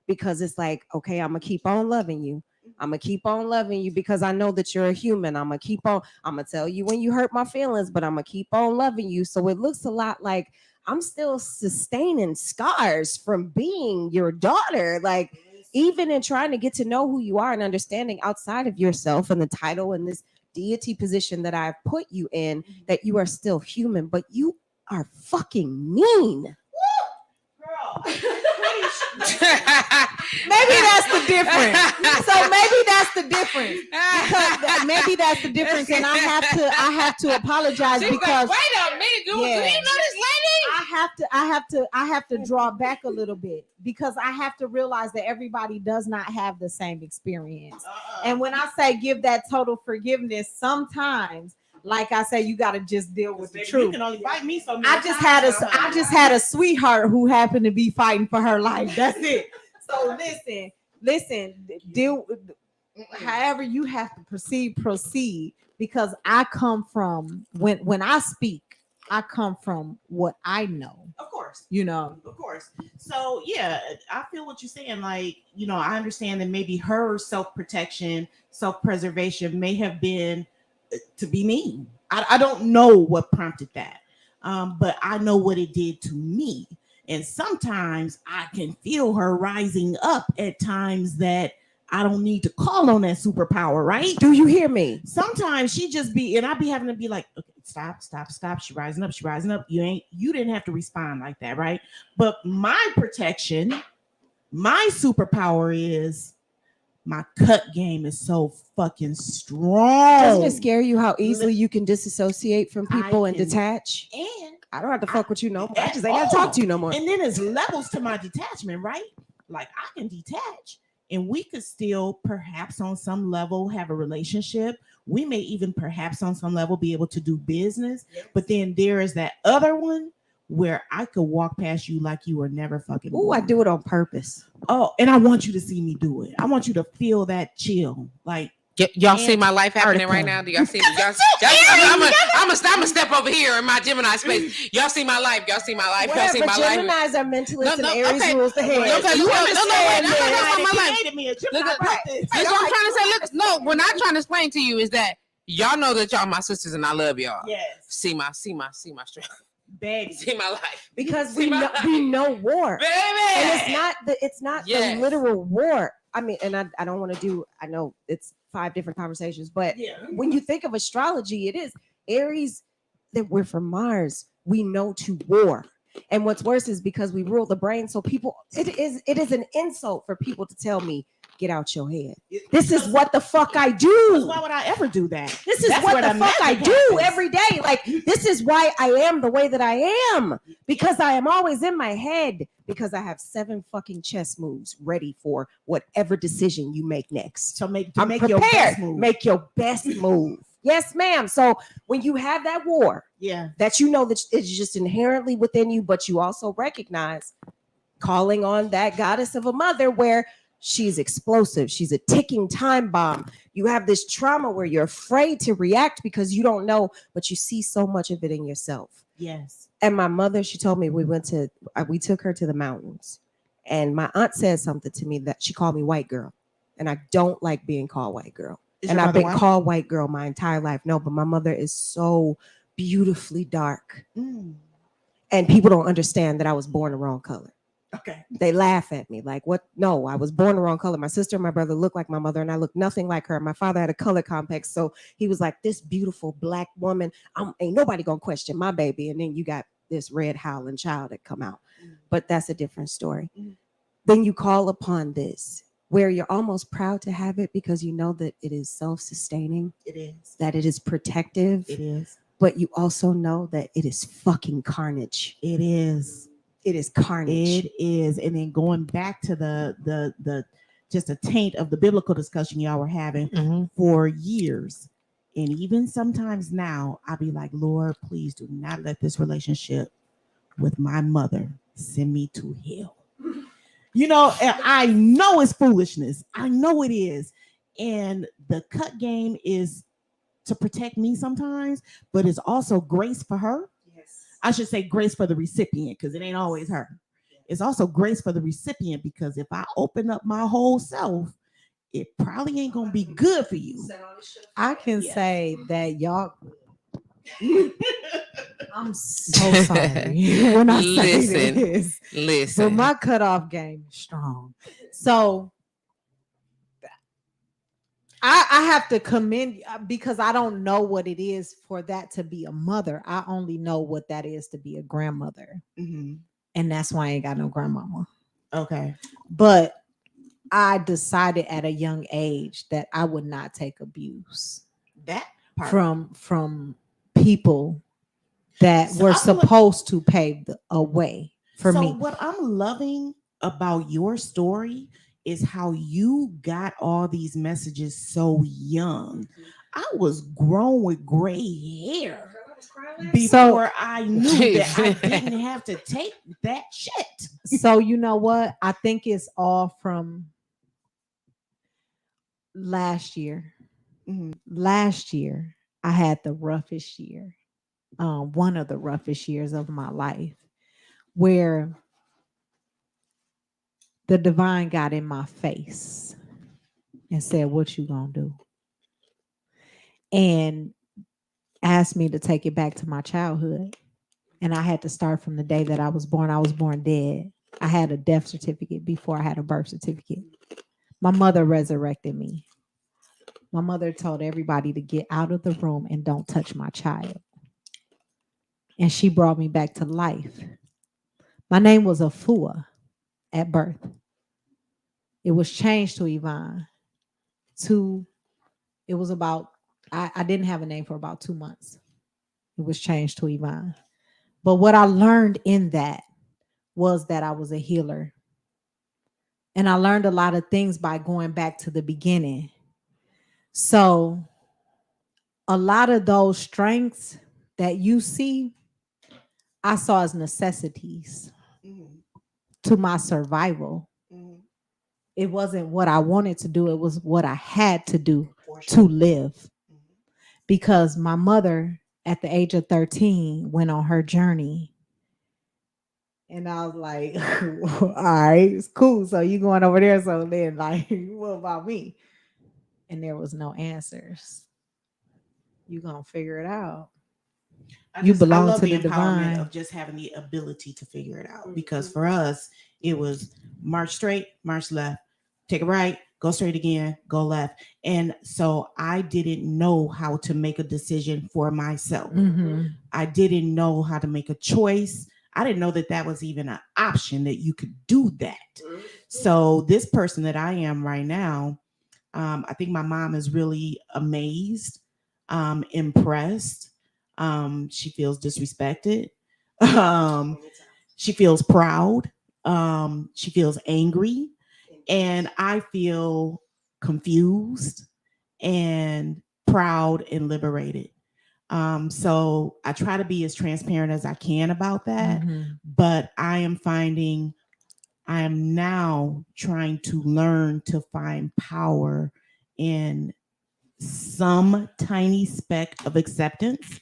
because it's like, okay, I'm gonna keep on loving you. I'm gonna keep on loving you because I know that you're a human. I'm gonna tell you when you hurt my feelings, but I'm gonna keep on loving you. So it looks a lot like I'm still sustaining scars from being your daughter. Like even in trying to get to know who you are and understanding outside of yourself and the title and this deity position that I've put you in, that you are still human, but you are fucking mean. Maybe that's the difference. So maybe that's the difference. Because maybe that's the difference, and I have to apologize because wait a minute, dude. Yeah. Do you know this lady? I have to draw back a little bit because I have to realize that everybody does not have the same experience. And when I say give that total forgiveness, sometimes, like I say, you got to just deal with the You truth. can only fight me so many I just had a sweetheart who happened to be fighting for her life. That's it. So listen, deal with however you have to proceed because I come from when I speak, I come from what I know. Of course. You know. Of course. So yeah, I feel what you're saying. Like, I understand that maybe her self-protection, self-preservation may have been to be mean. I don't know what prompted that. But I know what it did to me. And sometimes I can feel her rising up at times that I don't need to call on that superpower, right? do you hear me? Sometimes she just be, and I be having to be like, okay, stop. She rising up. You didn't have to respond like that, right? But my protection, my superpower is my cut game is so fucking strong. Doesn't it scare you how easily you can disassociate from people and can- detach? And I don't have to fuck with you no more. I just ain't got to talk to you no more. And then there's levels to my detachment, right? Like I can detach and we could still perhaps on some level have a relationship. We may even perhaps on some level be able to do business. Yes. But then there is that other one where I could walk past you like you were never fucking Oh, born. I do it on purpose. Oh, and I want you to see me do it. I want you to feel that chill. Like Y'all see my life happening right now? Do y'all see me? I'm gonna step over here in my Gemini space. Y'all see my life. Y'all see my life. Y'all see my life. Geminis are mentalists No, and Aries okay. rules the head. Okay, You no, understand wait, that? no, my life. Look, what I'm trying to say. Look, no, what I'm trying to explain to you is that y'all know that y'all my sisters and I love y'all. yes, See my strength. baby, See my life. Because See we know war, baby. and it's not Yes. the literal war. I mean, and I don't want to do. I know it's 5 different conversations, but when you think of astrology, it is Aries that we're from Mars. We know to war. And what's worse is because we rule the brain. So people, it is an insult for people to tell me, get out your head. This is what the fuck I do. Why would I ever do that? This is what the fuck I do every day. Like, this is why I am the way that I am. Because I am always in my head. Because I have 7 fucking chess moves ready for whatever decision you make next. So make prepared. your best move. Make your best move. Yes, ma'am. So when you have that war, that you know that it's just inherently within you, but you also recognize calling on that goddess of a mother where she's explosive. She's a ticking time bomb. You have this trauma where you're afraid to react because you don't know, but you see so much of it in yourself. Yes. And my mother, she told me we took her to the mountains. And my aunt said something to me that she called me white girl. And I don't like being called white girl. And I've been called white girl my entire life. No, but my mother is so beautifully dark. And people don't understand that I was born the wrong color. Okay. They laugh at me like, what? No, I was born the wrong color. My sister and my brother look like my mother, and I look nothing like her. My father had a color complex, so he was like, this beautiful black woman, ain't nobody gonna question my baby. And then you got this red howling child that come out. But that's a different story. Then you call upon this where you're almost proud to have it because you know that it is self-sustaining, It is. that it is protective, It is. but you also know that it is fucking carnage. It is. It is carnage. It is. And then going back to the just a taint of the biblical discussion y'all were having for years. And even sometimes now, I'll be like, Lord, please do not let this relationship with my mother send me to hell. You know, and I know it's foolishness. I know it is. And the cut game is to protect me sometimes, but it's also grace for her. Yes. I should say grace for the recipient because it ain't always her. It's also grace for the recipient because if I open up my whole self, it probably ain't gonna be good for you. I can Yes. say that y'all. I'm so sorry when I say this. But Listen. my cutoff game is strong. So I have to commend because I don't know what it is for that to be a mother. I only know what that is to be a grandmother. Mhm. And that's why I ain't got no grandmama. Okay. But I decided at a young age that I would not take abuse That part. from people that So were I'm supposed to pave a way for so me. what I'm loving about your story is how you got all these messages so young. I was grown with gray hair before I knew that I didn't have to take that shit. So you know what? I think it's all from last year. Mhm. Last year, I had the roughest year. One of the roughest years of my life, where the divine got in my face and said, "What you gonna do?" And asked me to take it back to my childhood. And I had to start from the day that I was born. I was born dead. I had a death certificate before I had a birth certificate. My mother resurrected me. My mother told everybody to get out of the room and don't touch my child. And she brought me back to life. My name was Afua at birth. It was changed to Yvonne. It was about, I didn't have a name for about 2 months. It was changed to Yvonne. But what I learned in that was that I was a healer. And I learned a lot of things by going back to the beginning. So a lot of those strengths that you see, I saw as necessities to my survival. It wasn't what I wanted to do. It was what I had to do to live. Because my mother at the age of 13 went on her journey. And I was like, all right, it's cool. So you going over there. So then like, what about me? And there was no answers. You gonna figure it out. You belong I love to the the empowerment divine. of just having the ability to figure it out. Because for us, it was march straight, march left, take a right, go straight again, go left. And so I didn't know how to make a decision for myself. I didn't know how to make a choice. I didn't know that that was even an option that you could do that. So this person that I am right now, I think my mom is really amazed, impressed. She feels disrespected. She feels proud. She feels angry. And I feel confused and proud and liberated. So I try to be as transparent as I can about that. But I am finding I am now trying to learn to find power in some tiny speck of acceptance,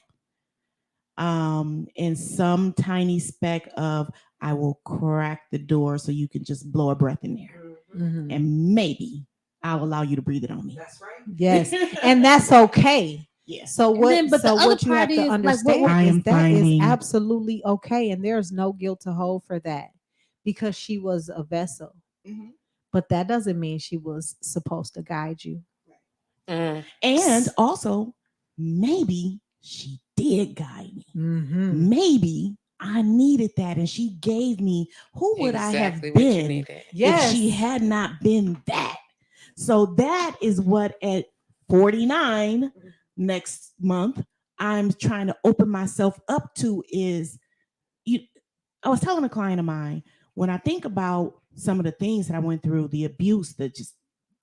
and some tiny speck of I will crack the door so you can just blow a breath in there. And maybe I'll allow you to breathe it on me. That's right. Yes. And that's okay. Yeah. So what, then, but the so other what you have part to is, like, understand I am is that is finding- absolutely okay. And there's no guilt to hold for that. because she was a vessel. Mhm. But that doesn't mean she was supposed to guide you. Mm. And also, maybe she did guide me. Mm-hmm. Maybe I needed that, and she gave me. Who would I have Exactly what you been needed. Yes. if she had not been that? So that is what at 49 next month I'm trying to open myself up to is you. I was telling a client of mine, when I think about some of the things that I went through, the abuse, the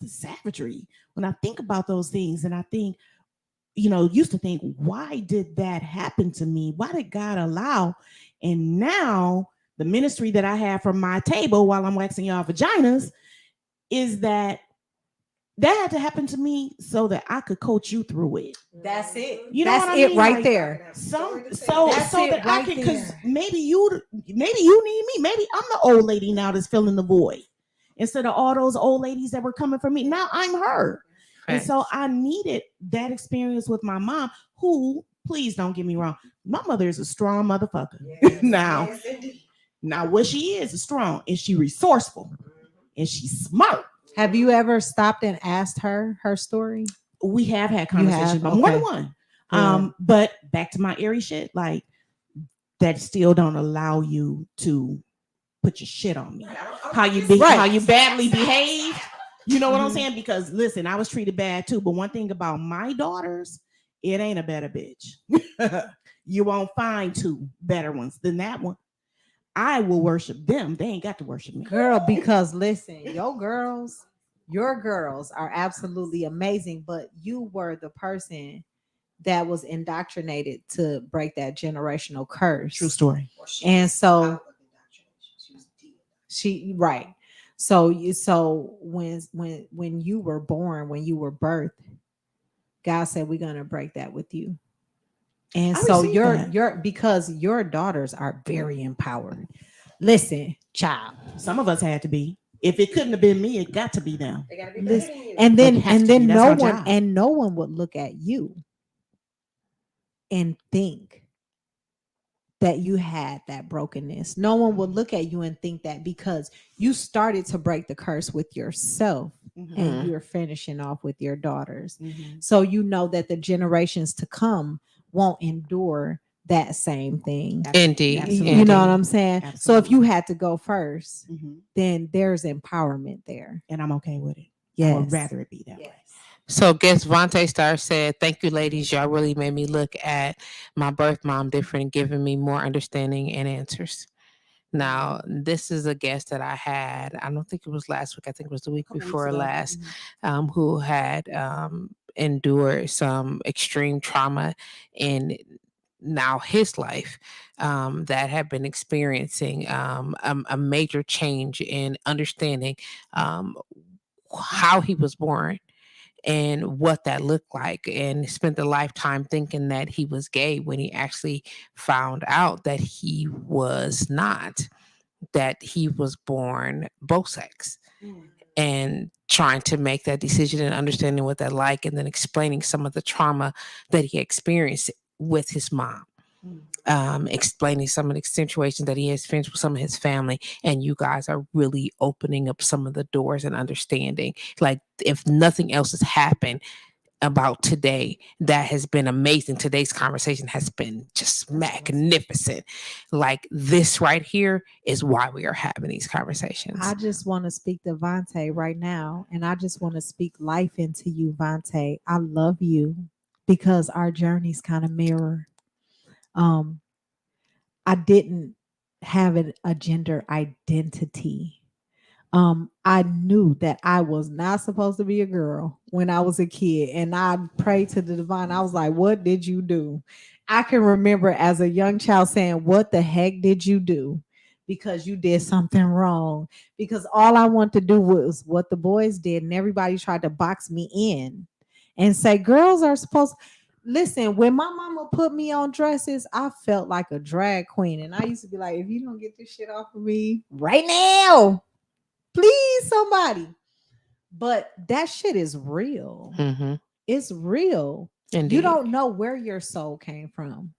savagery, when I think about those things and I think, used to think, why did that happen to me? Why did God allow? And now the ministry that I have from my table while I'm waxing y'all vaginas is that had to happen to me so that I could coach you through it. That's it. You know That's what I it mean? right Like, there. so That's that it I right can, because there. maybe you need me. Maybe I'm the old lady now that's filling the void instead of all those old ladies that were coming for me. Now I'm her. And so I needed that experience with my mom, who, please don't get me wrong, my mother is a strong motherfucker. Now what she is strong. Is she resourceful? And she's smart. Have you ever stopped and asked her story? We have had You conversations have? about more than Okay. one. Good. But back to my airy shit, like that still don't allow you to put your shit on me. How you badly behaved. You know what I'm saying? Because listen, I was treated bad too. But one thing about my daughters, it ain't a better bitch. You won't find two better ones than that one. I will worship them. They ain't got to worship me. Girl, because listen, your girls are absolutely amazing, but you were the person that was indoctrinated to break that generational curse. True story. And so right. So when you were born, when you were birthed, God said we're gonna break that with you. And I so received because your daughters are very empowered. Listen, child. Some of us had to be. If it couldn't have been me, it got to be them. They gotta be better than you. And then That's our job. no one would look at you and think that you had that brokenness. No one would look at you and think that, because you started to break the curse with yourself and you're finishing off with your daughters. So you know that the generations to come won't endure that same thing. Indeed. Absolutely. You know what I'm saying? Absolutely. So if you had to go first, then there's empowerment there. And I'm okay with it. Yes. I would rather it be that way. So guest Vontae Star said, thank you, ladies. Y'all really made me look at my birth mom different, giving me more understanding and answers. Now, this is a guest that I had, I don't think it was last week, I think it was the week before last, who had endured some extreme trauma in now his life, that had been experiencing a major change in understanding how he was born and what that looked like, and spent a lifetime thinking that he was gay when he actually found out that he was not, that he was born both sex, and trying to make that decision and understanding what that like, and then explaining some of the trauma that he experienced with his mom. Explaining some of the situations that he has experienced with some of his family, and you guys are really opening up some of the doors and understanding. Like, if nothing else has happened about today, that has been amazing. Today's conversation has been just magnificent. Like, this right here is why we are having these conversations. I just want to speak to Vontae right now, and I just want to speak life into you, Vontae. I love you because our journeys kind of mirror. I didn't have a gender identity. I knew that I was not supposed to be a girl when I was a kid, and I prayed to the divine. I was like, what did you do? I can remember as a young child saying, what the heck did you do? Because you did something wrong. Because all I wanted to do was what the boys did, and everybody tried to box me in and say girls are supposed. Listen, when my mama put me on dresses, I felt like a drag queen, and I used to be like, if you don't get this shit off of me right now, please, somebody. But that shit is real. It's real. Indeed. You don't know where your soul came from.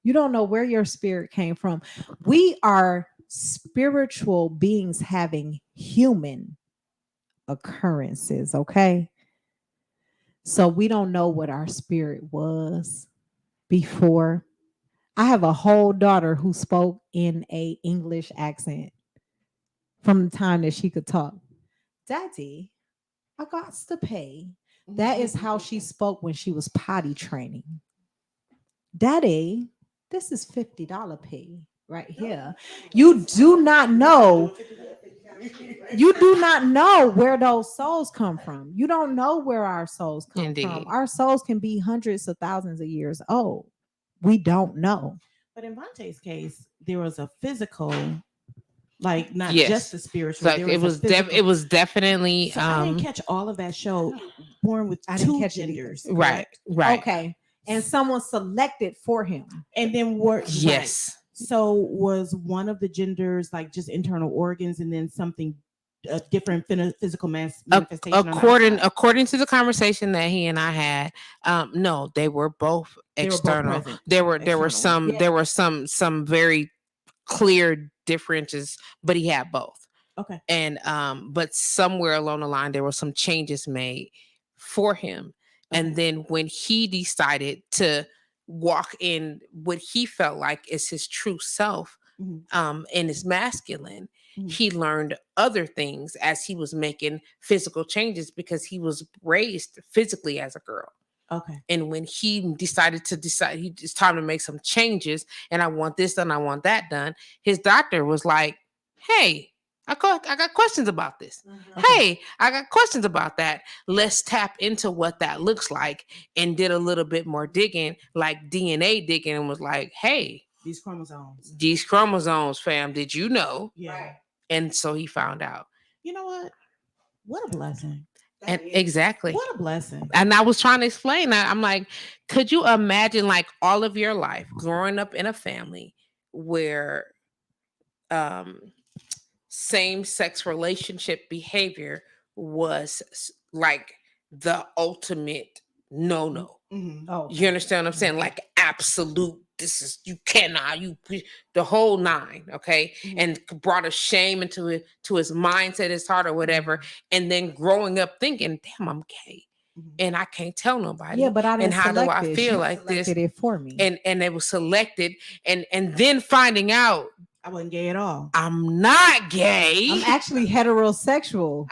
You don't know where your spirit came from. We are spiritual beings having human occurrences, okay? So we don't know what our spirit was before. I have a whole daughter who spoke in a English accent from the time that she could talk. Daddy, I got to pay. That is how she spoke when she was potty training. Daddy, this is $50 pay right here. You do not know. You do not know where those souls come from. You don't know where our souls come Indeed. from. Our souls can be hundreds of thousands of years old. We don't know. But in Vontae's case, there was a physical, like not Yes. just the spiritual. Like there it a was physical. it was definitely So I didn't catch all of that show. Born with I didn't two catch it either. genders, right, correct? right. Okay. And someone selected for him. And then work. Yes. So was one of the genders like just internal organs, and then something a different physical manifestation? According to the conversation that he and I had, no, they were both external. There were some very clear differences, but he had both. Okay. And but somewhere along the line there were some changes made for him. And then when he decided to walk in what he felt like is his true self, and his masculine, he learned other things as he was making physical changes because he was raised physically as a girl. Okay. And when he decided it's time to make some changes, and I want this done, I want that done, his doctor was like, hey, I got questions about this. Hey, I got questions about that. Let's tap into what that looks like, and did a little bit more digging, like DNA digging, and was like, hey, these chromosomes, fam, did you know? Yeah. And so he found out. You know what? What a blessing. And exactly. What a blessing. And I was trying to explain that. I'm like, could you imagine like all of your life growing up in a family where same-sex relationship behavior was like the ultimate no. Oh, You understand what I'm saying? Like absolute, this is, you cannot, the whole nine, okay? And brought a shame into it, to his mindset, his heart, or whatever. And then growing up thinking, damn, I'm gay. And I can't tell nobody. Yeah, but I didn't and how do I select feel You like this? selected it for me. And it was selected, and then finding out I wasn't gay at all. I'm not gay. I'm actually heterosexual.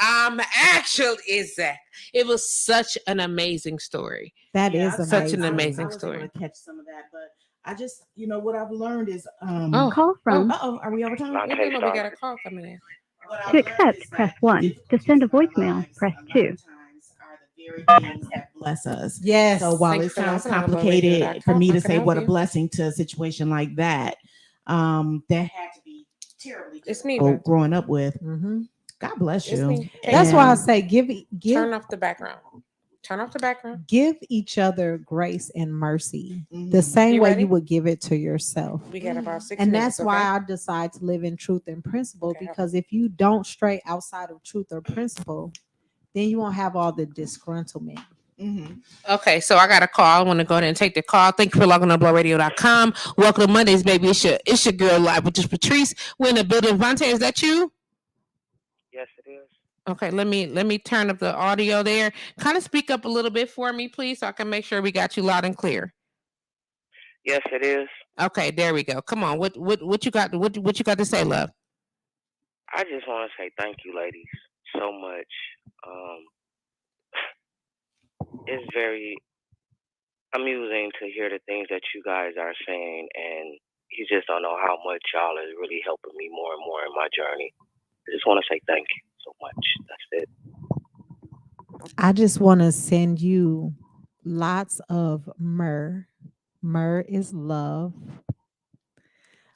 It was such an amazing story. That is such an I amazing was story. able to catch some of that, but I just, what I've learned is Call from. are we over time? No, we got a call coming in. To accept, press 1. To send a voicemail, press 2. Very things that bless us. Yes. So while Thanks it for sounds knocking on the complicated radio. for me to How can I say help what a you? blessing to a situation like that, that had to be terribly It's me, difficult babe. growing up with. Mm-hmm. God bless It's you. me. That's why I And say Turn off the background. Turn off the background. give each other grace and mercy Mhm. the same You way ready? you would give it to yourself. We got about 6 And minutes. that's why I decide to live in truth and principle, Okay. because if you don't stray outside of truth or principle, then you won't have all the disgruntlement. Mhm. Okay, so I got a call. I want to go ahead and take the call. Thank you for logging on blowradio.com. Welcome to Mondays, baby. It's your girl live with JustPatrice. We're in the building. Vontae, is that you? Yes, it is. Okay, let me turn up the audio there. Kind of speak up a little bit for me, please, so I can make sure we got you loud and clear. Yes, it is. Okay, there we go. Come on, what you got? What you got to say, love? I just want to say thank you, ladies, so much. It's very amusing to hear the things that you guys are saying, and you just don't know how much y'all is really helping me more and more in my journey. I just want to say thank you so much. That's it. I just want to send you lots of myrrh. Myrrh is love.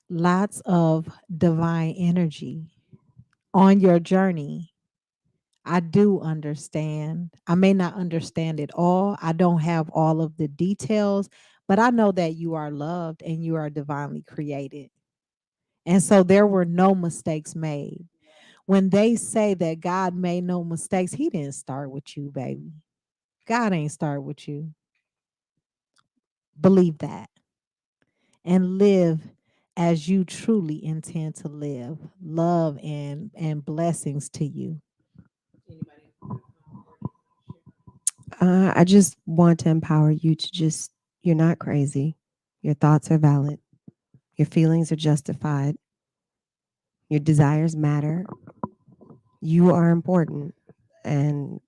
Lots of divine energy on your journey. I do understand. I may not understand it all. I don't have all of the details, but I know that you are loved and you are divinely created. And so there were no mistakes made. When they say that God made no mistakes, he didn't start with you, baby. God ain't start with you. Believe that and live as you truly intend to live. Love and blessings to you. I just want to empower you to just, you're not crazy. Your thoughts are valid. Your feelings are justified. Your desires matter. You are important. And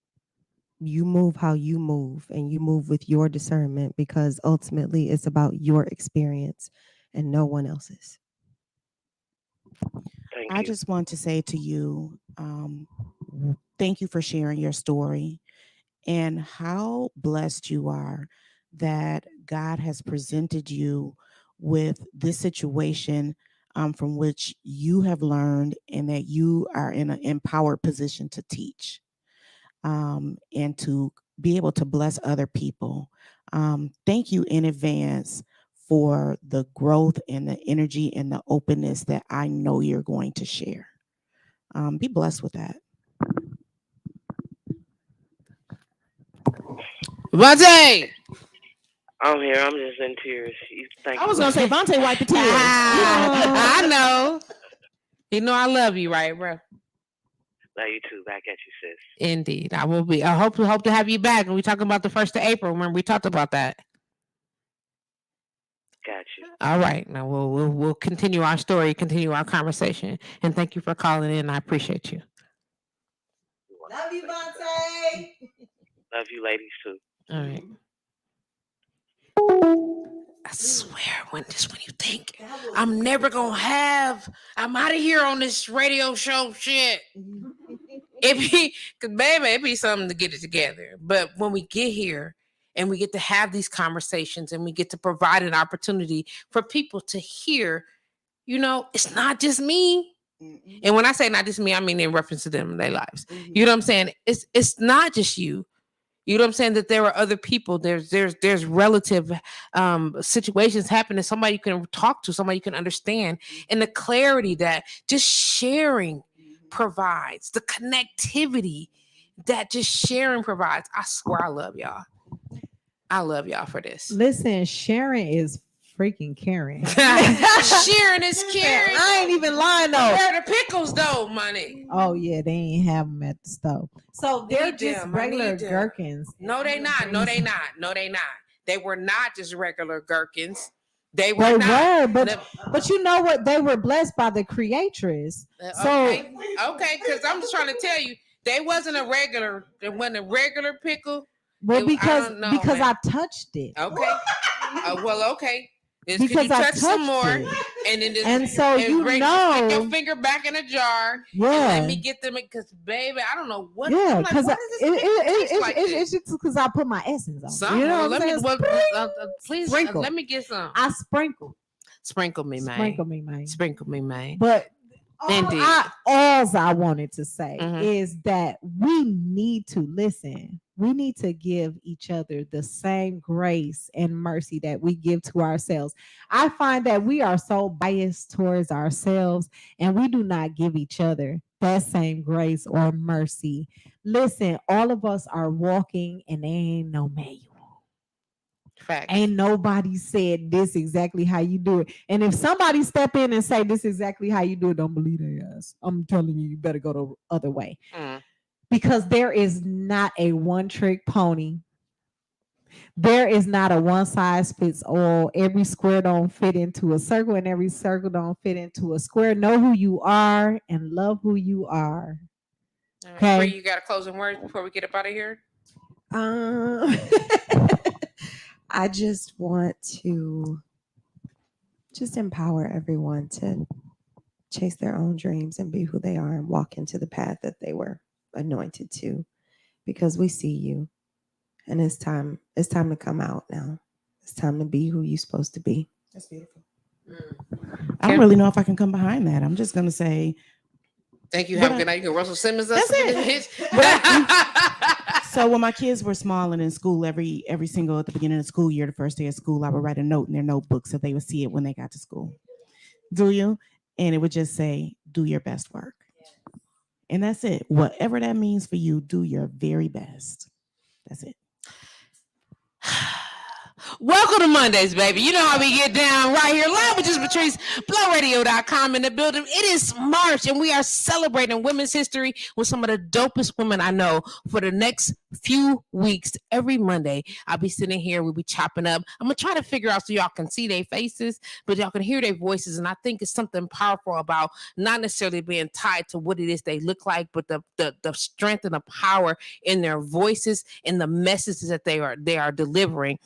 you move how you move, and you move with your discernment, because ultimately it's about your experience and no one else's. Thank I you. just want to say to you, thank you for sharing your story and how blessed you are that God has presented you with this situation from which you have learned, and that you are in an empowered position to teach and to be able to bless other people. Thank you in advance for the growth and the energy and the openness that I know you're going to share. Be blessed with that. Vontae! I'm here. I'm just in tears. Thank I you. was gonna say Vontae wipe the tears. I know. You know I love you, right, bro? Love you too. Back at you, sis. Indeed. I will be. I hope to have you back. And we talking about the 1st of April. Remember we talked about that. Got you. All right. Now we'll continue our story, continue our conversation. And thank you for calling in. I appreciate you. Love you, Vontae. Love you, ladies too. All right. I swear, when you think I'm never gonna I'm out of here on this radio show shit. Cause baby, it be something to get it together. But when we get here and we get to have these conversations and we get to provide an opportunity for people to hear, it's not just me. Mm-hmm. And when I say not just me, I mean in reference to them in their lives. Mm-hmm. You know what I'm saying? It's not just you. You know what I'm saying? That there are other people. There's relative situations happening. Somebody you can talk to, somebody you can understand, and the clarity that just sharing provides, the connectivity that just sharing provides. I swear, I love y'all. I love y'all for this. Listen, sharing is freaking caring. Sharing is caring. I ain't even lying though. Where are the pickles though, money? Oh yeah, they ain't have them at the stove. So they're just regular gherkins. No, they not. No, they not. No, they not. They were not just regular gherkins. They were not. But you know what? They were blessed by the creatress. Okay, because I'm just trying to tell you, they wasn't a regular. It wasn't a regular pickle. Well, because I touched it. Okay. Well, okay. Because I touched some more, it. and then just, and so stick your finger back in a jar. Yeah. And let me get them because, baby, I don't know what. Yeah, because it's just because I put my essence on. Some, you know let what me. I'm Well, please sprinkle. Let me get some. I sprinkle. Sprinkle me, man. Sprinkle me, man. Sprinkle me, man. But indeed, all I wanted to say is that we need to listen. We need to give each other the same grace and mercy that we give to ourselves. I find that we are so biased towards ourselves and we do not give each other that same grace or mercy. Listen, all of us are walking and there ain't no manual. Facts. Ain't nobody said this exactly how you do it. And if somebody step in and say this exactly how you do it, don't believe their ass. I'm telling you, you better go the other way. Because there is not a one-trick pony. There is not a one size fits all. Every square don't fit into a circle, and every circle don't fit into a square. Know who you are and love who you are. Okay. Bree, you got a closing word before we get up out of here? I just want to empower everyone to chase their own dreams and be who they are and walk into the path that they were anointed to, because we see you and it's time to come out now. It's time to be who you're supposed to be. That's beautiful. I don't really know if I can come behind that. I'm just going to say thank you. Have a good night. You can Russell Simmons us. That's it. So when my kids were small and in school, every single at the beginning of the school year, the first day of school, I would write a note in their notebook so they would see it when they got to school. Do you? And it would just say, do your best work. And that's it. Whatever that means for you, do your very best. That's it. Welcome to Mondays, baby. You know how we get down right here. Live with JustPatrice, BlowRadio.com in the building. It is March, and we are celebrating Women's History with some of the dopest women I know for the next few weeks. Every Monday, I'll be sitting here. We'll be chopping up. I'm going to try to figure out so y'all can see their faces, but y'all can hear their voices. And I think it's something powerful about not necessarily being tied to what it is they look like, but the strength and the power in their voices and the messages that they are delivering.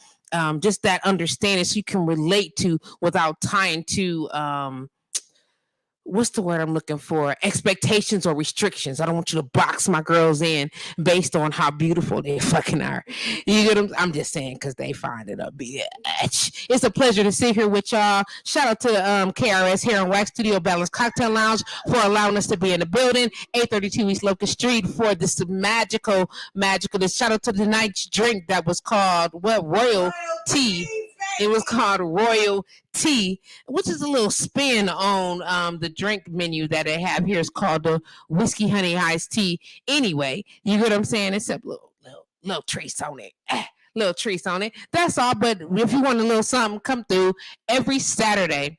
Just that understanding so you can relate to without tying to what's the word I'm looking for? Expectations or restrictions. I don't want you to box my girls in based on how beautiful they fucking are. You get them? I'm just saying because they find it a bitch. It's a pleasure to sit here with y'all. Shout out to KRS Hair and Wax Studio Balance Cocktail Lounge for allowing us to be in the building. 832 East Locust Street for this magical. Shout out to tonight's drink that was called Royal Tea. It was called Royal Tea, which is a little spin on the drink menu that they have here. It's called the Whiskey Honey Iced Tea. Anyway, you get what I'm saying? It's a little trace on it. Little trace on it. That's all. But if you want a little something, come through every Saturday.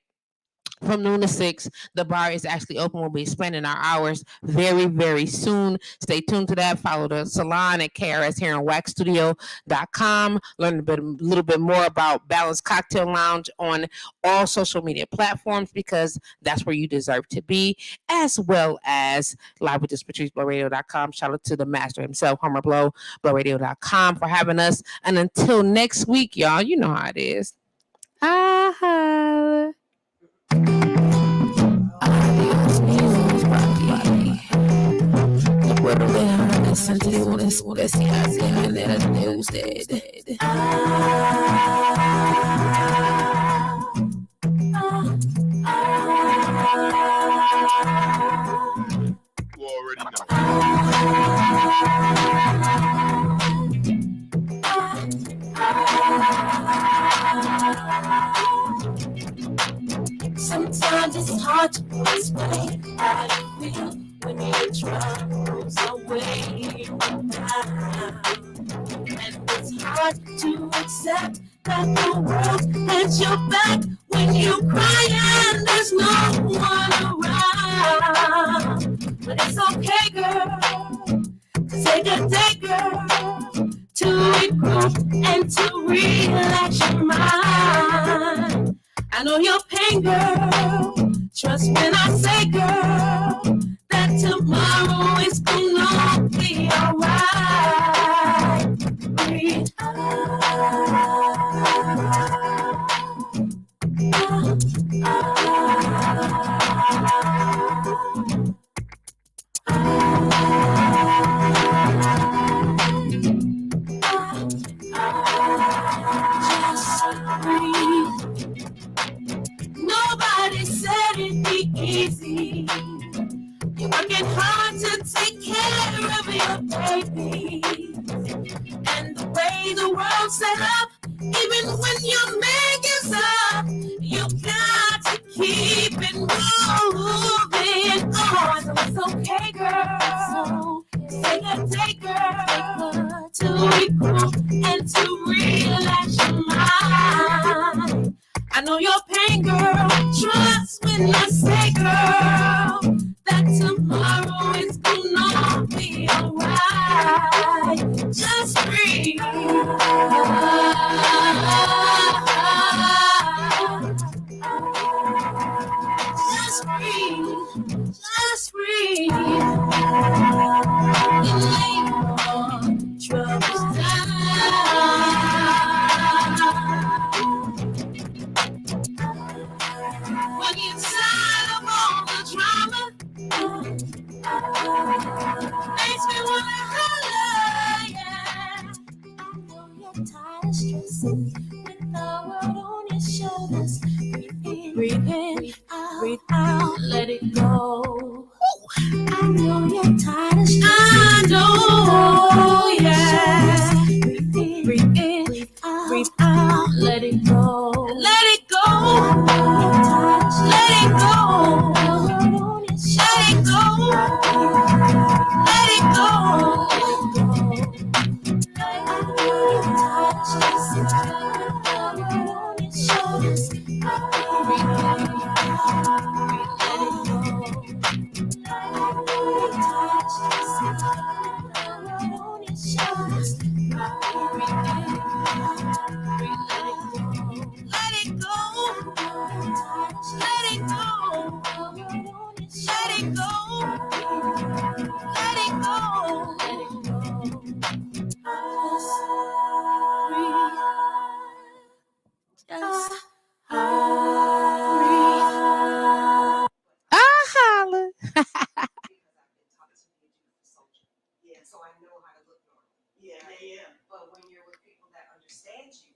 From noon to 6, the bar is actually open. We'll be spending our hours very, very soon. Stay tuned to that. Follow the salon at KRSHairandWaxStudio.com. Learn a little bit more about Balanced Cocktail Lounge on all social media platforms because that's where you deserve to be, as well as live with JustPatrice, BlowRadio.com. Shout out to the master himself, Homer Blow, BlowRadio.com for having us. And until next week, y'all, you know how it is. Sometimes it's hard to explain how you feel when your troubles are weighing down. And it's hard to accept that the world has your back when you cry and there's no one around. But it's okay, girl, to take a day, girl, to regroup and to relax your mind. I know your pain, girl. Trust when I say, girl, that tomorrow is gonna be alright. Breathe. Just breathe. Nobody said it'd be easy. You're working hard to take care of your baby. And the way the world's set up, even when your man gives up, you got to keep it moving on. So it's okay, girl. Take a day, girl, to regroup and to relax your mind. I know your pain, girl. Trust when I say, girl, that tomorrow is gonna be alright. Just breathe. Just breathe. Just breathe. And lay your troubles down. When you're tired of all the drama, makes me wanna